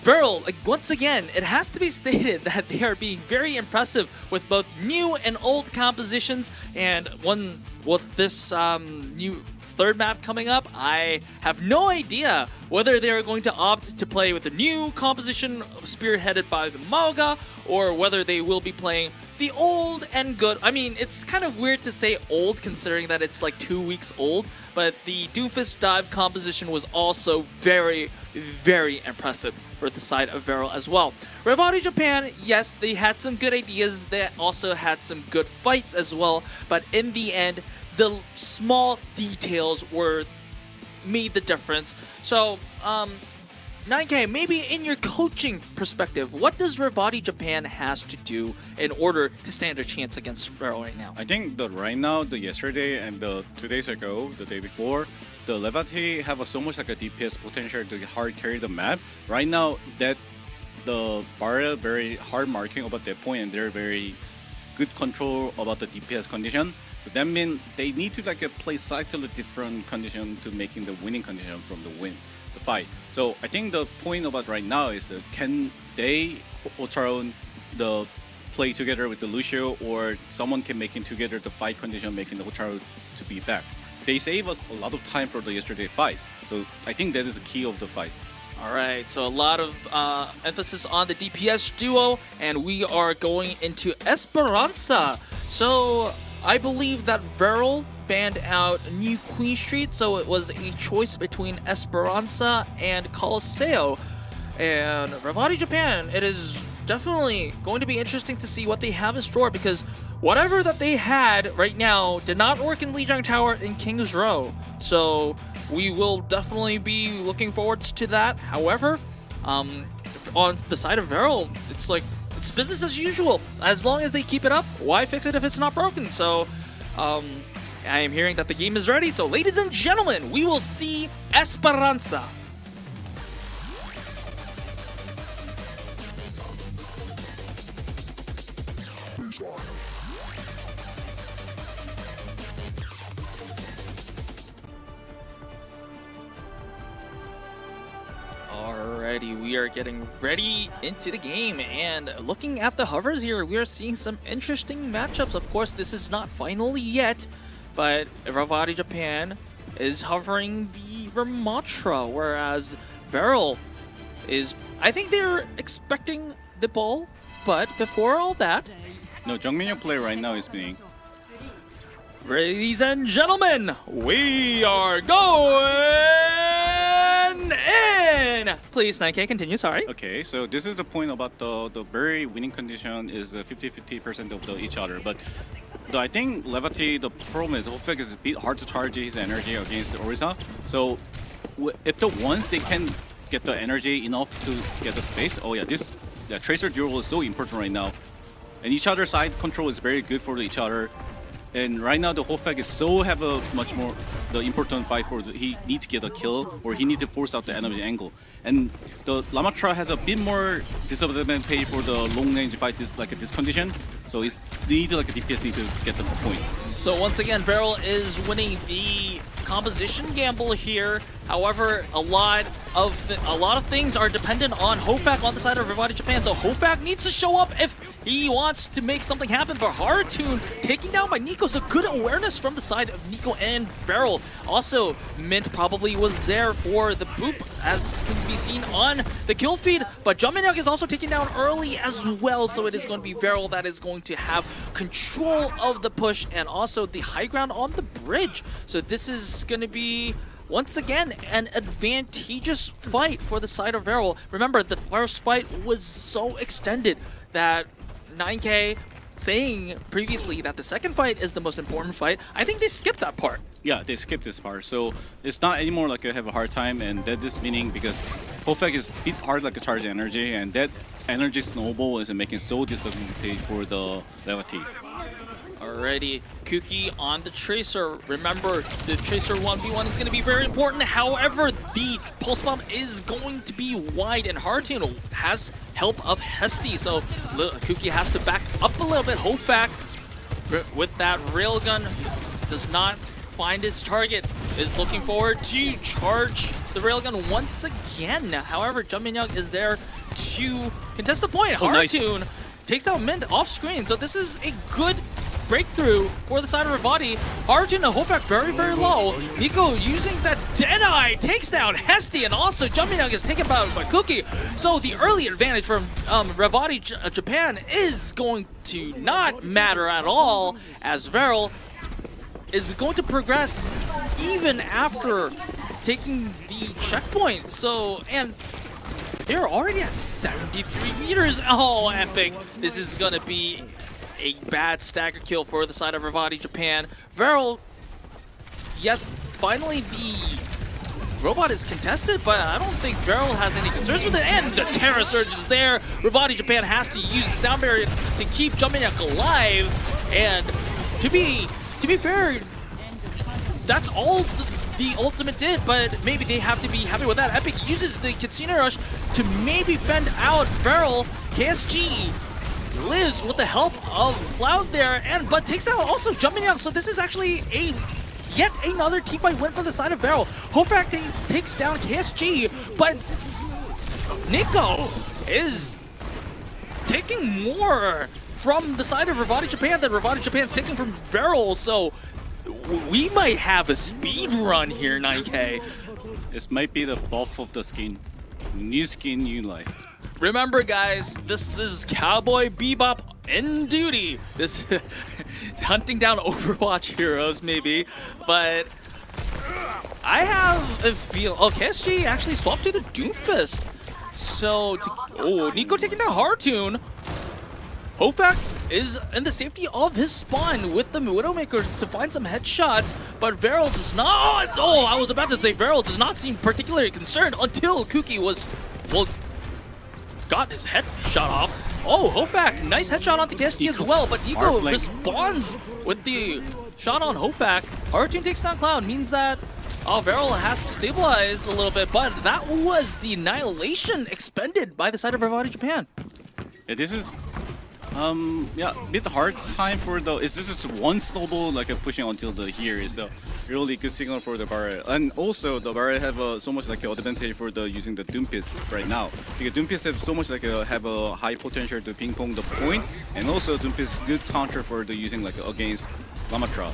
Speaker 1: Varrel, once again, it has to be stated that they are being very impressive with both new and old compositions, and one with this new third map coming up, I have no idea whether they're going to opt to play with the new composition spearheaded by the Mauga, or whether they will be playing the old and good. I mean, it's kind of weird to say old considering that it's like 2 weeks old, but the Doomfist Dive composition was also very, very impressive for the side of Varrel as well. Revati Japan, yes, they had some good ideas. They also had some good fights as well, but in the end, the small details made the difference. So, 9K, maybe in your coaching perspective, what does Revati Japan has to do in order to stand a chance against Varrel right now?
Speaker 2: I think that right now, the yesterday and the 2 days ago, the day before, the Revati have so much like a DPS potential to hard carry the map. Right now, that the Varrel very hard marking about that point, and they're very good control about the DPS condition. So that means they need to like play slightly different condition to making the winning condition from the fight. So I think the point about right now is can they Ocharon the play together with the Lucio, or someone can making together the fight condition, making the Ocharon to be back. They save us a lot of time for the yesterday fight. So I think that is the key of the fight.
Speaker 1: All right, so a lot of emphasis on the DPS duo, and we are going into Esperanza. So I believe that Varrel banned out New Queen Street, so it was a choice between Esperanza and Colosseo. And Revati Japan, it is definitely going to be interesting to see what they have in store, because whatever that they had right now did not work in Lijiang Tower in King's Row. So we will definitely be looking forward to that. However, on the side of Varrel, it's like, it's business as usual. As long as they keep it up, why fix it if it's not broken? So, I am hearing that the game is ready. So, ladies and gentlemen, we will see Esperanza. Alrighty, we are getting ready into the game, and looking at the hovers here, we are seeing some interesting matchups. Of course, this is not final yet, but Revati Japan is hovering the Ramatra, whereas Varrel is, I think they're expecting the ball, but before all that,
Speaker 2: No, Jungmin play right now is being.
Speaker 1: ladies and gentlemen, we are going in! Please, 9K, continue, sorry.
Speaker 2: Okay, so this is the point about the very winning condition is 50-50% of each other. But I think Revati, the problem is Hofek is a bit hard to charge his energy against Orisa. So if once they can get the energy enough to get the space, oh yeah, this Tracer duel is so important right now. And each other side control is very good for each other. And right now the Hofek is so have a much more the important fight for he need to get a kill, or he need to force out the enemy angle. And the Ramatra has a bit more disadvantage for the long range fight this condition. So it's need like a DPS need to get the point.
Speaker 1: So once again, Varrel is winning the composition gamble here. However, a lot of things are dependent on Hofak on the side of Revati Japan. So Hofak needs to show up if he wants to make something happen. But Haratune taken down by Nico, so good awareness from the side of Nico and Varrel. Also, Mint probably was there for the boop, as can be seen on the kill feed. But Jumpman is also taken down early as well, so it is going to be Varrel that is going to have control of the push and also the high ground on the bridge. So this is going to be, once again, an advantageous fight for the side of Varrel. Remember, the first fight was so extended that 9K saying previously that the second fight is the most important fight, I think they skipped that part.
Speaker 2: Yeah, they skipped this part. So it's not anymore like I have a hard time, and that is meaning because Hofak is a bit hard like a charge energy, and that energy snowball is making so disadvantage for the Revati.
Speaker 1: Alrighty, Kuki on the Tracer. Remember, the Tracer 1v1 is going to be very important. However, the Pulse Bomb is going to be wide, and Hartoon has help of Hesty, so Kuki has to back up a little bit. Hofak, with that Railgun, does not find his target. Is looking forward to charge the Railgun once again. However, Jumpinyoung is there to contest the point. Hartoon takes out Mint off screen, so this is a good breakthrough for the side of Revati. Hartoon and Hofak very, very low. Nico using that Deadeye takes down Hesty, and also Jumpinyoung is taken out by Kuki. So the early advantage from Revati Japan is going to not matter at all, as Varrel is going to progress even after taking the checkpoint. So, and they're already at 73 meters. Oh, epic. This is going to be a bad stagger kill for the side of Revati Japan. Varrel, yes, finally the robot is contested, but I don't think Varrel has any concerns with it. And the Terra Surge is there. Revati Japan has to use the sound barrier to keep Jumpinyoung alive. And to be fair, that's all the ultimate did, but maybe they have to be happy with that. Epic uses the Katsina Rush to maybe fend out Varrel. KSG lives with the help of Cloud there, but takes down also Jumpinyoung. So this is actually yet another team fight win for the side of Varrel. Hofak takes down KSG, but Nico is taking more from the side of Revati Japan than Revati Japan's taking from Varrel. So we might have a speed run here, 9K.
Speaker 2: This might be the buff of the skin. New skin, new life.
Speaker 1: Remember, guys, this is Cowboy Bebop in duty. This hunting down Overwatch heroes, maybe, but I have a feel. Oh, KSG actually swapped to the Doomfist. So, Nico taking down Hartoon. Hofak is in the safety of his spawn with the Widowmaker to find some headshots, but Varrel does not. Oh, I was about to say Varrel does not seem particularly concerned until Kuki was, well, got his head shot off. Oh, Hofak, nice headshot onto KSG as well, but Nico responds with the shot on Hofak. Hartoon takes down Cloud, means that Varrel has to stabilize a little bit, but that was the annihilation expended by the side of Revati Japan.
Speaker 2: Yeah, this is a bit hard time for the. It's just one snowball like pushing until the here is a really good signal for the Varrel, and also the Varrel have so much like advantage for the using the Doomfist right now, because Doomfist have so much like have a high potential to ping pong the point, and also Doomfist good counter for the using like against Lamatra.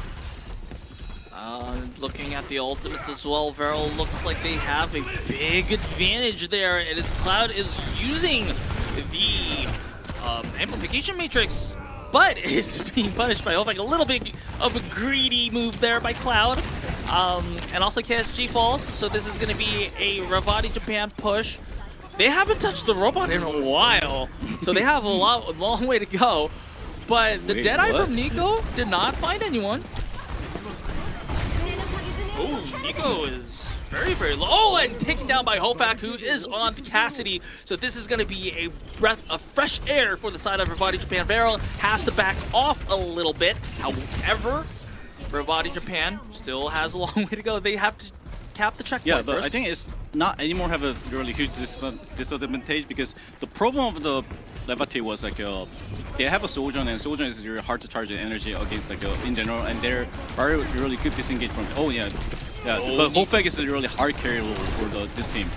Speaker 1: Looking at the ultimates as well, Varrel looks like they have a big advantage there, and as Cloud is using the amplification matrix, but is being punished by Hofak. A little bit of a greedy move there by Cloud. And also KSG falls, so this is going to be a Revati Japan push. They haven't touched the robot in a while, so they have a long way to go. But the Deadeye from Nico did not find anyone. Oh, Nico is very, very low. Oh, and taken down by Hofak, who is on Cassidy. So this is going to be a breath of fresh air for the side of Revati Japan. Varrel has to back off a little bit. However, Revati Japan still has a long way to go. They have to cap the checkpoint.
Speaker 2: Yeah, but
Speaker 1: first.
Speaker 2: I think it's not anymore have a really huge disadvantage, because the problem of the Revati was like they have a Sojourn, and Sojourn is really hard to charge the energy against like in general, and they're very really good disengage from. Oh yeah, but Hofak is a really hard carry for this team.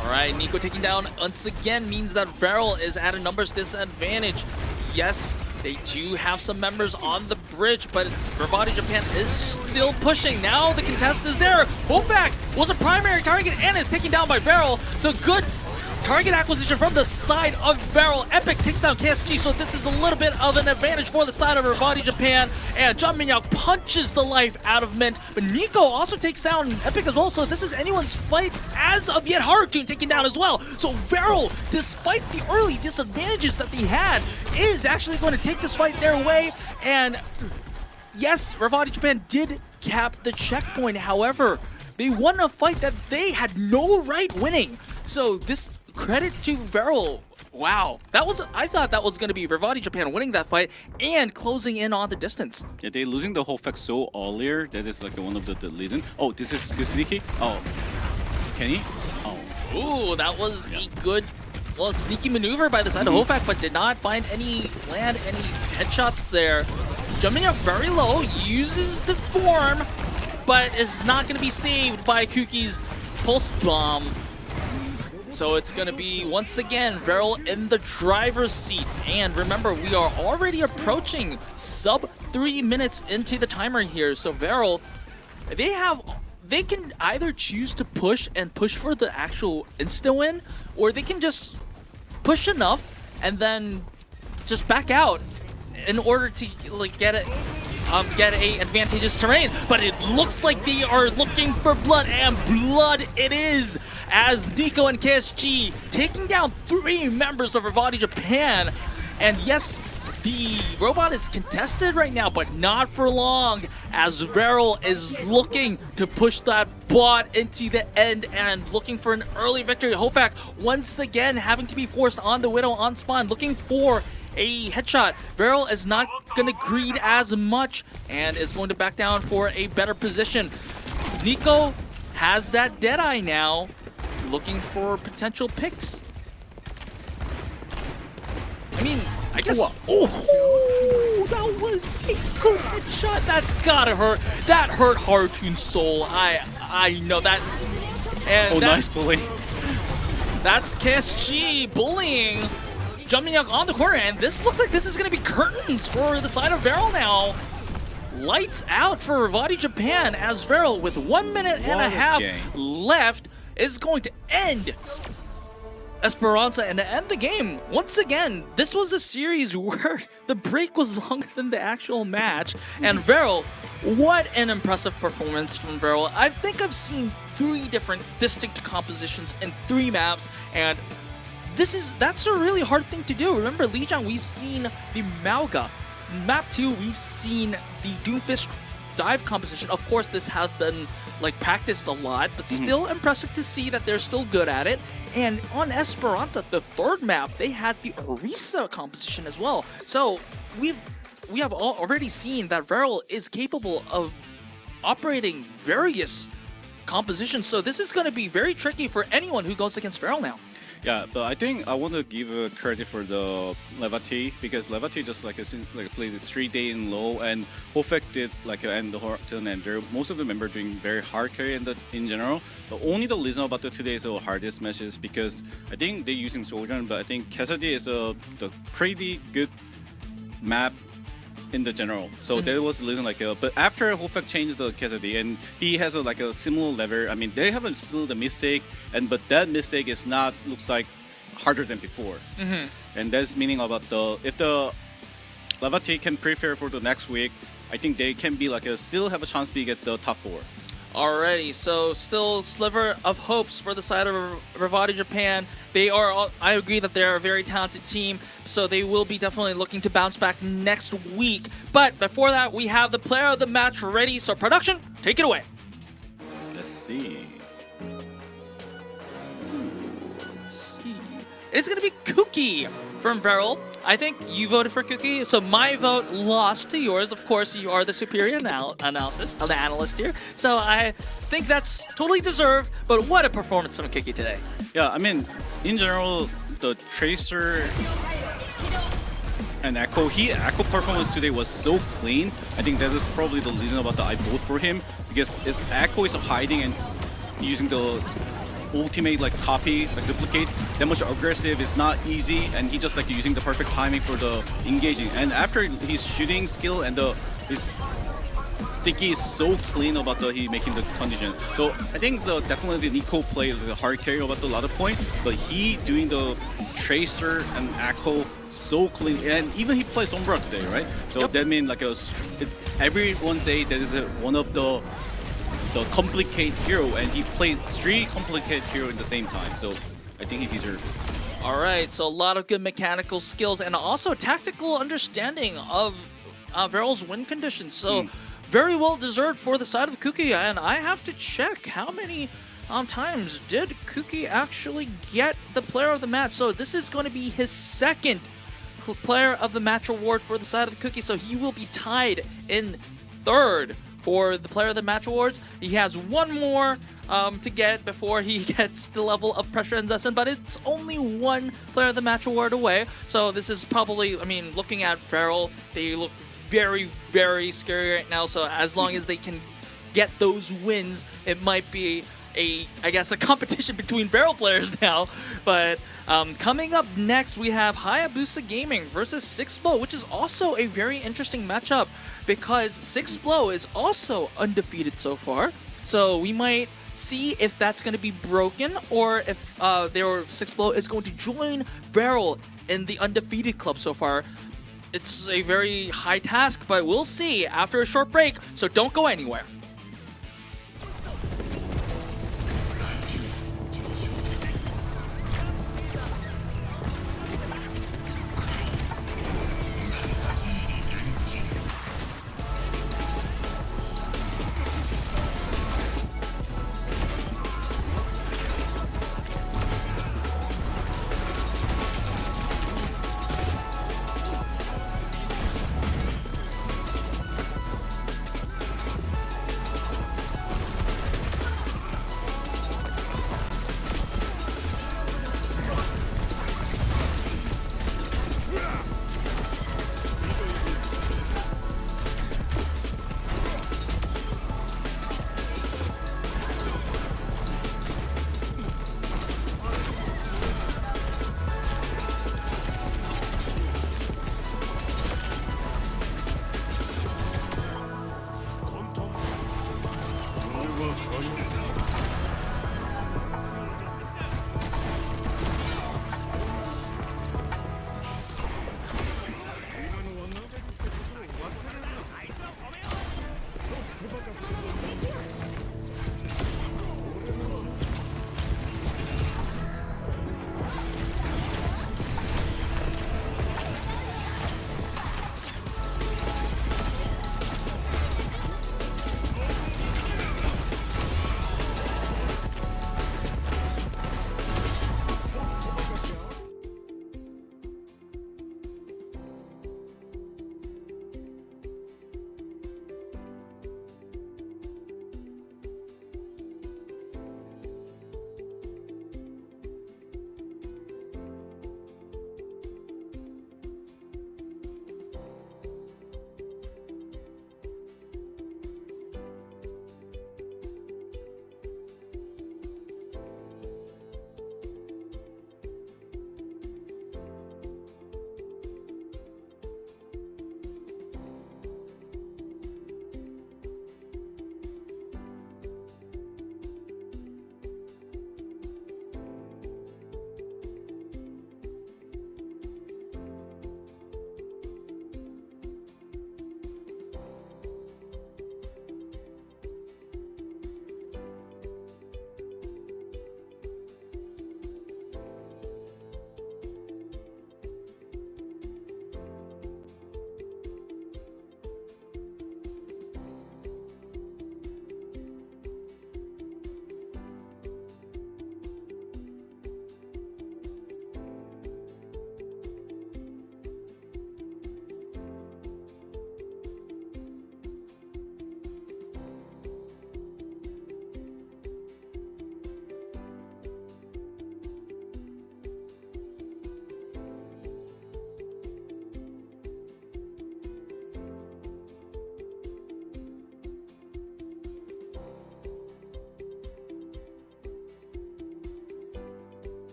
Speaker 1: All right, Nico taking down once again means that Varrel is at a numbers disadvantage. Yes, they do have some members on the bridge, but Revati Japan is still pushing. Now the contest is there. Hofak was a primary target and is taken down by Varrel. So good target acquisition from the side of Varrel. Epic takes down KSG, so this is a little bit of an advantage for the side of Revati Japan. And Jumpinyoung punches the life out of Mint, but Nico also takes down Epic as well, so this is anyone's fight as of yet. Hartoon taken down as well. So Varrel, despite the early disadvantages that they had, is actually going to take this fight their way. And yes, Revati Japan did cap the checkpoint. However, they won a fight that they had no right winning. So this credit to Varrel. Wow, I thought that was going to be Revati Japan winning that fight and closing in on the distance.
Speaker 2: Yeah, they losing the whole fact so earlier. That is like one of the reason. Oh, this is good sneaky. Oh, can he? Oh,
Speaker 1: Ooh, that was a good, well, sneaky maneuver by the side of Hofak, but did not land any headshots there. Jumping up very low, uses the form, but is not going to be saved by Kuki's pulse bomb. So it's going to be, once again, Varrel in the driver's seat. And remember, we are already approaching sub 3 minutes into the timer here. So Varrel, they can either choose to push and push for the actual insta-win, or they can just push enough and then just back out in order to like get a advantageous terrain. But it looks like they are looking for blood, and blood it is, as Nico and KSG taking down 3 members of Revati Japan. And yes, the robot is contested right now, but not for long, as Varrel is looking to push that bot into the end and looking for an early victory. Hofak once again having to be forced on the Widow on spawn, looking for a headshot. Varrel is not going to greed as much and is going to back down for a better position. Nico has that Deadeye now, looking for potential picks. I mean, I guess... Oh, that was a good headshot. That's gotta hurt. That hurt Hartoon's soul. I know that. And
Speaker 2: nice bully.
Speaker 1: That's KSG bullying. Jumping up on the corner, and this looks like this is going to be curtains for the side of Varrel now. Lights out for Revati Japan, as Varrel, with 1 minute and a half left, is going to end Esperanza and to end the game. Once again, this was a series where the break was longer than the actual match. And Varrel, what an impressive performance from Varrel. I think I've seen 3 different distinct compositions in 3 maps, and that's a really hard thing to do. Remember, Lijiang, we've seen the Mauga. Map 2, we've seen the Doomfist dive composition. Of course, this has been like practiced a lot, but still impressive to see that they're still good at it. And on Esperanza, the 3rd map, they had the Orisa composition as well. So we have already seen that Varrel is capable of operating various compositions. So this is going to be very tricky for anyone who goes against Varrel now.
Speaker 2: Yeah, but I think I want to give credit for the Revati, because Revati just played the 3 day in low, and Hofak did end the Horton, and most of the members doing very hard carry in general. But only the reason about the 2 days of hardest matches, because I think they're using Sojourn, but I think Cassidy is the pretty good map in the general. So that was the reason but after Hofak changed the Cassidy, and he has a similar level. I mean, they haven't still the mistake, but that mistake is not, looks like, harder than before. And that's meaning about if the Revati can prepare for the next week, I think they can be still have a chance to get the top 4.
Speaker 1: Alrighty, so still sliver of hopes for the side of Revati Japan. I agree that they're a very talented team, so they will be definitely looking to bounce back next week. But before that, we have the player of the match ready, so production, take it away.
Speaker 2: Let's see.
Speaker 1: It's going to be Kuki from Varrel. I think you voted for Kuki, so my vote lost to yours. Of course, you are the superior analyst here. So I think that's totally deserved, but what a performance from Kuki today.
Speaker 2: Yeah, I mean, in general, the Tracer and Echo performance today was so clean. I think that is probably the reason about I vote for him, because Echo is hiding and using the ultimate copy, duplicate, that much aggressive is not easy, and he just using the perfect timing for the engaging. And after his shooting skill and his sticky is so clean about he making the condition. So I think definitely Nico played the hard carry about a lot of point, but he doing the Tracer and Echo so clean, and even he plays Sombra today, right? So that means everyone say that is one of the complicated hero, and he played 3 complicated hero in the same time. So I think he deserves it.
Speaker 1: All right, so a lot of good mechanical skills and also tactical understanding of Varrel's win conditions. So very well deserved for the side of Kuki, and I have to check how many times did Kuki actually get the player of the match. So this is going to be his second player of the match award for the side of the Kuki. So he will be tied in third for the player of the match awards. He has one more to get before he gets the level of pressure and Zessen, but it's only one player of the match award away. So this is probably, I mean, looking at Varrel, they look very, very scary right now. So as long as they can get those wins, it might be I guess a competition between Varrel players now. But coming up next, we have Hayabusa Gaming versus Sixblow, which is also a very interesting matchup because Sixblow is also undefeated so far. So we might see if that's going to be broken or if Sixblow is going to join Varrel in the undefeated club so far. It's a very high task, but we'll see after a short break, so don't go anywhere.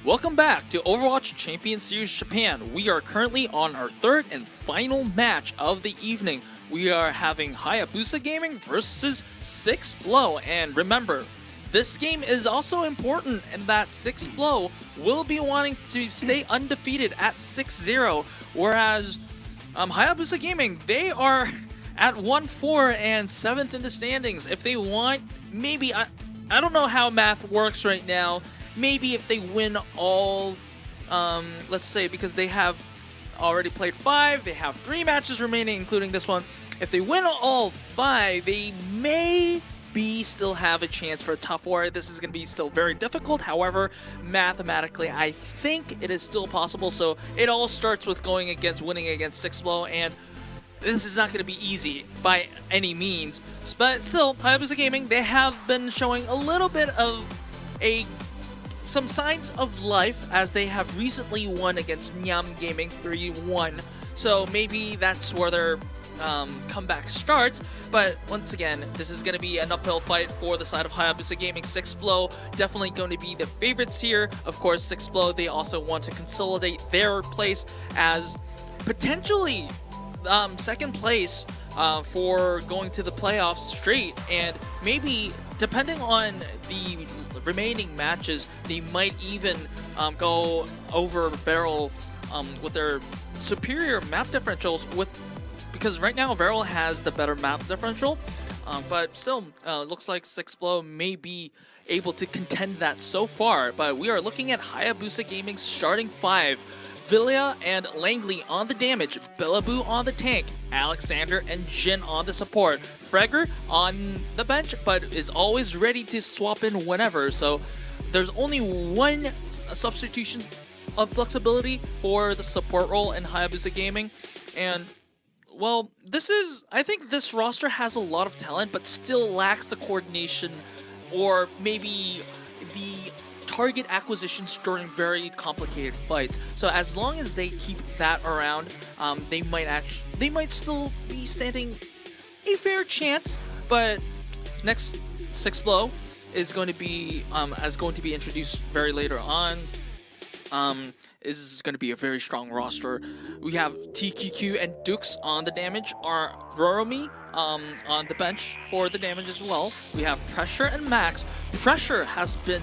Speaker 1: Welcome back to Overwatch Champions Series Japan. We are currently on our third and final match of the evening. We are having Hayabusa Gaming versus 6blow. And remember, this game is also important in that 6blow will be wanting to stay undefeated at 6-0, whereas Hayabusa Gaming, they are at 1-4 and 7th in the standings. If they want, maybe, I don't know how math works right now, maybe if they win all, let's say, because they have already played 5, they have 3 matches remaining, including this one. If they win all 5, they may still have a chance for a tough war. This is going to be still very difficult. However, mathematically, I think it is still possible. So it all starts with winning against 6blow, and this is not going to be easy by any means. But still, Hayabusa Gaming, they have been showing a little bit of some signs of life, as they have recently won against Nyam Gaming 3-1. So maybe that's where their comeback starts. But once again, this is going to be an uphill fight for the side of Hayabusa Gaming. 6blow definitely going to be the favorites here. Of course, 6blow, they also want to consolidate their place as potentially second place for going to the playoffs straight, and maybe depending on the remaining matches, they might even go over Varrel with their superior map differentials, because right now Varrel has the better map differential, but still looks like 6blow may be able to contend that so far. But we are looking at Hayabusa Gaming's starting 5. Villia and Langley on the damage, Bellaboo on the tank, Alexander and Jin on the support, Fragger on the bench, but is always ready to swap in whenever. So there's only one substitution of flexibility for the support role in Hayabusa Gaming. And well, I think this roster has a lot of talent, but still lacks the coordination or maybe the target acquisitions during very complicated fights. So as long as they keep that around, they might still be standing a fair chance. But next, 6blow is going to be introduced very later on. Is going to be a very strong roster. We have TQQ and Dukes on the damage, or Roromi on the bench for the damage as well. We have Pressure and Max. Pressure has been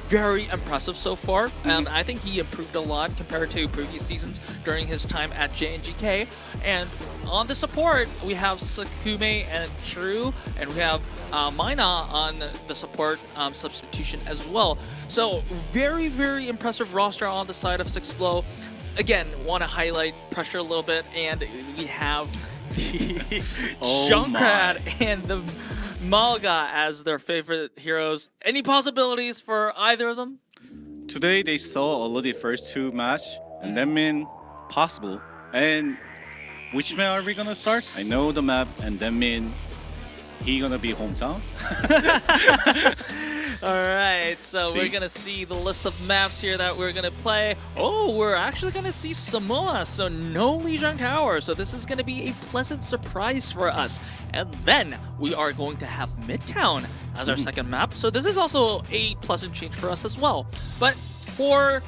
Speaker 1: very impressive so far, and I think he improved a lot compared to previous seasons during his time at JNGK. And on the support, we have Sakume and Kiru, and we have Mina on the support substitution as well. So very, very impressive roster on the side of 6blow. Again, want to highlight Pressure a little bit, and we have the Junkrat and the Malga as their favorite heroes. Any possibilities for either of them?
Speaker 2: Today they saw already first 2 match, and that mean possible. And which map are we gonna start? I know the map, and that mean he gonna be hometown.
Speaker 1: Alright, so we're gonna see the list of maps here that we're gonna play. Oh, we're actually gonna see Samoa, so no Lijiang Tower. So this is gonna be a pleasant surprise for us. And then we are going to have Midtown as our second map. So this is also a pleasant change for us as well. But for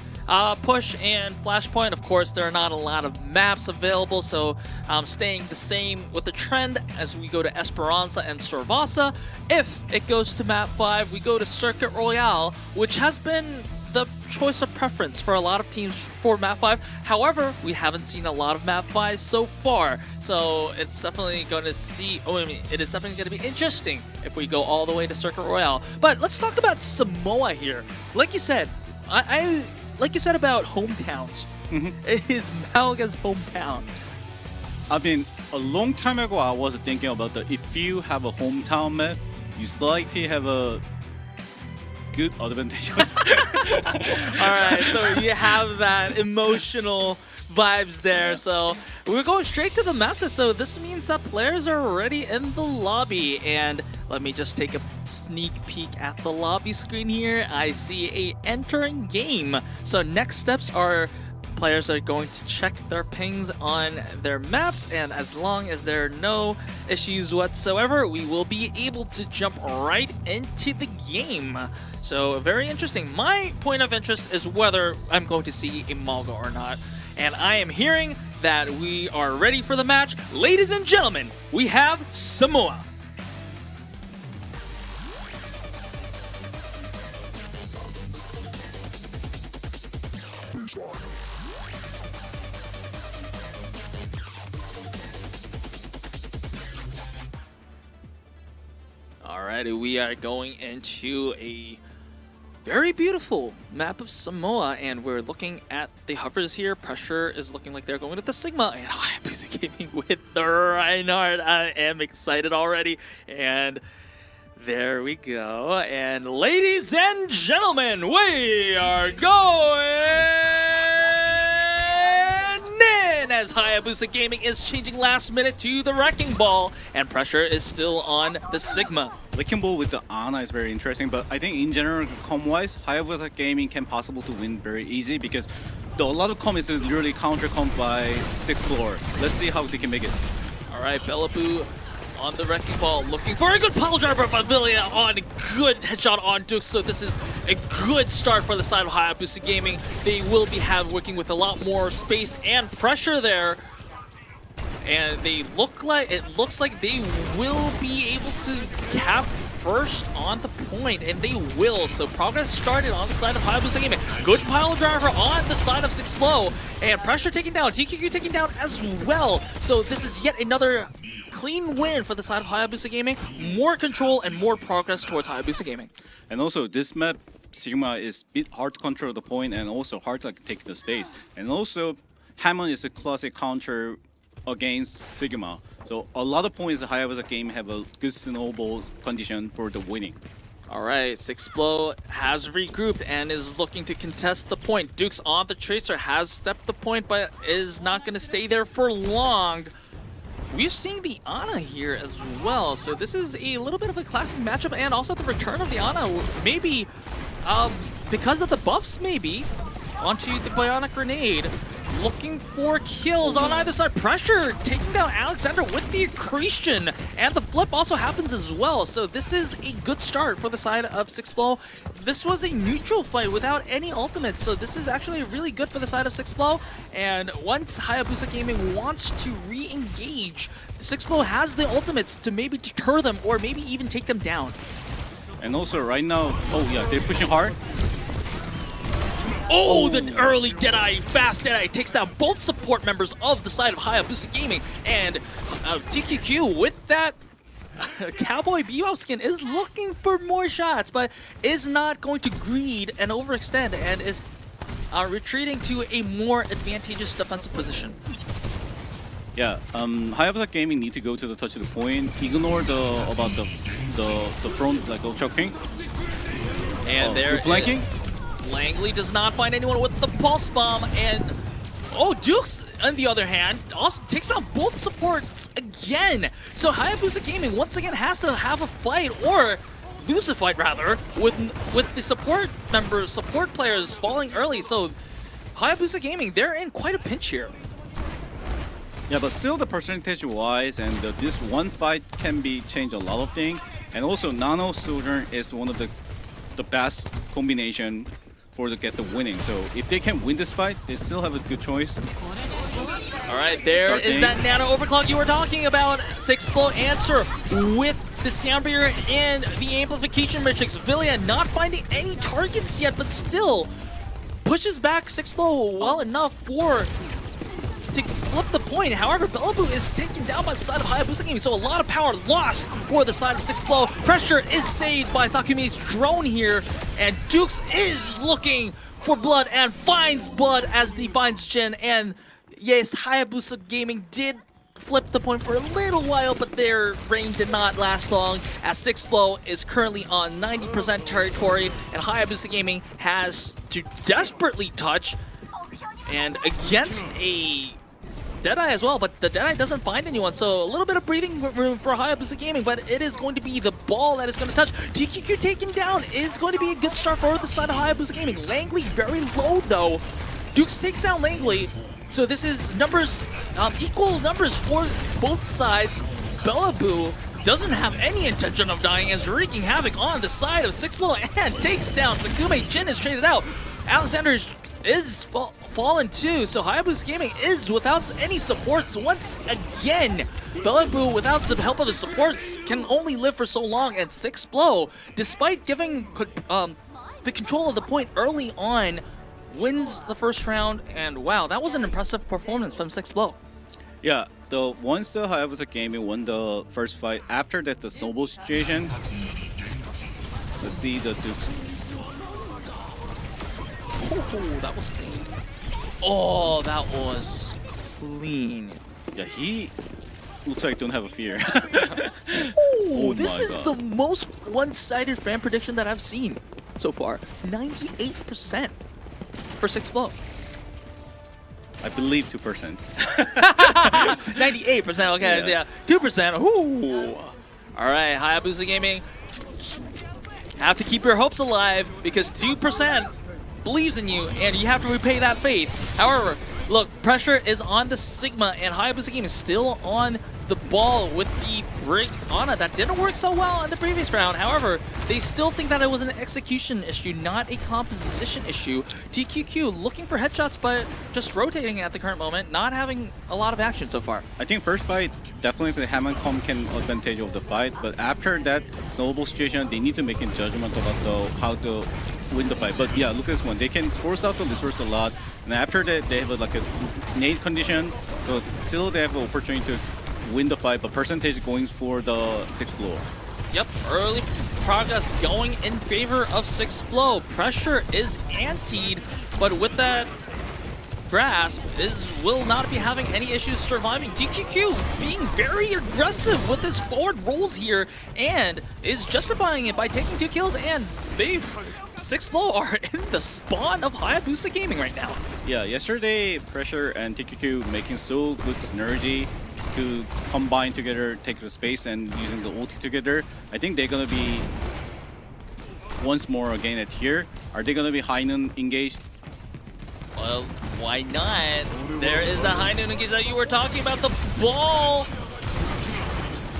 Speaker 1: Push and Flashpoint, of course, there are not a lot of maps available, so staying the same with the trend as we go to Esperanza and Sorvasa. If it goes to map 5, we go to Circuit Royale, which has been the choice of preference for a lot of teams for map 5. However, we haven't seen a lot of map 5 so far, so it's definitely going to it is definitely going to be interesting if we go all the way to Circuit Royale. But let's talk about Samoa here. Like you said, like you said about hometowns, it is Malga's hometown.
Speaker 2: I mean, a long time ago, I was thinking about if you have a hometown map, you slightly have a good advantage.
Speaker 1: Alright, so you have that emotional vibes there. So we're going straight to the maps. So this means that players are already in the lobby. And let me just take a sneak peek at the lobby screen here. I see a entering game. So next steps are players are going to check their pings on their maps, and as long as there are no issues whatsoever, we will be able to jump right into the game. So very interesting. My point of interest is whether I'm going to see a Malga or not. And I am hearing that we are ready for the match. Ladies and gentlemen, we have Samoa. Alrighty, we are going into a very beautiful map of Samoa, and we're looking at the hovers here. Pressure is looking like they're going to the Sigma, and Hayabusa Gaming with the Reinhardt. I am excited already, and there we go. And ladies and gentlemen, we are going in as Hayabusa Gaming is changing last minute to the Wrecking Ball, and pressure is still on the Sigma.
Speaker 2: Wrecking Ball with the Ana is very interesting, but I think in general, com-wise, Hayabusa Gaming can possible to win very easy because a lot of com is literally counter-comp by 6 floor. Let's see how they can make it.
Speaker 1: Alright, Bellaboo on the Wrecking Ball, looking for a good pile driver, but Villia on a good headshot on Duke, so this is a good start for the side of Hayabusa Gaming. They will be working with a lot more space and pressure there, and it looks like they will be able to cap first on the point, and they will. So progress started on the side of Hayabusa Gaming. Good pile driver on the side of Sixplo, and pressure taken down, TQQ taken down as well. So this is yet another clean win for the side of Hayabusa Gaming. More control and more progress towards Hayabusa Gaming.
Speaker 2: And also this map, Sigma is a bit hard to control the point and also hard to take the space. And also Hammond is a classic counter against Sigma. So a lot of points Hayabusa Gaming have a good snowball condition for the winning.
Speaker 1: Alright, Sixplo has regrouped and is looking to contest the point. Dukes on the Tracer has stepped the point, but is not going to stay there for long. We've seen the Ana here as well, so this is a little bit of a classic matchup, and also the return of the Ana, maybe because of the buffs, maybe, onto the Bionic Grenade. Looking for kills on either side. Pressure taking down Alexander with the accretion, and the flip also happens as well. So this is a good start for the side of Sixplo. This was a neutral fight without any ultimates, so this is actually really good for the side of Sixplo. And once Hayabusa Gaming wants to re-engage, Sixplo has the ultimates to maybe deter them or maybe even take them down.
Speaker 2: And also right now, oh yeah, they're pushing hard.
Speaker 1: Oh, the early Deadeye, fast Deadeye takes down both support members of the side of Hayabusa Gaming. And TQQ with that Cowboy Bebop skin is looking for more shots, but is not going to greed and overextend, and is retreating to a more advantageous defensive position.
Speaker 2: Yeah, Hayabusa Gaming need to go to the touch of the point, ignore the front like Ultra King.
Speaker 1: And they're
Speaker 2: blanking.
Speaker 1: Langley does not find anyone with the pulse bomb, and Dukes, on the other hand, also takes out both supports again. So Hayabusa Gaming once again has to have a fight, or lose a fight rather, with the support players falling early. So Hayabusa Gaming, they're in quite a pinch here.
Speaker 2: Yeah, but still the percentage-wise, and this one fight can be change a lot of things. And also Nano Sojourn is one of the best combination to get the winning. So if they can win this fight, they still have a good choice.
Speaker 1: Alright, there is that nano overclock you were talking about. Sixplo answer with the Soundbarrier and the amplification matrix. Villia not finding any targets yet, but still pushes back Sixplo well enough to flip the point. However, Bellaboo is taken down by the side of Hayabusa Gaming, so a lot of power lost for the side of Sixplo. Pressure is saved by Sakumi's drone here, and Dukes is looking for blood and finds blood as he finds Jin. And yes, Hayabusa Gaming did flip the point for a little while, but their reign did not last long, as Sixplo is currently on 90% territory, and Hayabusa Gaming has to desperately touch, and against a Deadeye as well, but the Deadeye doesn't find anyone, so a little bit of breathing room for Hayabusa Gaming, but it is going to be the ball that is going to touch. TQQ taken down is going to be a good start for the side of Hayabusa Gaming. Langley very low though, Dukes takes down Langley. So this is numbers, equal numbers for both sides. Bellaboo doesn't have any intention of dying as wreaking havoc on the side of 6below and takes down Sakume. Jin is traded out. Alexander is fallen too, so Hayabusa Gaming is without any supports once again. Bellaboo, without the help of the supports, can only live for so long, and 6below, despite giving the control of the point early on, wins the first round, and wow, that was an impressive performance from 6below.
Speaker 2: Yeah, once the Hayabusa Gaming won the first fight, after that the snowball situation, let's see the Dukes.
Speaker 1: Oh, that was clean. Oh, that was clean.
Speaker 2: Yeah, he looks like don't have a fear.
Speaker 1: Oh, this is the most one-sided fan prediction that I've seen so far. 98% for 6below.
Speaker 2: I believe 2%.
Speaker 1: 98%, okay, yeah. 2%, ooh. All right, Hayabusa Gaming, have to keep your hopes alive because 2% believes in you and you have to repay that faith. However, look, pressure is on the Sigma and Hayabusa Gaming is still on the ball with the break Ana. That didn't work so well in the previous round. However, they still think that it was an execution issue, not a composition issue. TQQ looking for headshots, but just rotating at the current moment, not having a lot of action so far.
Speaker 2: I think first fight, definitely the Hammercom can advantage of the fight, but after that snowball situation, they need to make a judgment about how to win the fight. But yeah, look at this one. They can force out the resource a lot, and after that, they have like a nade condition, so still they have an opportunity to win the fight, but percentage going for the 6below.
Speaker 1: Yep, early progress going in favor of 6below. Pressure is antied, but with that grasp will not be having any issues surviving. TQQ being very aggressive with his forward rolls here and is justifying it by taking 2 kills, and 6below are in the spawn of Hayabusa Gaming right now.
Speaker 2: Yeah, yesterday Pressure and TQQ making so good synergy to combine together, take the space, and using the ulti together. I think they're gonna be once more again at here. Are they gonna be high noon engaged?
Speaker 1: Well, why not? There is the high noon engage that you were talking about. The ball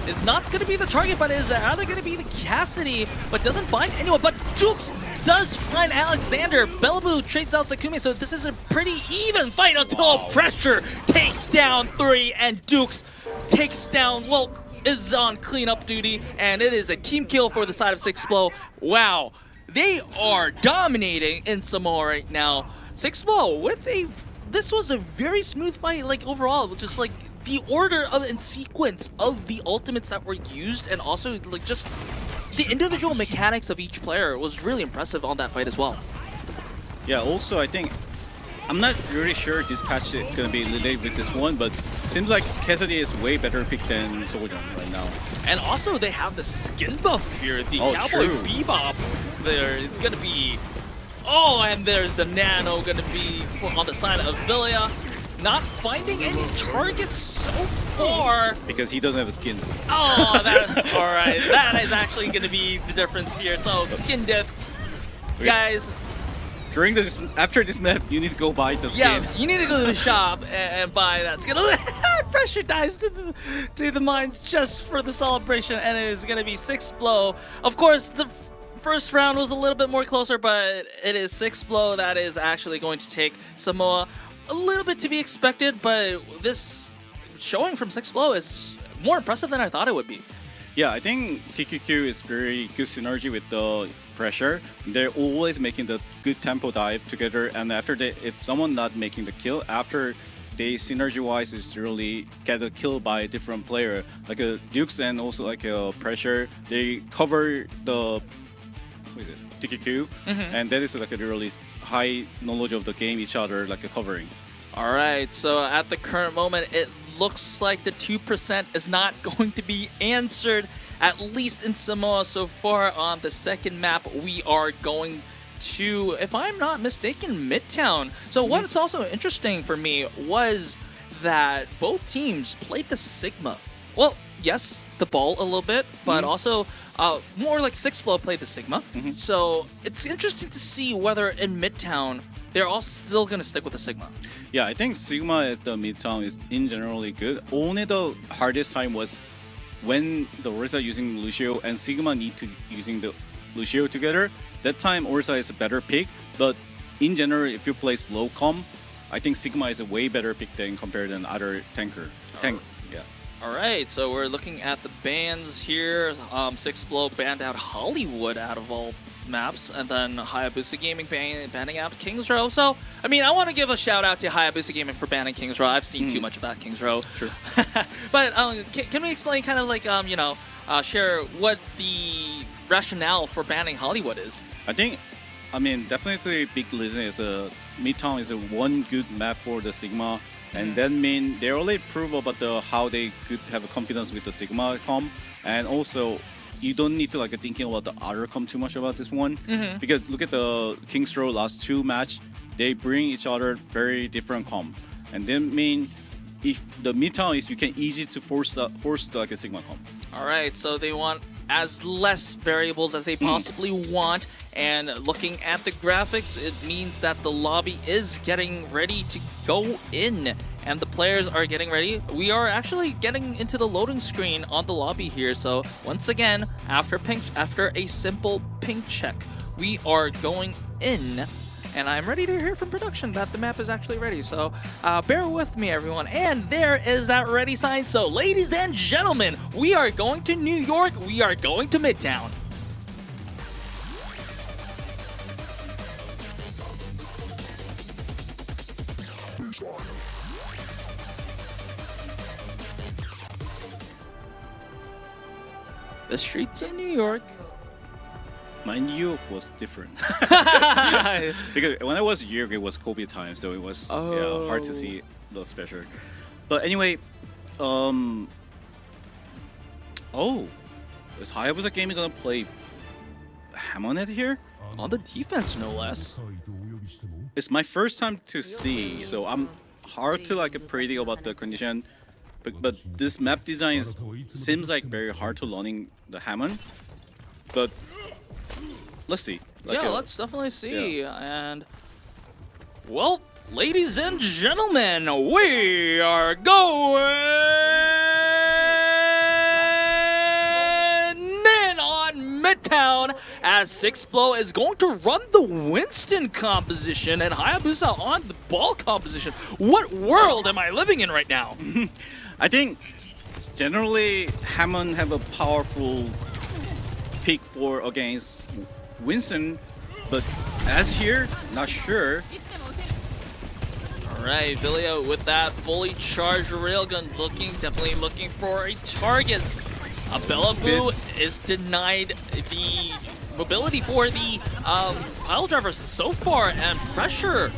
Speaker 1: is not going to be the target, but it is rather going to be the Cassidy, but doesn't find anyone. But Dukes does find Alexander. Bellaboo trades out Sakume, so this is a pretty even fight until Pressure takes down 3, and Dukes takes down, well, is on cleanup duty, and it is a team kill for the side of 6below. Wow, they are dominating in Samoa right now. 6below with this was a very smooth fight, like overall, just like the order of and sequence of the ultimates that were used, and also like just the individual mechanics of each player was really impressive on that fight as well.
Speaker 2: Yeah, also I think, I'm not really sure this patch is going to be related with this one, but seems like Cassidy is way better pick than Sojourn right now.
Speaker 1: And also they have the skin buff here, the Cowboy Bebop. There is going to be, and there's the Nano going to be on the side of Villia. Not finding any targets so far.
Speaker 2: Because he doesn't have a skin.
Speaker 1: Oh, alright. That is actually going to be the difference here. So, skin diff. Okay. Guys.
Speaker 2: After this map, you need to go buy the skin.
Speaker 1: Yeah, you need to go to the shop and buy that skin. Pressure dies to the mines just for the celebration, and it is going to be 6below. Of course, the first round was a little bit more closer, but it is 6below that is actually going to take Samoa. A little bit to be expected, but this showing from 6below is more impressive than I thought it would be.
Speaker 2: Yeah, I think TQQ is very good synergy with the Pressure. They're always making the good tempo dive together, and after that, if someone not making the kill, after they synergy-wise is really get a kill by a different player, like a Dukes and also like a Pressure. They cover the TQQ, and that is like a really high knowledge of the game, each other like a covering.
Speaker 1: All right, so at the current moment, it looks like the 2% is not going to be answered, at least in Samoa so far. On the second map, we are going to, if I'm not mistaken, Midtown. So what's also interesting for me was that both teams played the Sigma. Well, yes, the ball a little bit, but also more like 6below played the Sigma. So it's interesting to see whether in Midtown they're all still going to stick with the Sigma.
Speaker 2: Yeah, I think Sigma at the midtown is in generally good. Only the hardest time was when the Orisa using Lucio and Sigma need to using the Lucio together. That time Orisa is a better pick, but in general, if you play slow comp, I think Sigma is a way better pick than compared than other tank. Yeah.
Speaker 1: All right, so we're looking at the bans here. Sixblow banned out Hollywood out of all maps, and then Hayabusa Gaming banning out Kings Row. So, I mean, I want to give a shout out to Hayabusa Gaming for banning Kings Row. I've seen too much about Kings Row.
Speaker 2: Sure.
Speaker 1: But can we explain kind of like, share what the rationale for banning Hollywood is?
Speaker 2: I mean, definitely big reason is Midtown is a one good map for the Sigma, and that mean they already prove about how they could have a confidence with the Sigma comp, and also you don't need to like thinking about the other comp too much about this one, because look at the Kings Row last two match, they bring each other very different comp, and then mean if the Midtown is you can easy to force like a Sigma comp.
Speaker 1: All right, so they want as less variables as they possibly want, and looking at the graphics, it means that the lobby is getting ready to go in, and the players are getting ready. We are actually getting into the loading screen on the lobby here, so once again, after a simple ping check, we are going in. And I'm ready to hear from production that the map is actually ready. So bear with me, everyone. And there is that ready sign. So ladies and gentlemen, we are going to New York. We are going to Midtown. The streets of New York.
Speaker 2: My New York was different because when I was in New York, it was COVID time, so it was hard to see the special. But anyway, is Hayabusa Gaming gonna play Hamonet here?
Speaker 1: On the defense, no less.
Speaker 2: It's my first time to see, so I'm hard to like predict about the condition. But this map design seems like very hard to learning the Hamon. But let's see.
Speaker 1: Let's definitely see. Yeah. And, well, ladies and gentlemen, we are going in on Midtown as Sixblow is going to run the Winston composition and Hayabusa on the ball composition. What world am I living in right now?
Speaker 2: I think generally Hamon have a powerful pick for against Winston, but as here, not sure.
Speaker 1: Alright, Vilio with that fully charged railgun definitely looking for a target. Bellaboo is denied the mobility for the pile drivers so far, and pressure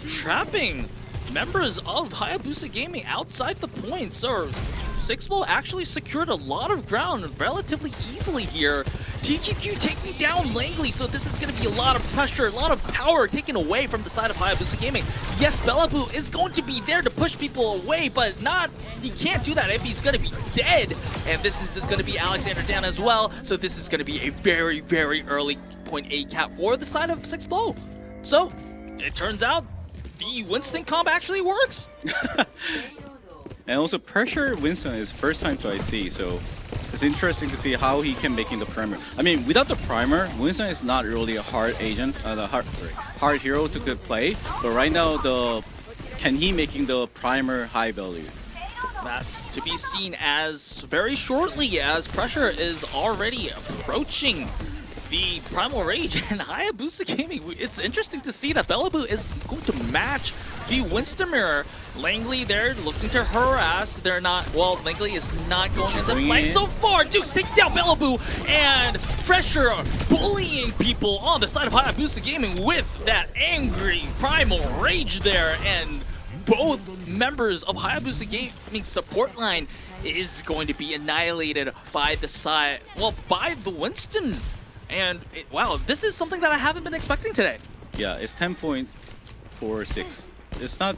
Speaker 1: trapping members of Hayabusa Gaming outside the points. So Sixblow actually secured a lot of ground relatively easily here. TQQ taking down Langley, so this is going to be a lot of pressure, a lot of power taken away from the side of Hayabusa Gaming. Yes, Bellaboo is going to be there to push people away, but he can't do that if he's going to be dead. And this is going to be Alexander down as well, so this is going to be a very, very early point A cap for the side of Sixblow. So, it turns out the Winston comp actually works.
Speaker 2: And also pressure Winston is first time to IC, so it's interesting to see how he can make in the primer. I mean, without the primer, Winston is not really a hard agent, hard hero to good play. But right now, can he making the primer high value?
Speaker 1: That's to be seen as very shortly, as pressure is already approaching the Primal Rage and Hayabusa Gaming. It's interesting to see that Bellaboo is going to match the Winston mirror. Langley there looking to harass. They're not, well, Langley is not going into the fight so far. Duke's taking down Bellaboo, and pressure bullying people on the side of Hayabusa Gaming with that angry Primal Rage there. And both members of Hayabusa Gaming support line is going to be annihilated by the side, well, by the Winston. And wow, this is something that I haven't been expecting today.
Speaker 2: Yeah, it's 10.46. It's not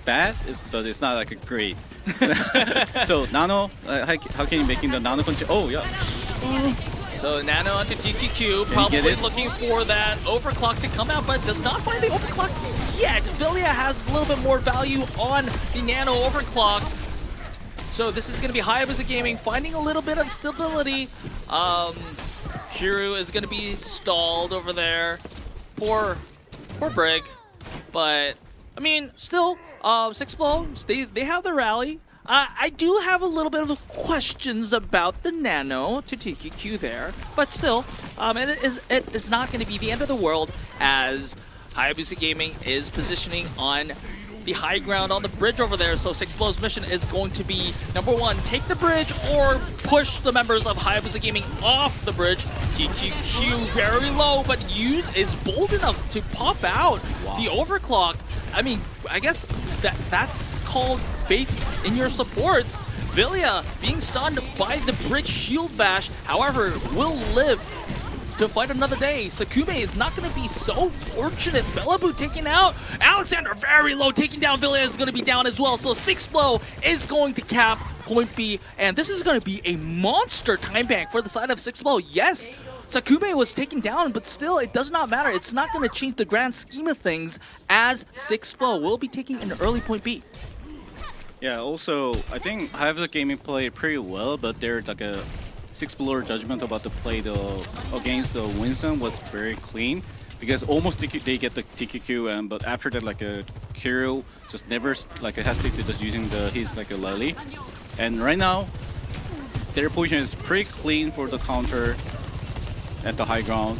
Speaker 2: bad, but it's not like a great. So Nano, how can you making the Nano control? Oh yeah.
Speaker 1: So Nano onto TQQ, probably looking for that overclock to come out, but does not find the overclock yet. Villia has a little bit more value on the Nano overclock. So this is going to be Hayabusa Gaming finding a little bit of stability. Kiru is going to be stalled over there. Poor Brig. But, I mean, still, 6blow, they have the rally. I do have a little bit of questions about the Nano to TQQ there, but still, it is not going to be the end of the world as Hayabusa Gaming is positioning on the high ground on the bridge over there. So 6blow's mission is going to be, number one, take the bridge or push the members of Hayabusa Gaming off the bridge. TQQ very low, but Use is bold enough to pop out the overclock. I mean, I guess that's called faith in your supports. Villia being stunned by the bridge shield bash, however, will live to fight another day. Sakume is not going to be so fortunate. Bellaboo taken out. Alexander very low, taking down Villia is going to be down as well. So 6blow is going to cap point B, and this is going to be a monster time bank for the side of 6blow. Yes, Sakume was taken down, but still, it does not matter. It's not going to change the grand scheme of things as 6blow will be taking an early point B.
Speaker 2: Yeah, also, I think Hayabusa Gaming played pretty well, but their like a 6blow judgment about the play against Winston was very clean, because almost they get the TQQ, but after that, like a Kirill just never like hesitated just using his like a Lily, and right now their position is pretty clean for the counter at the high ground,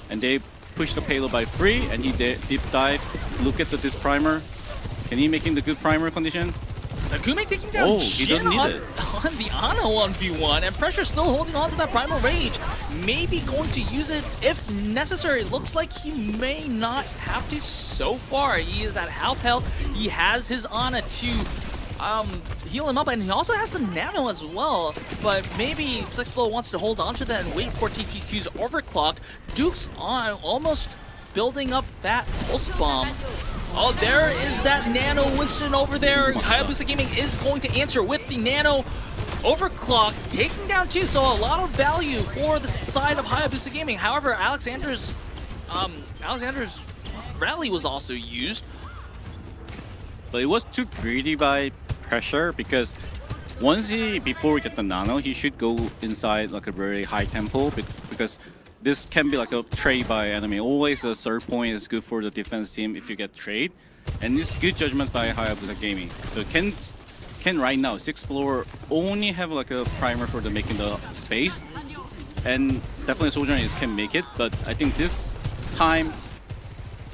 Speaker 2: and they push the payload by 3, and he deep dive. Look at this primer. Can he making the good primer condition?
Speaker 1: Sakume taking down Jin on the Ana 1v1, and Pressure still holding on to that Primal Rage. Maybe going to use it if necessary. Looks like he may not have to so far. He is at half health. He has his Ana to heal him up, and he also has the Nano as well. But maybe 6blow wants to hold on to that and wait for TQQ's overclock. Duke's on almost building up that pulse bomb. Oh, there is that Nano Winston over there. Hayabusa Gaming is going to answer with the Nano overclock, taking down 2. So a lot of value for the side of Hayabusa Gaming. However, Alexander's rally was also used.
Speaker 2: But it was too greedy by Pressure, because before we get the Nano, he should go inside like a very high tempo, because this can be like a trade by enemy. Always the third point is good for the defense team if you get trade. And it's good judgment by Hayabusa Gaming. So can right now 6blow only have like a primer for the making the space. And definitely Sojourners can make it, but I think this time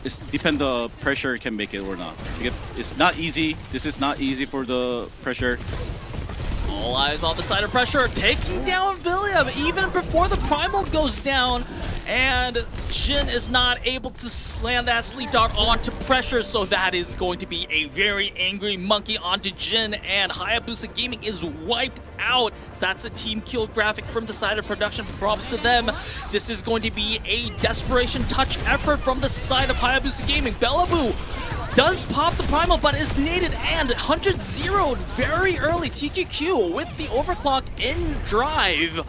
Speaker 2: it's depend the Pressure can make it or not. It's not easy. This is not easy for the Pressure.
Speaker 1: All eyes on the side of Pressure, taking down Villia even before the Primal goes down. And Jin is not able to slam that sleep dart onto Pressure, so that is going to be a very angry monkey onto Jin, and Hayabusa Gaming is wiped out. That's a team kill graphic from the side of production. Props to them. This is going to be a desperation touch effort from the side of Hayabusa Gaming. Bellaboo does pop the Primal, but is naded and 100-0'd very early. TQQ with the overclock in drive.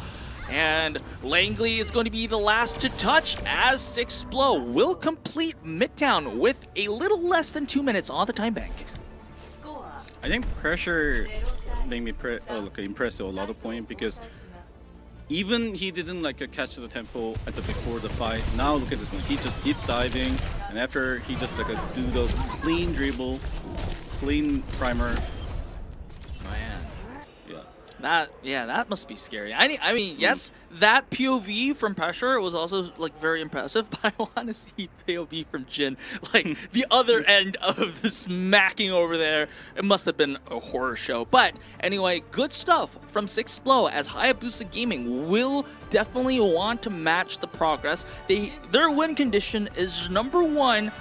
Speaker 1: And Langley is going to be the last to touch as 6blow will complete Midtown with a little less than 2 minutes on the time bank.
Speaker 2: I think Pressure made me impressed a lot of point, because even he didn't like catch the tempo at the before the fight. Now look at this one. He just deep diving, and after he just like do the clean dribble, clean primer.
Speaker 1: That must be scary. I mean, yes, that POV from Pressure was also like very impressive, but I want to see POV from Jin, like the other end of the smacking over there. It must have been a horror show. But anyway, good stuff from 6blow, as Hayabusa Gaming will definitely want to match the progress. Their win condition is number 1,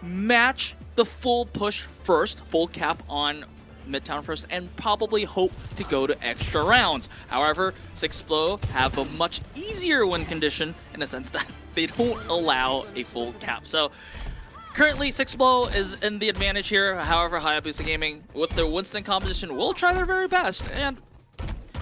Speaker 1: match the full push first, full cap on Midtown first, and probably hope to go to extra rounds. However, 6blow have a much easier win condition in a sense that they don't allow a full cap. So currently 6blow is in the advantage here. However, Hayabusa Gaming with their Winston composition will try their very best. And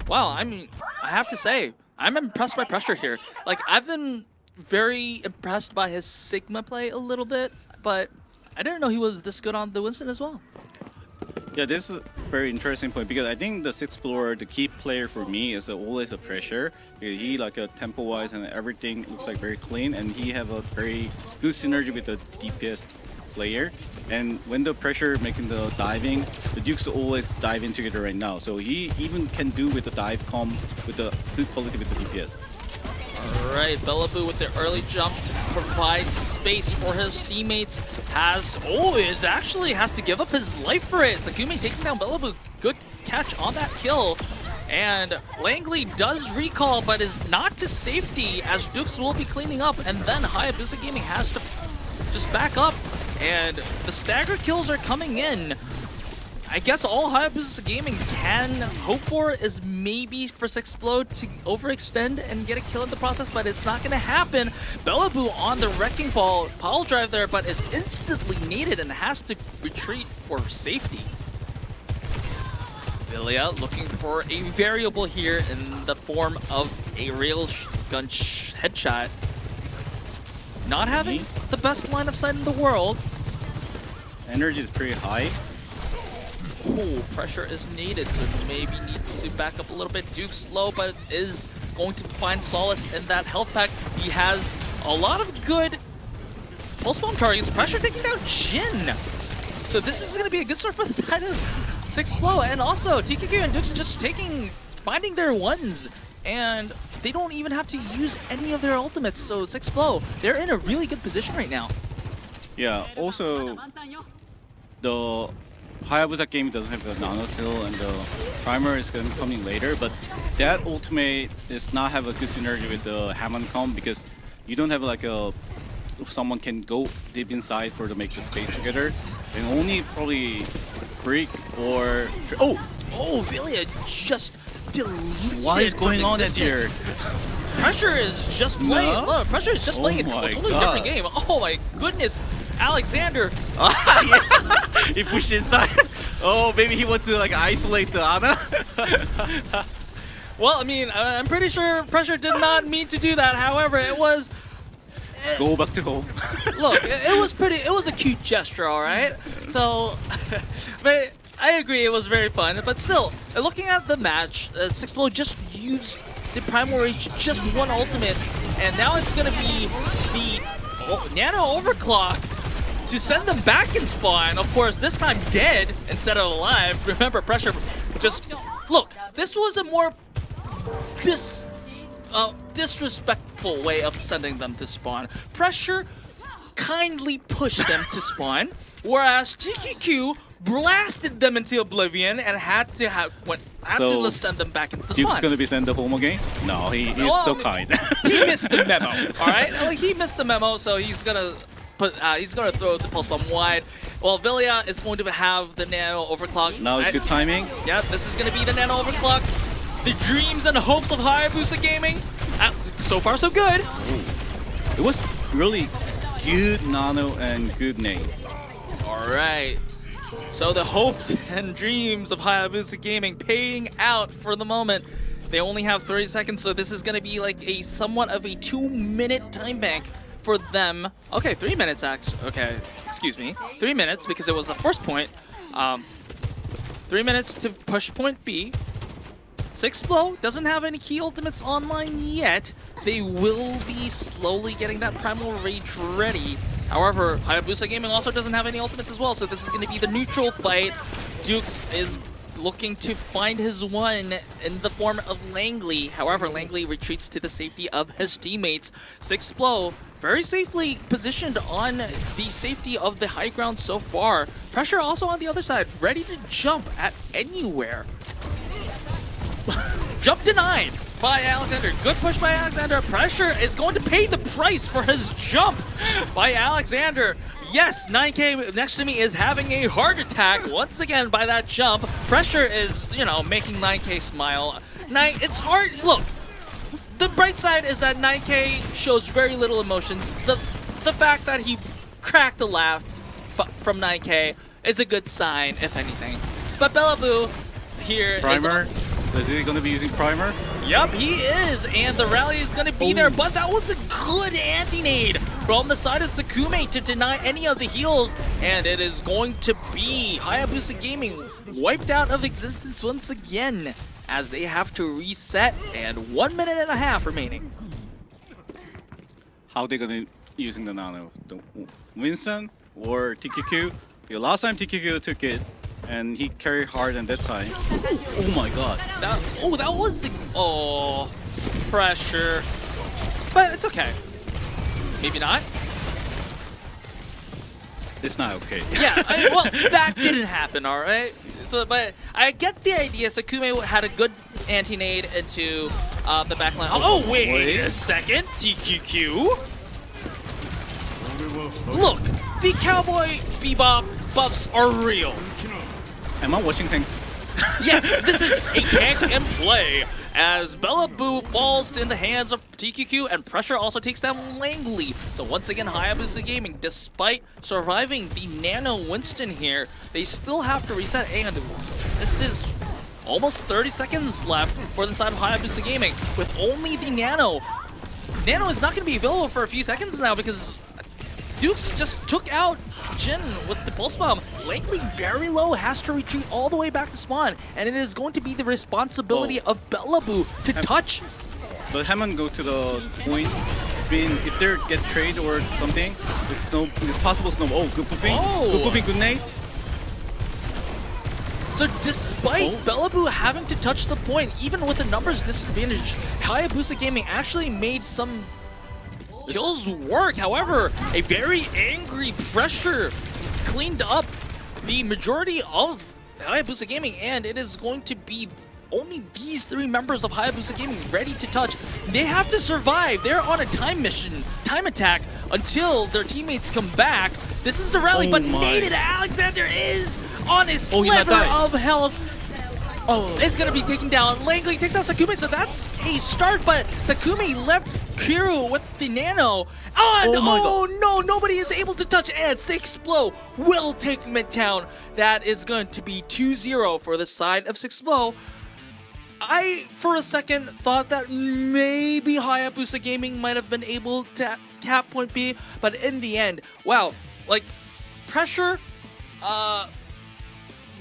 Speaker 1: wow, I mean, I have to say, I'm impressed by Pressure here. Like, I've been very impressed by his Sigma play a little bit, but I didn't know he was this good on the Winston as well.
Speaker 2: Yeah, this is a very interesting point because I think the Six Explorer, the key player for me is always a Pressure. He like a tempo-wise and everything looks like very clean, and he have a very good synergy with the DPS player. And when the Pressure making the diving, the Dukes always dive in together right now. So he even can do with the dive com with the good quality with the DPS.
Speaker 1: Alright, Bellaboo with the early jump to provide space for his teammates has to give up his life for it. Sakumi taking down Bellaboo. Good catch on that kill. And Langley does recall, but is not to safety as Dukes will be cleaning up, and then Hayabusa Gaming has to just back up, and the stagger kills are coming in. I guess all Hayabusa Gaming can hope for is maybe for Sixplode to overextend and get a kill in the process, but it's not going to happen. Bellaboo on the Wrecking Ball, pile drive there, but is instantly needed and has to retreat for safety. Villia looking for a variable here in the form of a rail gun headshot. Not having the best line of sight in the world.
Speaker 2: Energy is pretty high.
Speaker 1: Ooh, pressure is needed, so maybe needs to back up a little bit. Duke's low, but is going to find solace in that health pack. He has a lot of good pulse bomb targets. Pressure taking down Jin. So this is going to be a good start for the side of Sixplo, and also TKQ and Dukes just finding their ones, and they don't even have to use any of their ultimates. So Sixplo, they're in a really good position right now.
Speaker 2: Yeah, also the Hayabusa game doesn't have the nano still, and the primer is coming later, but that ultimate does not have a good synergy with the Hammond comp because you don't have like a someone can go deep inside for to make the space together, and only probably Brick or
Speaker 1: Villia just deleted.
Speaker 2: What is going on here?
Speaker 1: Pressure is just playing.
Speaker 2: No?
Speaker 1: Look, Pressure is just playing a totally different game. Oh my goodness, Alexander.
Speaker 2: He pushed inside. Oh, maybe he wants to like isolate the Ana.
Speaker 1: Well, I mean, I'm pretty sure Pressure did not mean to do that. However, it was.
Speaker 2: Go back to home.
Speaker 1: Look, it was pretty. It was a cute gesture, all right. So, but I agree, it was very fun. But still, looking at the match, Sixplo just used the Primal Rage, just one ultimate, and now it's gonna be the Nano Overclock to send them back in spawn. Of course, this time dead instead of alive. Remember, Pressure just look. This was a more disrespectful way of sending them to spawn. Pressure kindly pushed them to spawn, whereas TQQ blasted them into oblivion and had to send them back into the spawn.
Speaker 2: Duke's gonna be sent home again? No, he's so kind.
Speaker 1: He missed the memo. All right, like he missed the memo, so he's gonna throw the pulse bomb wide. Well, Villia is going to have the Nano Overclock.
Speaker 2: Now it's good timing.
Speaker 1: Yeah, this is gonna be the Nano Overclock. The dreams and hopes of Hayabusa Gaming. So far, so good.
Speaker 2: It was really good nano and good name.
Speaker 1: All right. So the hopes and dreams of Hayabusa Gaming paying out for the moment. They only have 30 seconds, so this is going to be like a somewhat of a 2-minute time bank for them. Okay, 3 minutes actually. Okay, excuse me. 3 minutes because it was the first point. 3 minutes to push point B. Sixplo doesn't have any key ultimates online yet. They will be slowly getting that Primal Rage ready. However, Hayabusa Gaming also doesn't have any ultimates as well, so this is going to be the neutral fight. Dukes is looking to find his one in the form of Langley. However, Langley retreats to the safety of his teammates. Sixplo very safely positioned on the safety of the high ground so far. Pressure also on the other side, ready to jump at anywhere. Jump denied by Alexander. Good push by Alexander. Pressure is going to pay the price for his jump by Alexander. Yes, 9K next to me is having a heart attack once again by that jump. Pressure is, making 9K smile. It's hard. Look, the bright side is that 9K shows very little emotions. The fact that he cracked a laugh from 9K is a good sign, if anything. But Bellaboo here
Speaker 2: Primer. Is he going to be using Primer?
Speaker 1: Yep, he is, and the rally is going to be there, but that was a good anti-nade from the side of Sakume to deny any of the heals, and it is going to be Hayabusa Gaming wiped out of existence once again as they have to reset, and 1.5 minutes remaining.
Speaker 2: How are they going to using the Nano? Winston or TQQ? Because last time TQQ took it, and he carried hard in that time. Oh my god.
Speaker 1: That was... Oh, pressure. But it's okay. Maybe not.
Speaker 2: It's not okay.
Speaker 1: Yeah, well, that didn't happen, alright? So, but I get the idea. Sakume had a good anti-nade into the backline. Oh, wait a second. TQQ? Look, the Cowboy Bebop buffs are real.
Speaker 2: Am I watching things?
Speaker 1: Yes, this is a tank in play as Bella Boo falls in the hands of TQQ and pressure also takes down Langley. So once again, Hayabusa Gaming, despite surviving the Nano Winston here, they still have to reset, and this is almost 30 seconds left for the side of Hayabusa Gaming with only the Nano. Nano is not going to be available for a few seconds now because Dukes just took out Jin with the Pulse Bomb. Langley very low, has to retreat all the way back to spawn, and it is going to be the responsibility of Bellaboo to touch.
Speaker 2: But Hammond go to the point. It's been, if they get trade or something, it's possible snow. Oh, good pooping. Good pooping, good nade.
Speaker 1: So despite Bellaboo having to touch the point, even with the numbers disadvantage, Hayabusa Gaming actually made some kills work. However, a very angry pressure cleaned up the majority of Hayabusa Gaming, and it is going to be only these 3 members of Hayabusa Gaming ready to touch. They have to survive. They're on a time mission, time attack, until their teammates come back. This is the rally, but Naded Alexander is on his sliver of health. Is going to be taken down. Langley takes out Sakume, so that's a start, but Sakume left Kiru with the Nano. Oh no, nobody is able to touch, and Sixplo will take Midtown. That is going to be 2-0 for the side of Sixplo. I, for a second, thought that maybe Hayabusa Gaming might have been able to cap point B, but in the end, wow, like, pressure,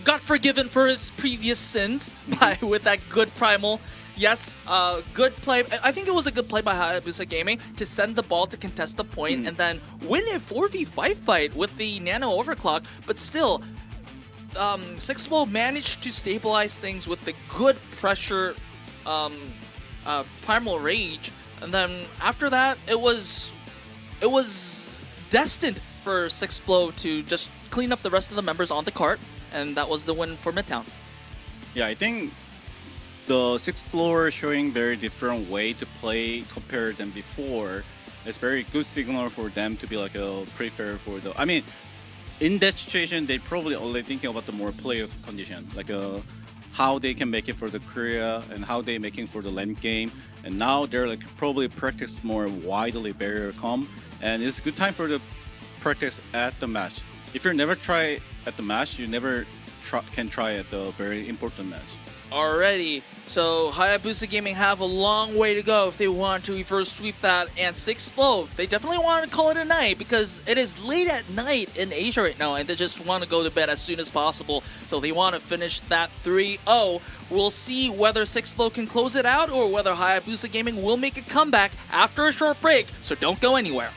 Speaker 1: got forgiven for his previous sins with that good primal. Yes, good play. I think it was a good play by Hayabusa Gaming to send the ball to contest the point and then win a 4v5 fight with the Nano Overclock, but still, Sixplo managed to stabilize things with the good pressure Primal Rage, and then after that, it was destined for Sixplo to just clean up the rest of the members on the cart, and that was the win for Midtown.
Speaker 2: Yeah, I think the Sixplo showing very different way to play compared than before. It's very good signal for them to be like a prefer for the. I mean, in that situation, they probably only thinking about the more playoff condition, like how they can make it for the Korea and how they making for the lane game. And now they're like probably practice more widely barrier come, and it's a good time for the practice at the match. If you never try at the match, you never can try at the very important match.
Speaker 1: Alrighty, so Hayabusa Gaming have a long way to go if they want to reverse sweep that, and Sixplo, they definitely want to call it a night because it is late at night in Asia right now and they just want to go to bed as soon as possible, so they want to finish that 3-0. We'll see whether Sixplo can close it out or whether Hayabusa Gaming will make a comeback after a short break, so don't go anywhere.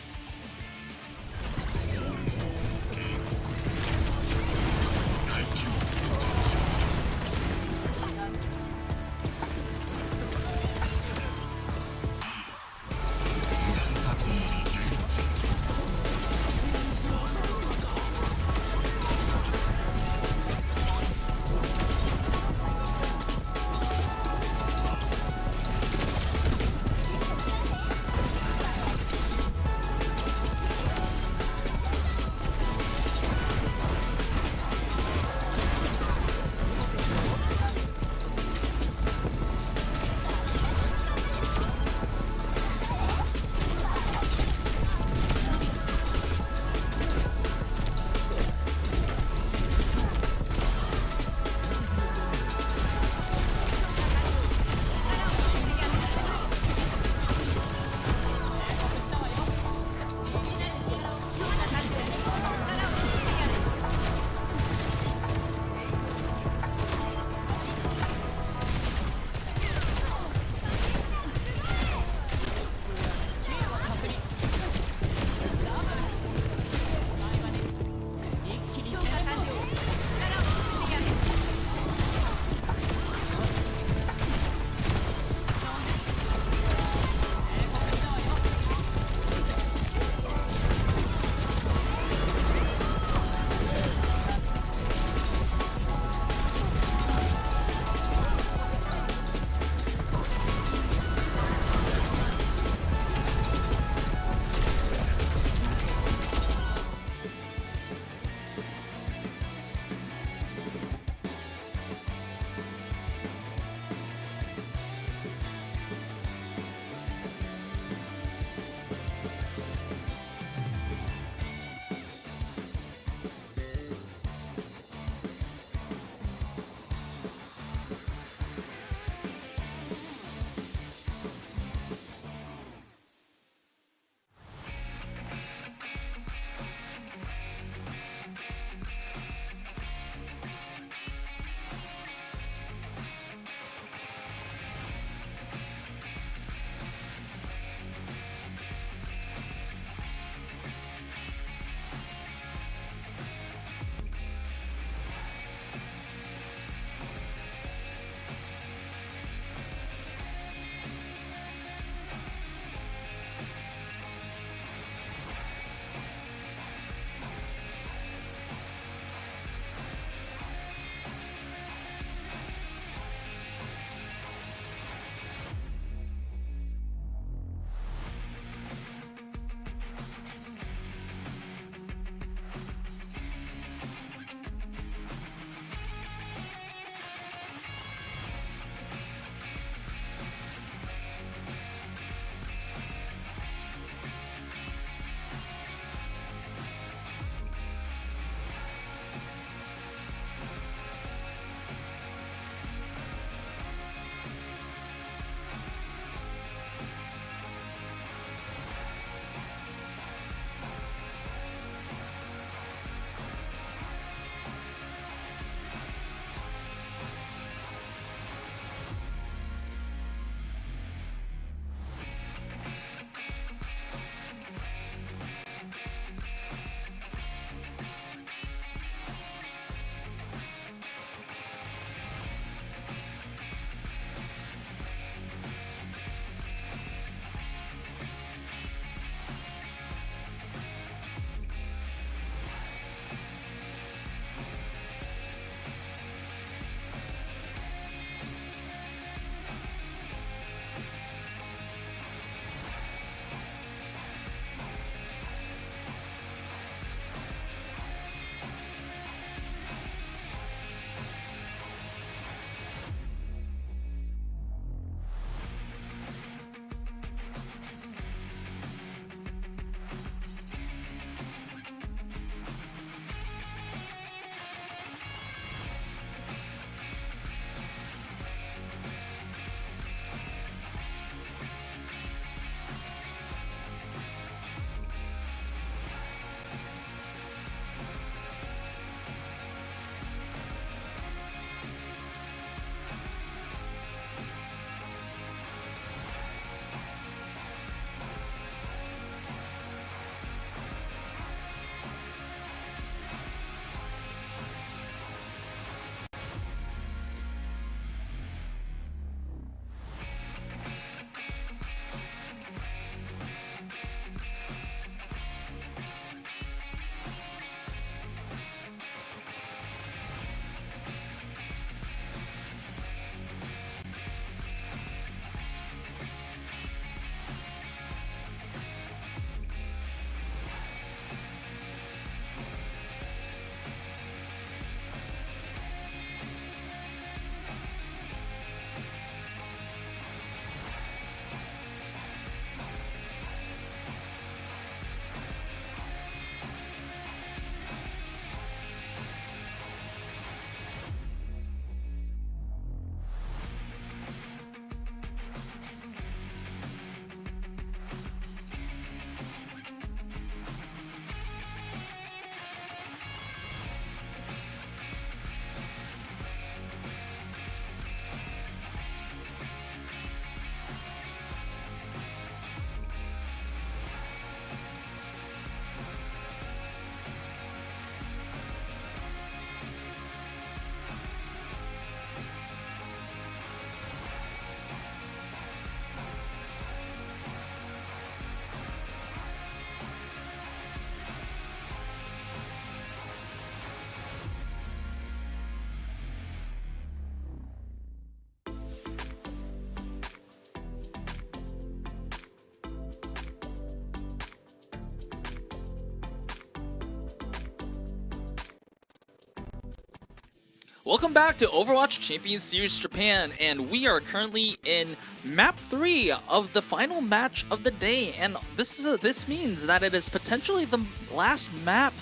Speaker 1: Welcome back to Overwatch Champions Series Japan, and we are currently in map 3 of the final match of the day, and this means that it is potentially the last map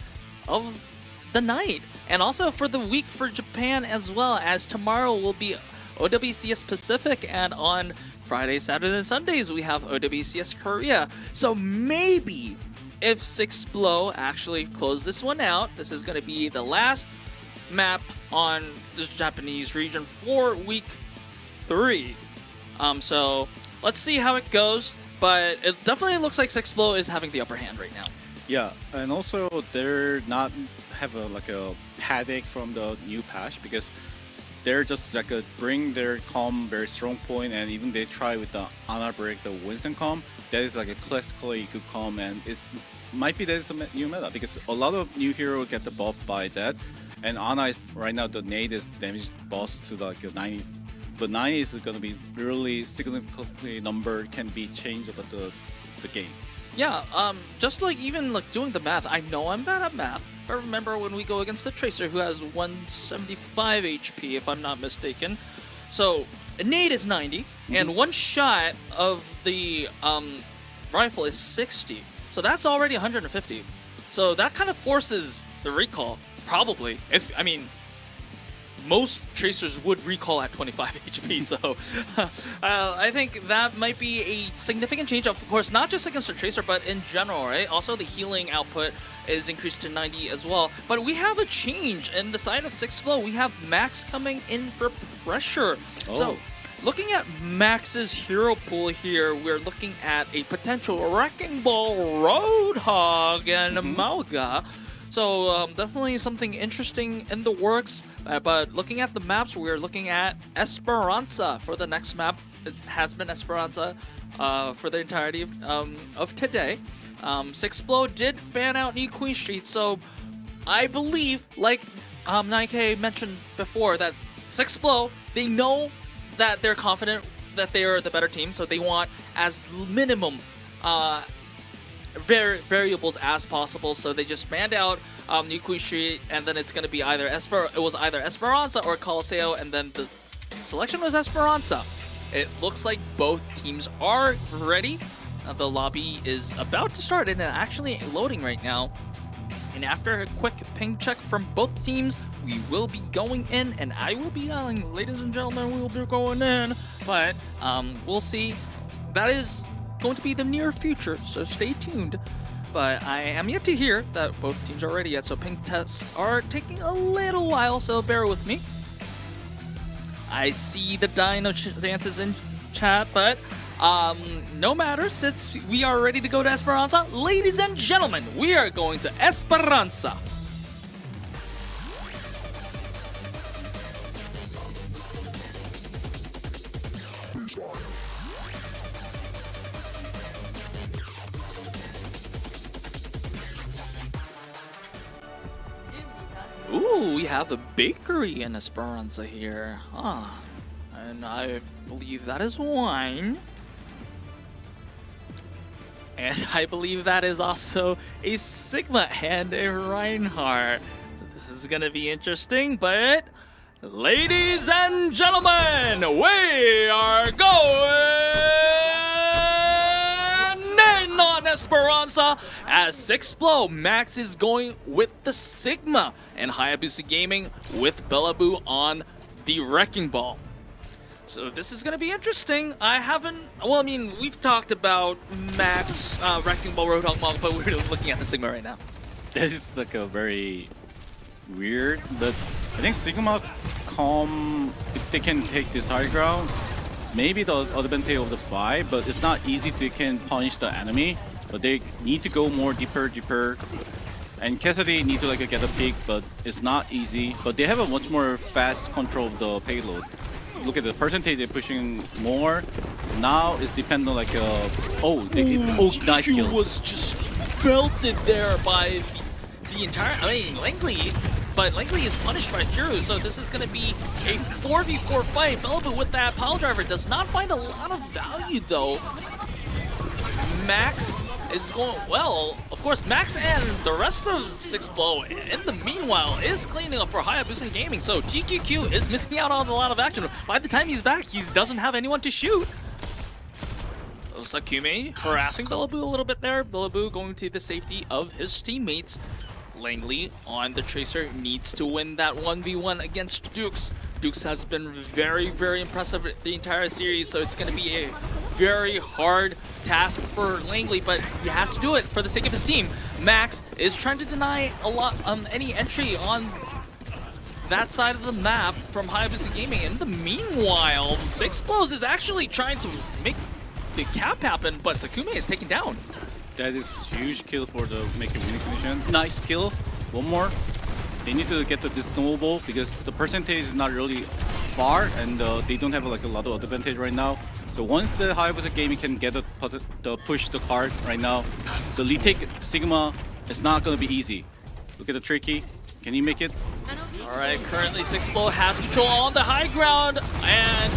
Speaker 1: of the night, and also for the week for Japan, as well as tomorrow will be OWCS Pacific, and on Friday, Saturday, and Sundays we have OWCS Korea. So maybe if 6blow actually close this one out, this is going to be the last map on this Japanese region for week 3. So let's see how it goes, but it definitely looks like 6blow is having the upper hand right now.
Speaker 2: Yeah, and also they're not have a headache from the new patch, because they're just bring their comp very strong point, and even they try with the Ana break the Winston comp. That is like a classically good comp, and might be that it's a new meta, because a lot of new hero get the buff by that. And Ana is right now the native damage boss to like 90, but 90 is going to be really significantly number can be changed about the game.
Speaker 1: Yeah, just like even like doing the math, I know I'm bad at math, but remember when we go against the Tracer who has 175 HP if I'm not mistaken. So nade is 90, and one shot of the rifle is 60. So that's already 150. So that kind of forces the recall. Probably. I mean, most Tracers would recall at 25 HP, so I think that might be a significant change, of course, not just against the Tracer, but in general, right? Also, the healing output is increased to 90 as well. But we have a change in the side of 6blow. We have Max coming in for pressure. Oh. So, looking at Max's hero pool here, we're looking at a potential Wrecking Ball, Roadhog, and Mauga. So definitely something interesting in the works, but looking at the maps, we're looking at Esperanza for the next map. It has been Esperanza for the entirety of today. 6blow did ban out New Queen Street, so I believe, like 9K mentioned before, that 6blow, they know that they're confident that they are the better team, so they want as minimum variables as possible, so they just banned out New Queen Street, and then it's going to be either Esperanza or Coliseo, and then the selection was Esperanza. It looks like both teams are ready. The lobby is about to start and actually loading right now. And after a quick ping check from both teams, we will be going in, and I will be yelling, ladies and gentlemen, we will be going in. But we'll see. That is going to be the near future, so stay tuned. But I am yet to hear that both teams are ready yet, so ping tests are taking a little while, so bear with me. I see the Dino dances in chat, but no matter, since we are ready to go to Esperanza, ladies and gentlemen, we are going to Esperanza. Ooh, we have a bakery in Esperanza here. And I believe that is wine. And I believe that is also a Sigma and a Reinhardt. So this is going to be interesting, but ladies and gentlemen, we are going in on Esperanza as 6blow. Max is going with the Sigma, and Hayabusa Gaming with Bellaboo on the Wrecking Ball. So this is going to be interesting. We've talked about Max, Wrecking Ball, Roadhog, Mog, but we're looking at the Sigma right now.
Speaker 2: This is like a very weird, but I think Sigma if they can take this high ground, maybe the advantage of the 5, but it's not easy to can punish the enemy. But they need to go more deeper. And Cassidy need to get a pick, but it's not easy. But they have a much more fast control of the payload. Look at the percentage they're pushing more. Now it's dependent on nice kill.
Speaker 1: Was just belted there by the entire, Langley. But Langley is punished by Through, so this is going to be a 4v4 fight. Bellaboo with that pile driver does not find a lot of value though. Max is going, well, of course, Max and the rest of 6Blow, in the meanwhile, is cleaning up for Hayabusa Gaming. So TQQ is missing out on a lot of action. By the time he's back, he doesn't have anyone to shoot. Sakume harassing Billaboo a little bit there. Billaboo going to the safety of his teammates. Langley on the Tracer needs to win that 1v1 against Dukes. Dukes has been very, very impressive the entire series, so it's going to be a very hard task for Langley, but he has to do it for the sake of his team. Max is trying to deny any entry on that side of the map from Hayabusa Gaming. In the meanwhile, 6Blows is actually trying to make the cap happen, but Sakume is taken down.
Speaker 2: That is huge kill for the making winning condition. Nice kill. One more. They need to get to this snowball because the percentage is not really far, and they don't have like a lot of advantage right now. So once the Hayabusa Gaming can get the push the card right now, the retake Sigma is not going to be easy. Look at the Tricky. Can he make it?
Speaker 1: All right, currently 6Blow has control on the high ground, and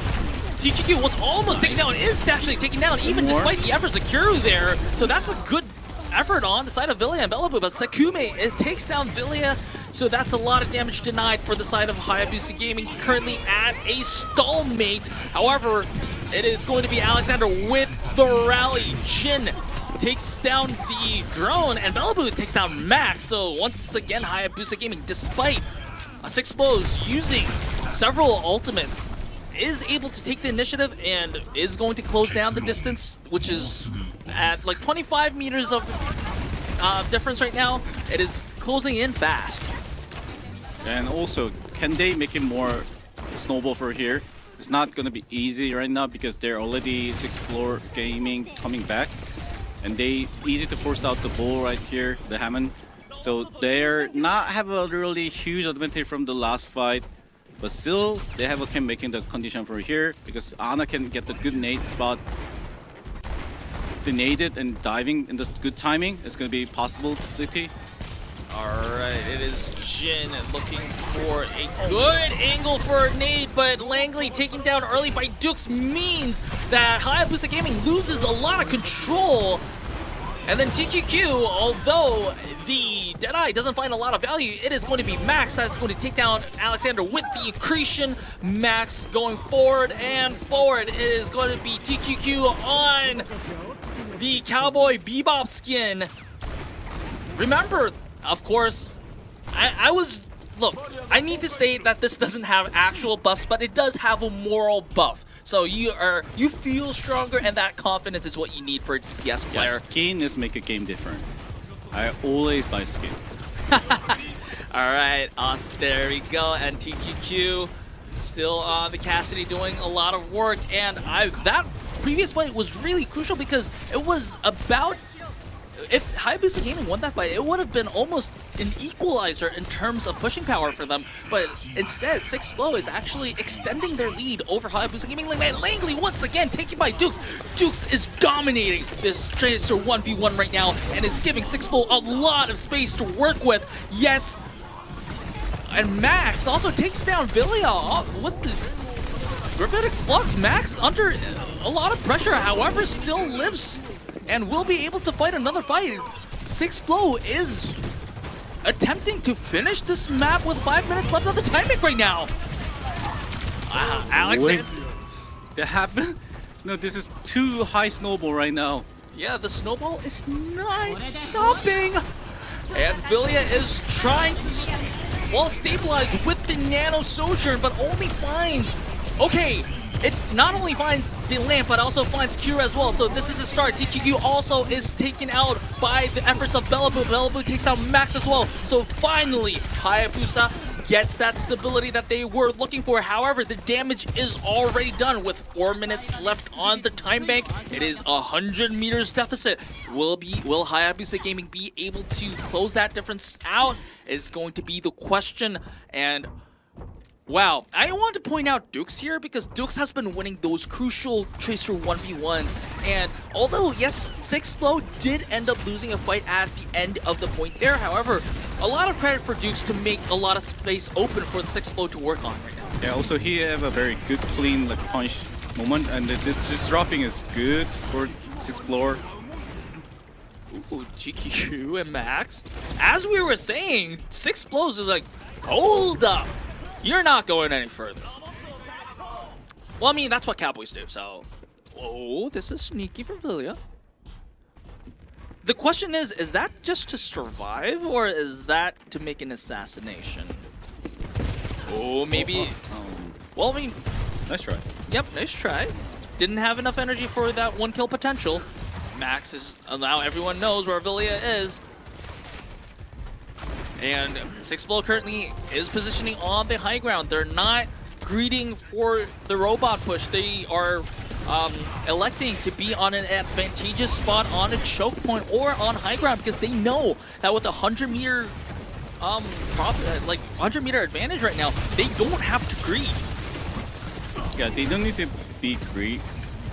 Speaker 1: TQQ was almost taken down, is actually taken down, even despite the efforts of Kuru there. So that's a good effort on the side of Villia and Bellaboo, but Sakume, it takes down Villia, so that's a lot of damage denied for the side of Hayabusa Gaming, currently at a stalemate. However, it is going to be Alexander with the rally. Jin takes down the drone, and Bellaboo takes down Max. So once again, Hayabusa Gaming, despite 6Blows using several ultimates, is able to take the initiative and is going to close down the distance, which is at like 25 meters of difference right now. It is closing in fast.
Speaker 2: And also, can they make it more snowball for here? It's not going to be easy right now because they're already 6Blow Gaming coming back, and they easy to force out the ball right here, the Hammond. So they're not have a really huge advantage from the last fight. But still, they have a can making the condition for here because Ana can get the good nade spot. The naded and diving in the good timing is going to be possibility.
Speaker 1: Alright, it is Jin looking for a good angle for a nade, but Langley taken down early by Dukes means that Hayabusa Gaming loses a lot of control. And then TQQ, although the Deadeye doesn't find a lot of value, it is going to be Max that's going to take down Alexander with the accretion. Max going forward and forward. It is going to be TQQ on the Cowboy Bebop skin. Remember, of course, look, I need to state that this doesn't have actual buffs, but it does have a moral buff. So you feel stronger, and that confidence is what you need for a DPS player.
Speaker 2: Yeah, skin is make a game different. I always buy skin.
Speaker 1: All right, there we go, and TQQ still on the Cassidy doing a lot of work, and that previous fight was really crucial because it was about. If Hayabusa Gaming won that fight, it would have been almost an equalizer in terms of pushing power for them. But instead, 6Blow is actually extending their lead over Hayabusa Gaming. And Langley once again taken by Dukes. Dukes is dominating this Tracer 1v1 right now and is giving 6Blow a lot of space to work with. Yes. And Max also takes down Villia with the Gravitic Flux. Max under a lot of pressure, however, still lives and will be able to fight another fight. 6Blow is attempting to finish this map with 5 minutes left on the timing right now. Alexander.
Speaker 2: That happened? No, this is too high snowball right now.
Speaker 1: Yeah, the snowball is not stopping. And Villia is trying to, well, stabilize with the Nano Sojourn, but only finds, okay, it not only finds the lamp, but also finds Cure as well. So this is a start. TQQ also is taken out by the efforts of Bellaboo. Bellaboo takes down Max as well. So finally, Hayabusa gets that stability that they were looking for. However, the damage is already done with 4 minutes left on the time bank. It is 100 meters deficit. Will Hayabusa Gaming be able to close that difference out? Is going to be the question. And wow, I want to point out Dukes here because Dukes has been winning those crucial Tracer 1v1s, and although, yes, 6Blow did end up losing a fight at the end of the point there, however, a lot of credit for Dukes to make a lot of space open for the 6Blow to work on right now.
Speaker 2: Yeah, also he have a very good clean like punch moment, and this dropping is good for 6Blow.
Speaker 1: GQ and Max. As we were saying, 6 blows is like, hold up. You're not going any further. Well, I mean, that's what Cowboys do, so. Oh, this is sneaky for Villia. The question is that just to survive, or is that to make an assassination? Oh, maybe. Well, I mean.
Speaker 2: Nice try.
Speaker 1: Yep, nice try. Didn't have enough energy for that 1 kill potential. Max is, now everyone knows where Villia is. And 6blow currently is positioning on the high ground. They're not greeting for the robot push. They are electing to be on an advantageous spot on a choke point or on high ground because they know that with a 100-meter profit, like 100-meter advantage right now, they don't have to greed.
Speaker 2: Yeah, they don't need to be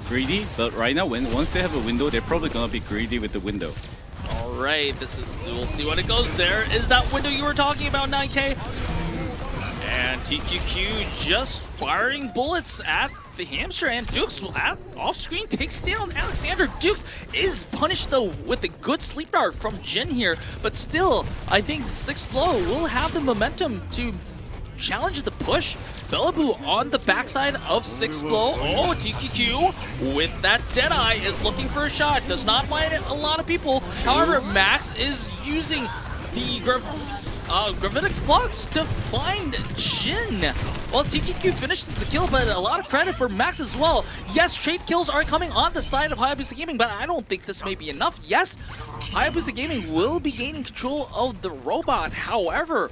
Speaker 2: greedy, but right now, once they have a window, they're probably gonna be greedy with the window.
Speaker 1: All right, we'll see what it goes. There is that window you were talking about, 9K. And TQQ just firing bullets at the hamster, and Dukes off screen takes down Alexander. Dukes is punished though with a good sleep dart from Jin here, but still, I think 6blow will have the momentum to challenge the push. Bellaboo on the backside of 6blow. Oh, TQQ with that Deadeye is looking for a shot. Does not find a lot of people. However, Max is using the Gravitic Flux to find Jin. Well, TQQ finishes the kill, but a lot of credit for Max as well. Yes, trade kills are coming on the side of Hayabusa Gaming, but I don't think this may be enough. Yes, Hayabusa Gaming will be gaining control of the robot. However,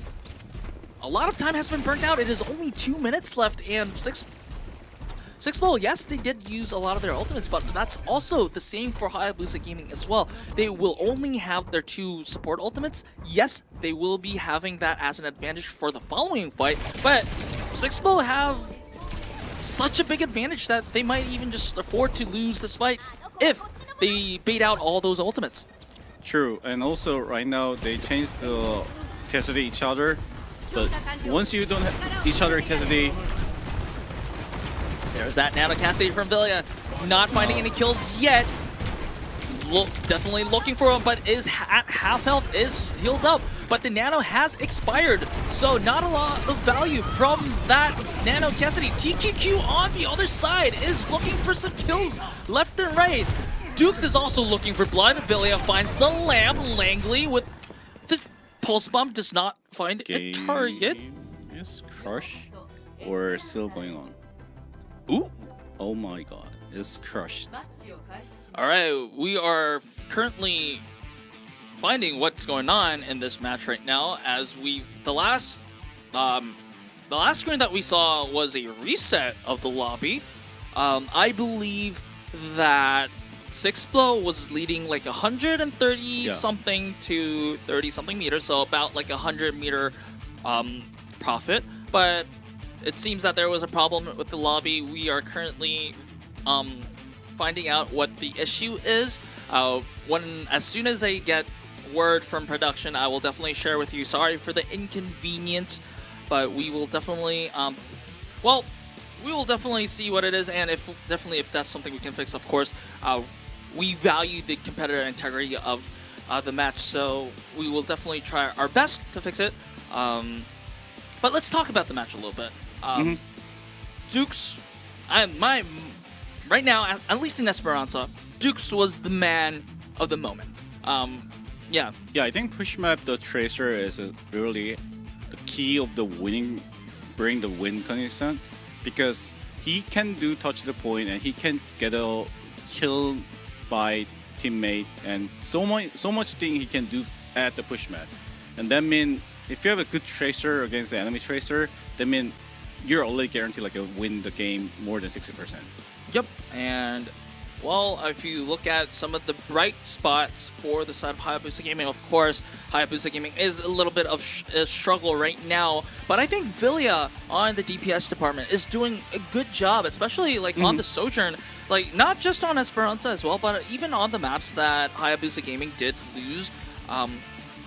Speaker 1: a lot of time has been burnt out. It is only 2 minutes left, and 6blow, yes, they did use a lot of their ultimates, but that's also the same for Hayabusa Gaming as well. They will only have their 2 support ultimates. Yes, they will be having that as an advantage for the following fight, but 6blow have such a big advantage that they might even just afford to lose this fight if they bait out all those ultimates.
Speaker 2: True, and also right now they changed the Cassidy each other. But once you don't have each other Cassidy,
Speaker 1: there's that Nano Cassidy from Villia. Not finding any kills yet. Definitely looking for him, but is at half health, is healed up. But the Nano has expired, so not a lot of value from that Nano Cassidy. TQQ on the other side is looking for some kills left and right. Dukes is also looking for blood. Villia finds the lamp. Langley with the Pulse Bomb does not find a target.
Speaker 2: Is Crush or still going on?
Speaker 1: Ooh.
Speaker 2: Oh my god, it's crushed.
Speaker 1: Alright, we are currently finding what's going on in this match right now as the last screen that we saw was a reset of the lobby. I believe that 6blow was leading like 130 something to 30 something meters, so about like 100-meter profit. But it seems that there was a problem with the lobby. We are currently finding out what the issue is. As soon as I get word from production, I will definitely share with you. Sorry for the inconvenience, but we will definitely we will definitely see what it is, and if that's something we can fix, of course. We value the competitive integrity of the match, so we will definitely try our best to fix it. But let's talk about the match a little bit. Dukes, right now, at least in Esperanza, Dukes was the man of the moment. Yeah,
Speaker 2: I think push map the Tracer is really the key of the bring the win connection, because he can do touch the point and he can get a kill by teammate, and so much thing he can do at the push map. And that means if you have a good Tracer against the enemy Tracer, that means you're already guaranteed like a win the game more than 60%.
Speaker 1: Yep, and well, if you look at some of the bright spots for the side of Hayabusa Gaming, of course, Hayabusa Gaming is a little bit of a struggle right now, but I think Villia on the DPS department is doing a good job, especially like on the Sojourn, like not just on Esperanza as well, but even on the maps that Hayabusa Gaming did lose.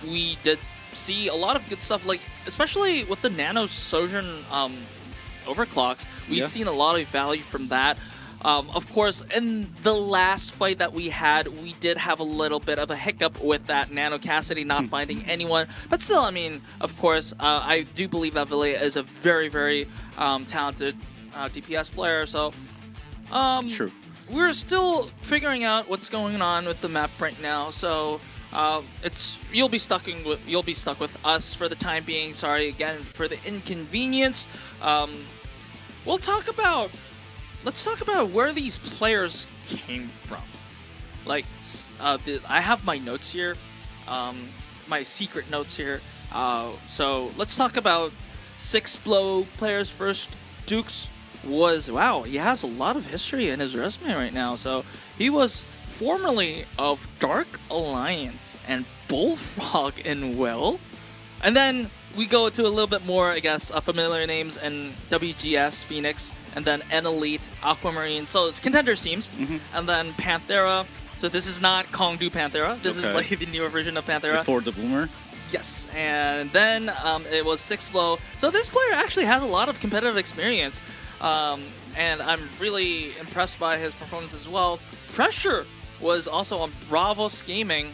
Speaker 1: We did see a lot of good stuff, like especially with the Nano Sojourn overclocks. We've seen a lot of value from that. Of course, in the last fight that we had, we did have a little bit of a hiccup with that Nano Cassidy not finding anyone. But still, I mean, of course, I do believe that Vilea is a very, very talented DPS player. So,
Speaker 2: True.
Speaker 1: we're still figuring out what's going on with the map right now. So, you'll be stuck with us for the time being. Sorry again for the inconvenience. Let's talk about where these players came from. Like, I have my notes here, my secret notes here. So let's talk about 6Blow players first. Dukes he has a lot of history in his resume right now. So he was formerly of Dark Alliance and Bullfrog in Will. And then we go to a little bit more, I guess, familiar names in WGS, Phoenix, and then N-Elite, Aquamarine. So it's contenders teams. And then Panthera. So this is not Kongdu Panthera. This is like the newer version of Panthera.
Speaker 2: Before the Boomer?
Speaker 1: Yes. And then it was 6Blow. So this player actually has a lot of competitive experience. And I'm really impressed by his performance as well. Pressure was also on Bravos Gaming.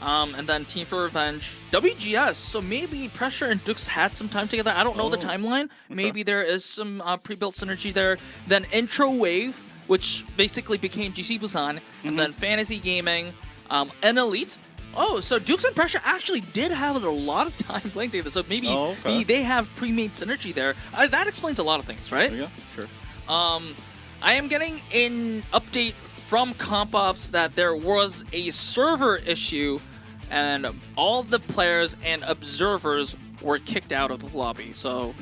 Speaker 1: And then Team for Revenge, WGS. So maybe Pressure and Dukes had some time together. I don't know the timeline. Maybe there is some pre-built synergy there. Then Intro Wave, which basically became GC Busan. And then Fantasy Gaming, and Elite. Oh, so Dukes and Pressure actually did have a lot of time playing together. So maybe they have pre-made synergy there. That explains a lot of things, right?
Speaker 2: Yeah, sure.
Speaker 1: I am getting an update from Comp Ops that there was a server issue and all the players and observers were kicked out of the lobby. So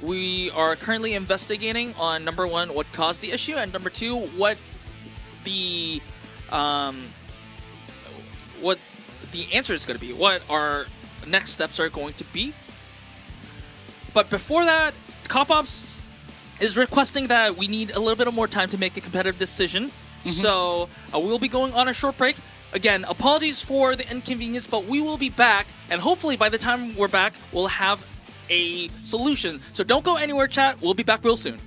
Speaker 1: we are currently investigating on number one, what caused the issue, and number two, what the answer is going to be, what our next steps are going to be. But before that, Comp Ops is requesting that we need a little bit of more time to make a competitive decision. So we'll be going on a short break. Again, apologies for the inconvenience, but we will be back, and hopefully by the time we're back, we'll have a solution. So don't go anywhere, chat. We'll be back real soon.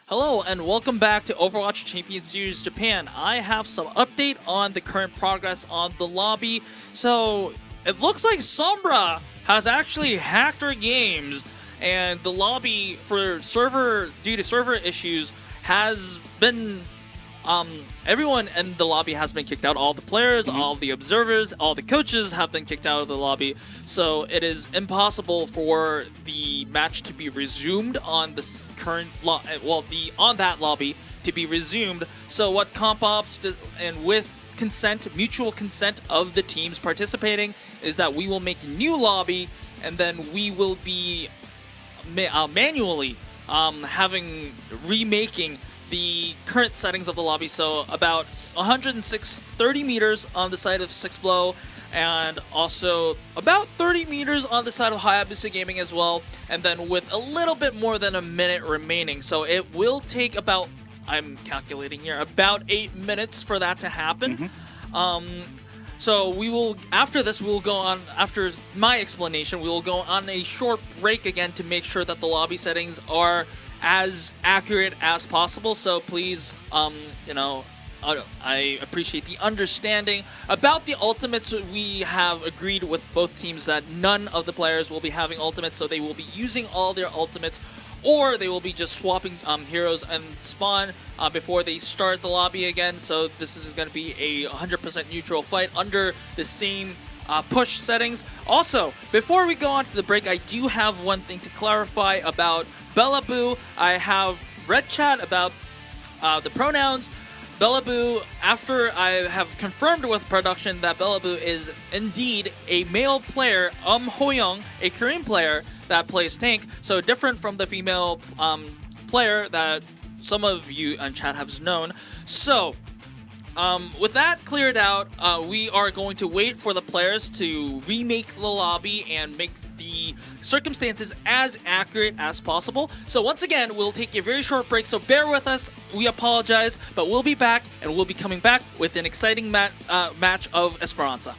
Speaker 1: Hello and welcome back to Overwatch Champions Series Japan. I have some update on the current progress on the lobby. So it looks like Sombra has actually hacked our games, and the lobby due to server issues has been everyone in the lobby has been kicked out. All the players, all the observers, all the coaches have been kicked out of the lobby. So it is impossible for the match to be resumed on this current on that lobby to be resumed. So what Comp Ops and with mutual consent of the teams participating is that we will make a new lobby, and then we will be manually remaking the current settings of the lobby. So about 30 meters on the side of Six Blow, and also about 30 meters on the side of Hayabusa Gaming as well, and then with a little bit more than a minute remaining. So it will take about, I'm calculating here, about 8 minutes for that to happen. So we will, after this, we will go on, after my explanation, we will go on a short break again to make sure that the lobby settings are as accurate as possible. So please, I appreciate the understanding. About the ultimates, we have agreed with both teams that none of the players will be having ultimates, so they will be using all their ultimates, or they will be just swapping heroes and spawn before they start the lobby again. So this is going to be a 100% neutral fight under the same push settings. Also, before we go on to the break, I do have one thing to clarify about Bellaboo. I have read chat about the pronouns. Bellaboo, after I have confirmed with production that Bellaboo is indeed a male player, Hoyoung, a Korean player that plays tank, so different from the female player that some of you in chat have known. So, with that cleared out, we are going to wait for the players to remake the lobby and make the circumstances as accurate as possible. So once again, we'll take a very short break, so bear with us. We apologize, but we'll be back, and we'll be coming back with an exciting match of Esperanza.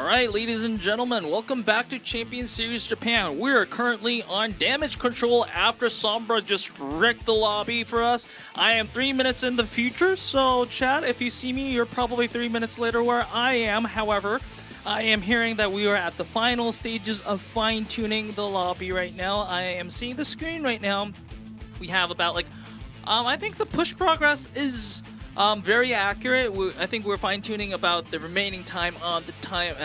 Speaker 1: Alright, ladies and gentlemen, welcome back to Champions Series Japan. We're currently on damage control after Sombra just wrecked the lobby for us. I am 3 minutes in the future, so chat, if you see me, you're probably 3 minutes later where I am. However, I am hearing that we are at the final stages of fine-tuning the lobby right now. I am seeing the screen right now. We have about I think the push progress is very accurate. I think we're fine-tuning about the remaining time on the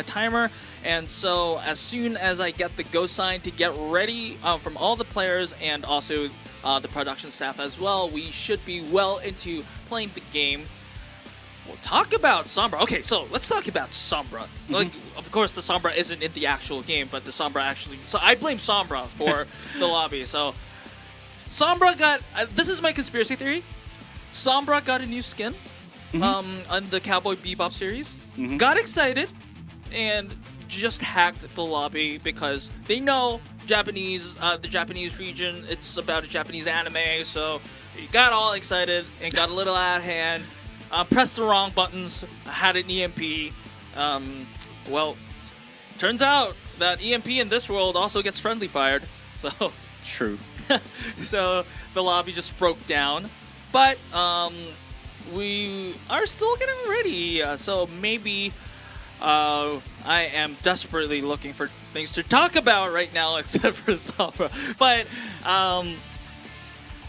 Speaker 1: timer, and so as soon as I get the go sign to get ready from all the players and also the production staff as well, we should be well into playing the game. We'll talk about Sombra. Okay, so let's talk about Sombra. Of course, the Sombra isn't in the actual game, but the Sombra actually... So I blame Sombra for the lobby. So Sombra got... this is my conspiracy theory. Sombra got a new skin on the Cowboy Bebop series. Got excited and just hacked the lobby because they know the Japanese region. It's about a Japanese anime, so he got all excited and got a little out of hand. Pressed the wrong buttons. Had an EMP. Well, turns out that EMP in this world also gets friendly fired. So
Speaker 2: True.
Speaker 1: so the lobby just broke down. But we are still getting ready, so maybe I am desperately looking for things to talk about right now, except for Sombra. But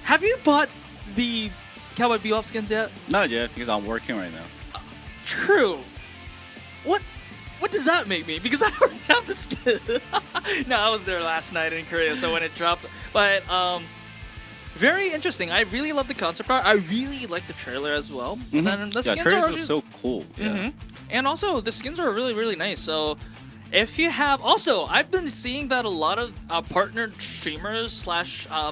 Speaker 1: have you bought the Cowboy Bebop skins yet?
Speaker 2: Not yet, because I'm working right now.
Speaker 1: True. What does that make me? Because I already have the skin. No, I was there last night in Korea, so when it dropped. But very interesting. I really love the concept art. I really like the trailer as well. And then the skins
Speaker 2: trailers are so cool. Yeah.
Speaker 1: And also, the skins are really, really nice. So, if you have... Also, I've been seeing that a lot of partnered streamers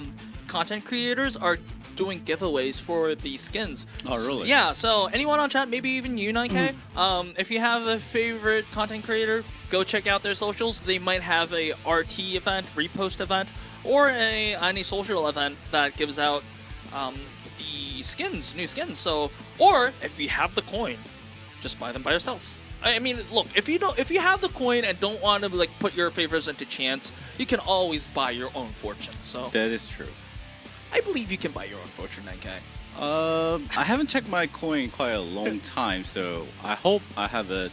Speaker 1: / content creators are doing giveaways for the skins.
Speaker 2: Oh, really?
Speaker 1: Yeah, so anyone on chat, maybe even you, 9K, if you have a favorite content creator, go check out their socials. They might have a RT event, repost event, or any social event that gives out the skins, new skins. So, or if you have the coin, just buy them by yourselves. I mean, look, if you have the coin and don't want to put your favors into chance, you can always buy your own fortune. So
Speaker 2: That is true.
Speaker 1: I believe you can buy your own fortune, 9K.
Speaker 2: I haven't checked my coin in quite a long time, so I hope I have it.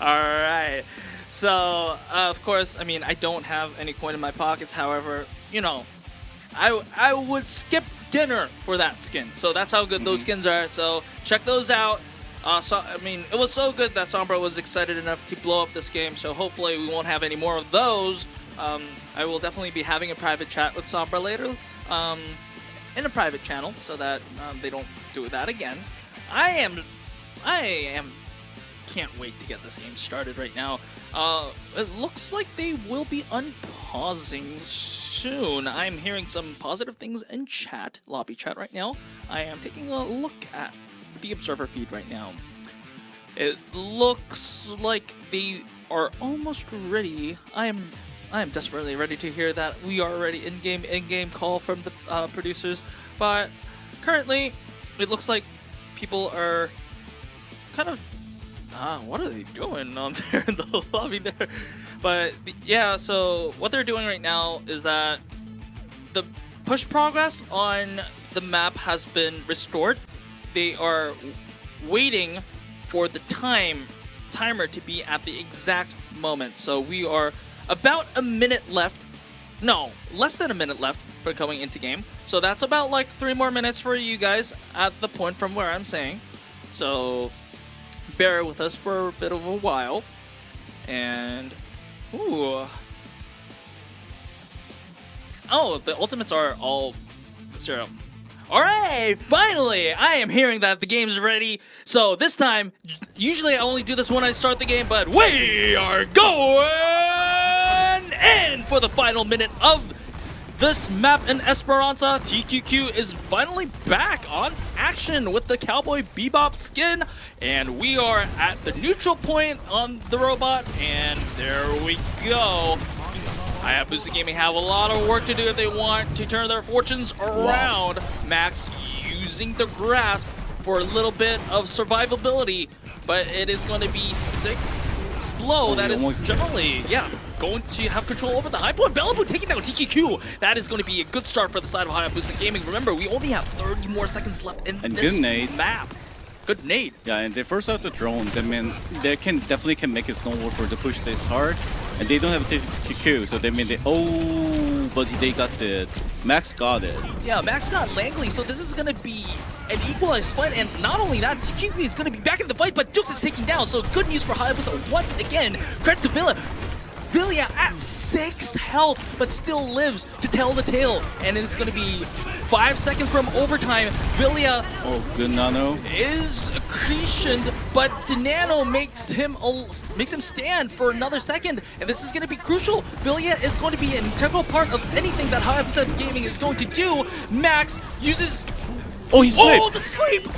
Speaker 1: Alright. So, of course, I mean, I don't have any coin in my pockets. However, you know, I would skip dinner for that skin. So that's how good those skins are. So check those out. So, I mean, it was so good that Sombra was excited enough to blow up this game. So hopefully we won't have any more of those. I will definitely be having a private chat with Sombra later, in a private channel, so that they don't do that again. I can't wait to get this game started right now. It looks like they will be unpausing soon. I'm hearing some positive things in chat, lobby chat right now. I am taking a look at the observer feed right now. It looks like they are almost ready. I am desperately ready to hear that we are already in-game call from the producers, but currently it looks like people are kind of what are they doing on there in the lobby there? But yeah, so what they're doing right now is that the push progress on the map has been restored. They are waiting for the timer to be at the exact moment. So we are about a minute left. No, less than a minute left for coming into game. So that's about 3 more minutes for you guys at the point from where I'm saying. So bear with us for a bit of a while. And ooh. Oh, the ultimates are all 0. Alright, finally! I am hearing that the game's ready. So this time, usually I only do this when I start the game, but we are going in for the final minute of this map in Esperanza. TQQ is finally back on action with the Cowboy Bebop skin, and we are at the neutral point on the robot, and there we go. Hayabusa Gaming have a lot of work to do if they want to turn their fortunes around. Wow. Max using the grasp for a little bit of survivability, but it is going to be sick 6blow that is generally, going to have control over the high point. Bellaboo taking down TQQ. That is going to be a good start for the side of Hayabusa Gaming. Remember, we only have 30 more seconds left in this map. Good nade.
Speaker 2: Yeah, and they first out the drone. That mean they definitely can make it snowball for the push this hard. And they don't have TQQ, so they mean but they got the Max got it.
Speaker 1: Yeah, Max got Langley, so this is gonna be an equalized fight, and not only that, TQQ is gonna be back in the fight, but Dukes is taking down, so good news for Hayabusa once again. Credit to Villa. Villia at 6 health, but still lives to tell the tale. And it's going to be 5 seconds from overtime. Villia
Speaker 2: good nano
Speaker 1: is accretioned, but the nano makes him stand for another second, and this is going to be crucial. Villia is going to be an integral part of anything that Hayabusa Gaming is going to do. Max uses
Speaker 2: he slipped.
Speaker 1: the sleep.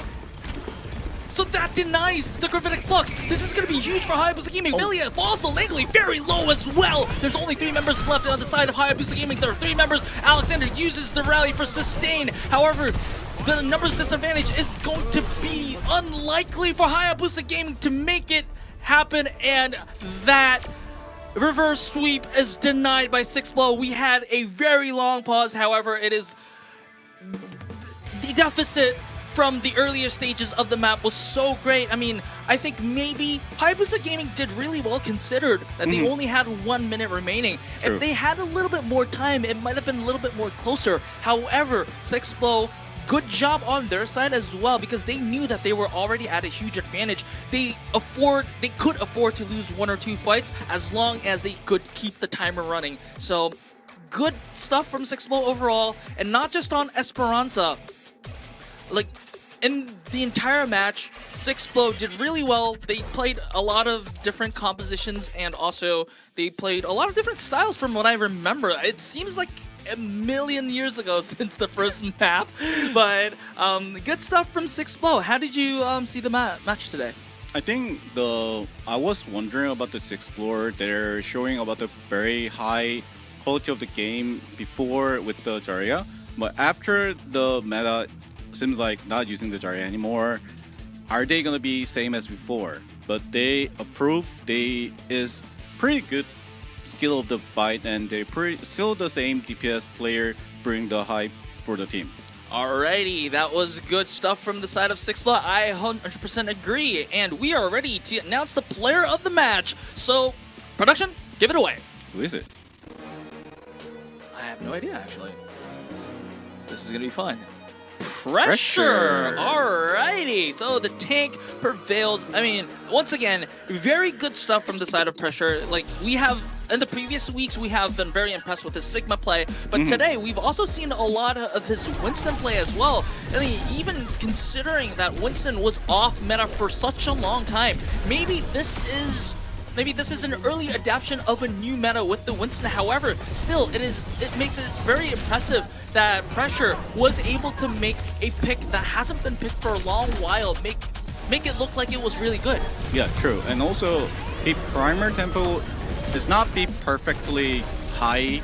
Speaker 1: So that denies the gravitic flux. This is going to be huge for Hayabusa Gaming. Villia falls to Langley very low as well. There's only 3 members left on the side of Hayabusa Gaming. There are 3 members. Alexander uses the rally for sustain. However, the numbers disadvantage is going to be unlikely for Hayabusa Gaming to make it happen, and that reverse sweep is denied by 6blow. We had a very long pause. However, it is the deficit from the earlier stages of the map was so great. I mean, I think maybe Hayabusa Gaming did really well considered that they only had 1 minute remaining.
Speaker 2: True.
Speaker 1: If they had a little bit more time, it might have been a little bit more closer. However, 6blow, good job on their side as well, because they knew that they were already at a huge advantage. They could afford to lose 1 or 2 fights as long as they could keep the timer running. So good stuff from 6blow overall, and not just on Esperanza. Like, in the entire match, 6blow did really well. They played a lot of different compositions, and also they played a lot of different styles from what I remember. It seems like a million years ago since the first map, but good stuff from 6blow. How did you see the match today?
Speaker 2: I think I was wondering about the 6blow. They're showing about the very high quality of the game before with the Zarya, but after the meta seems like not using the Zarya anymore, are they gonna be same as before? But they approve. They is pretty good skill of the fight, and they still the same DPS player bring the hype for the team.
Speaker 1: Alrighty, that was good stuff from the side of 6blow. I 100% agree, and we are ready to announce the player of the match. So, production, give it away.
Speaker 2: Who is it?
Speaker 1: I have no idea, actually. This is gonna be fun. Pressure! Alrighty, so the tank prevails. I mean, once again, very good stuff from the side of Pressure. Like, we have, in the previous weeks, we have been very impressed with his Sigma play, but today we've also seen a lot of his Winston play as well. I mean, even considering that Winston was off meta for such a long time, maybe this is an early adaptation of a new meta with the Winston. However, still, it makes it very impressive that Pressure was able to make a pick that hasn't been picked for a long while, make it look like it was really good.
Speaker 2: Yeah, true. And also, the primer tempo does not be perfectly high,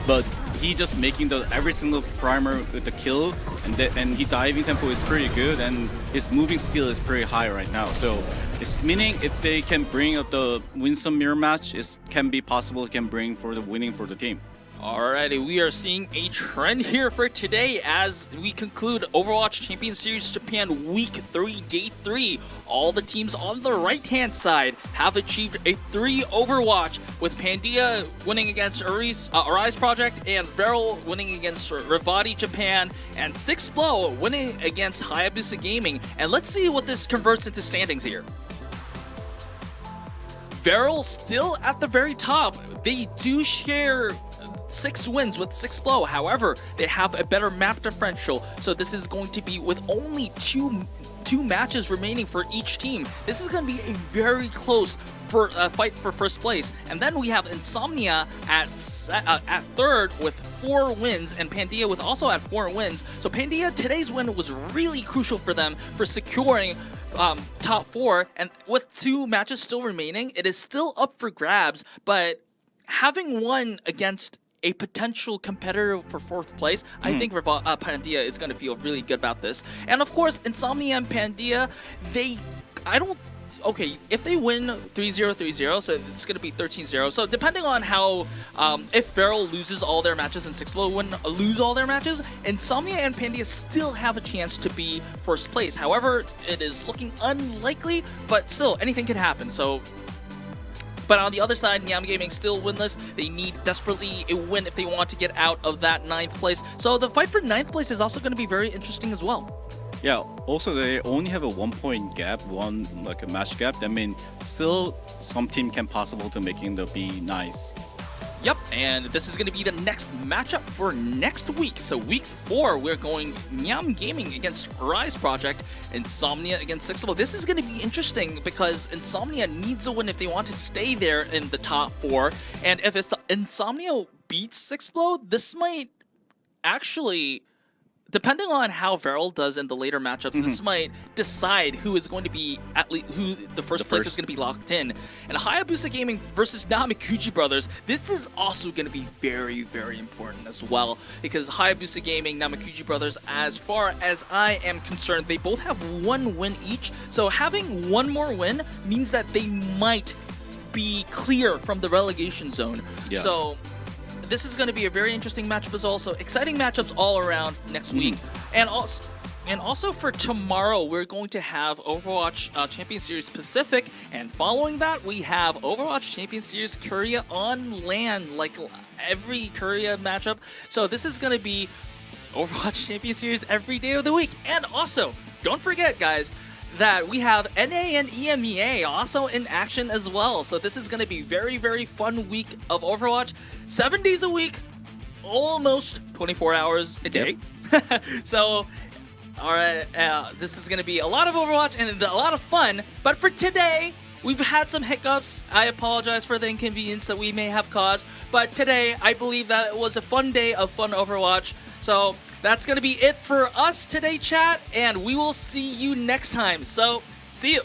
Speaker 2: but he just making every single primer with the kill, and his diving tempo is pretty good, and his moving skill is pretty high right now. So it's meaning if they can bring up the Winston mirror match, it can be possible it can bring for the winning for the team.
Speaker 1: Alrighty, we are seeing a trend here for today as we conclude Overwatch Champions Series Japan Week 3, Day 3. All the teams on the right-hand side have achieved a 3 Overwatch, with Pandia winning against Arise Project, and Varrel winning against Revati Japan, and 6blow winning against Hayabusa Gaming. And let's see what this converts into standings here. Varrel still at the very top. They do share 6 wins with 6blow. However, they have a better map differential, so this is going to be with only two matches remaining for each team. This is going to be a very close fight for first place. And then we have Insomnia at 3rd with 4 wins, and Pandia with also at 4 wins. So Pandia, today's win was really crucial for them for securing top 4, and with 2 matches still remaining, it is still up for grabs. But having won against a potential competitor for 4th place, I think Pandia is going to feel really good about this. And of course, Insomnia and Pandia, I don't okay, if they win 3-0, 3-0, so it's going to be 13-0. So depending on how, if Varrel loses all their matches and Sixblow lose all their matches, Insomnia and Pandia still have a chance to be first place. However, it is looking unlikely, but still, anything can happen. So, but on the other side, Nyam Gaming still winless. They need desperately a win if they want to get out of that 9th place. So the fight for 9th place is also going to be very interesting as well.
Speaker 2: Yeah, also they only have a 1 point gap, like a match gap. That means still some team can possible to making the be nice.
Speaker 1: Yep, and this is going to be the next matchup for next week. So week 4, we're going Nyam Gaming against Rise Project, Insomnia against Sixblow. This is going to be interesting because Insomnia needs a win if they want to stay there in the top 4. And if it's Insomnia beats Sixblow, this might actually, depending on how Varrel does in the later matchups, this might decide who is going to be who the first place is going to be locked in. And Hayabusa Gaming versus Namikuji Brothers. This is also going to be very, very important as well because Hayabusa Gaming, Namikuji Brothers, as far as I am concerned, they both have 1 win each. So having 1 more win means that they might be clear from the relegation zone.
Speaker 2: Yeah.
Speaker 1: So this is going to be a very interesting matchup as also. Exciting matchups all around next week. And also for tomorrow, we're going to have Overwatch Champions Series Pacific. And following that, we have Overwatch Champions Series Korea on land, like every Korea matchup. So this is going to be Overwatch Champions Series every day of the week. And also, don't forget, guys, that we have NA and EMEA also in action as well. So this is going to be very, very fun week of Overwatch. 7 days a week, almost 24 hours a day. Yep. So, all right, this is going to be a lot of Overwatch and a lot of fun. But for today, we've had some hiccups. I apologize for the inconvenience that we may have caused. But today, I believe that it was a fun day of fun Overwatch. So that's going to be it for us today, chat, and we will see you next time. So, see you.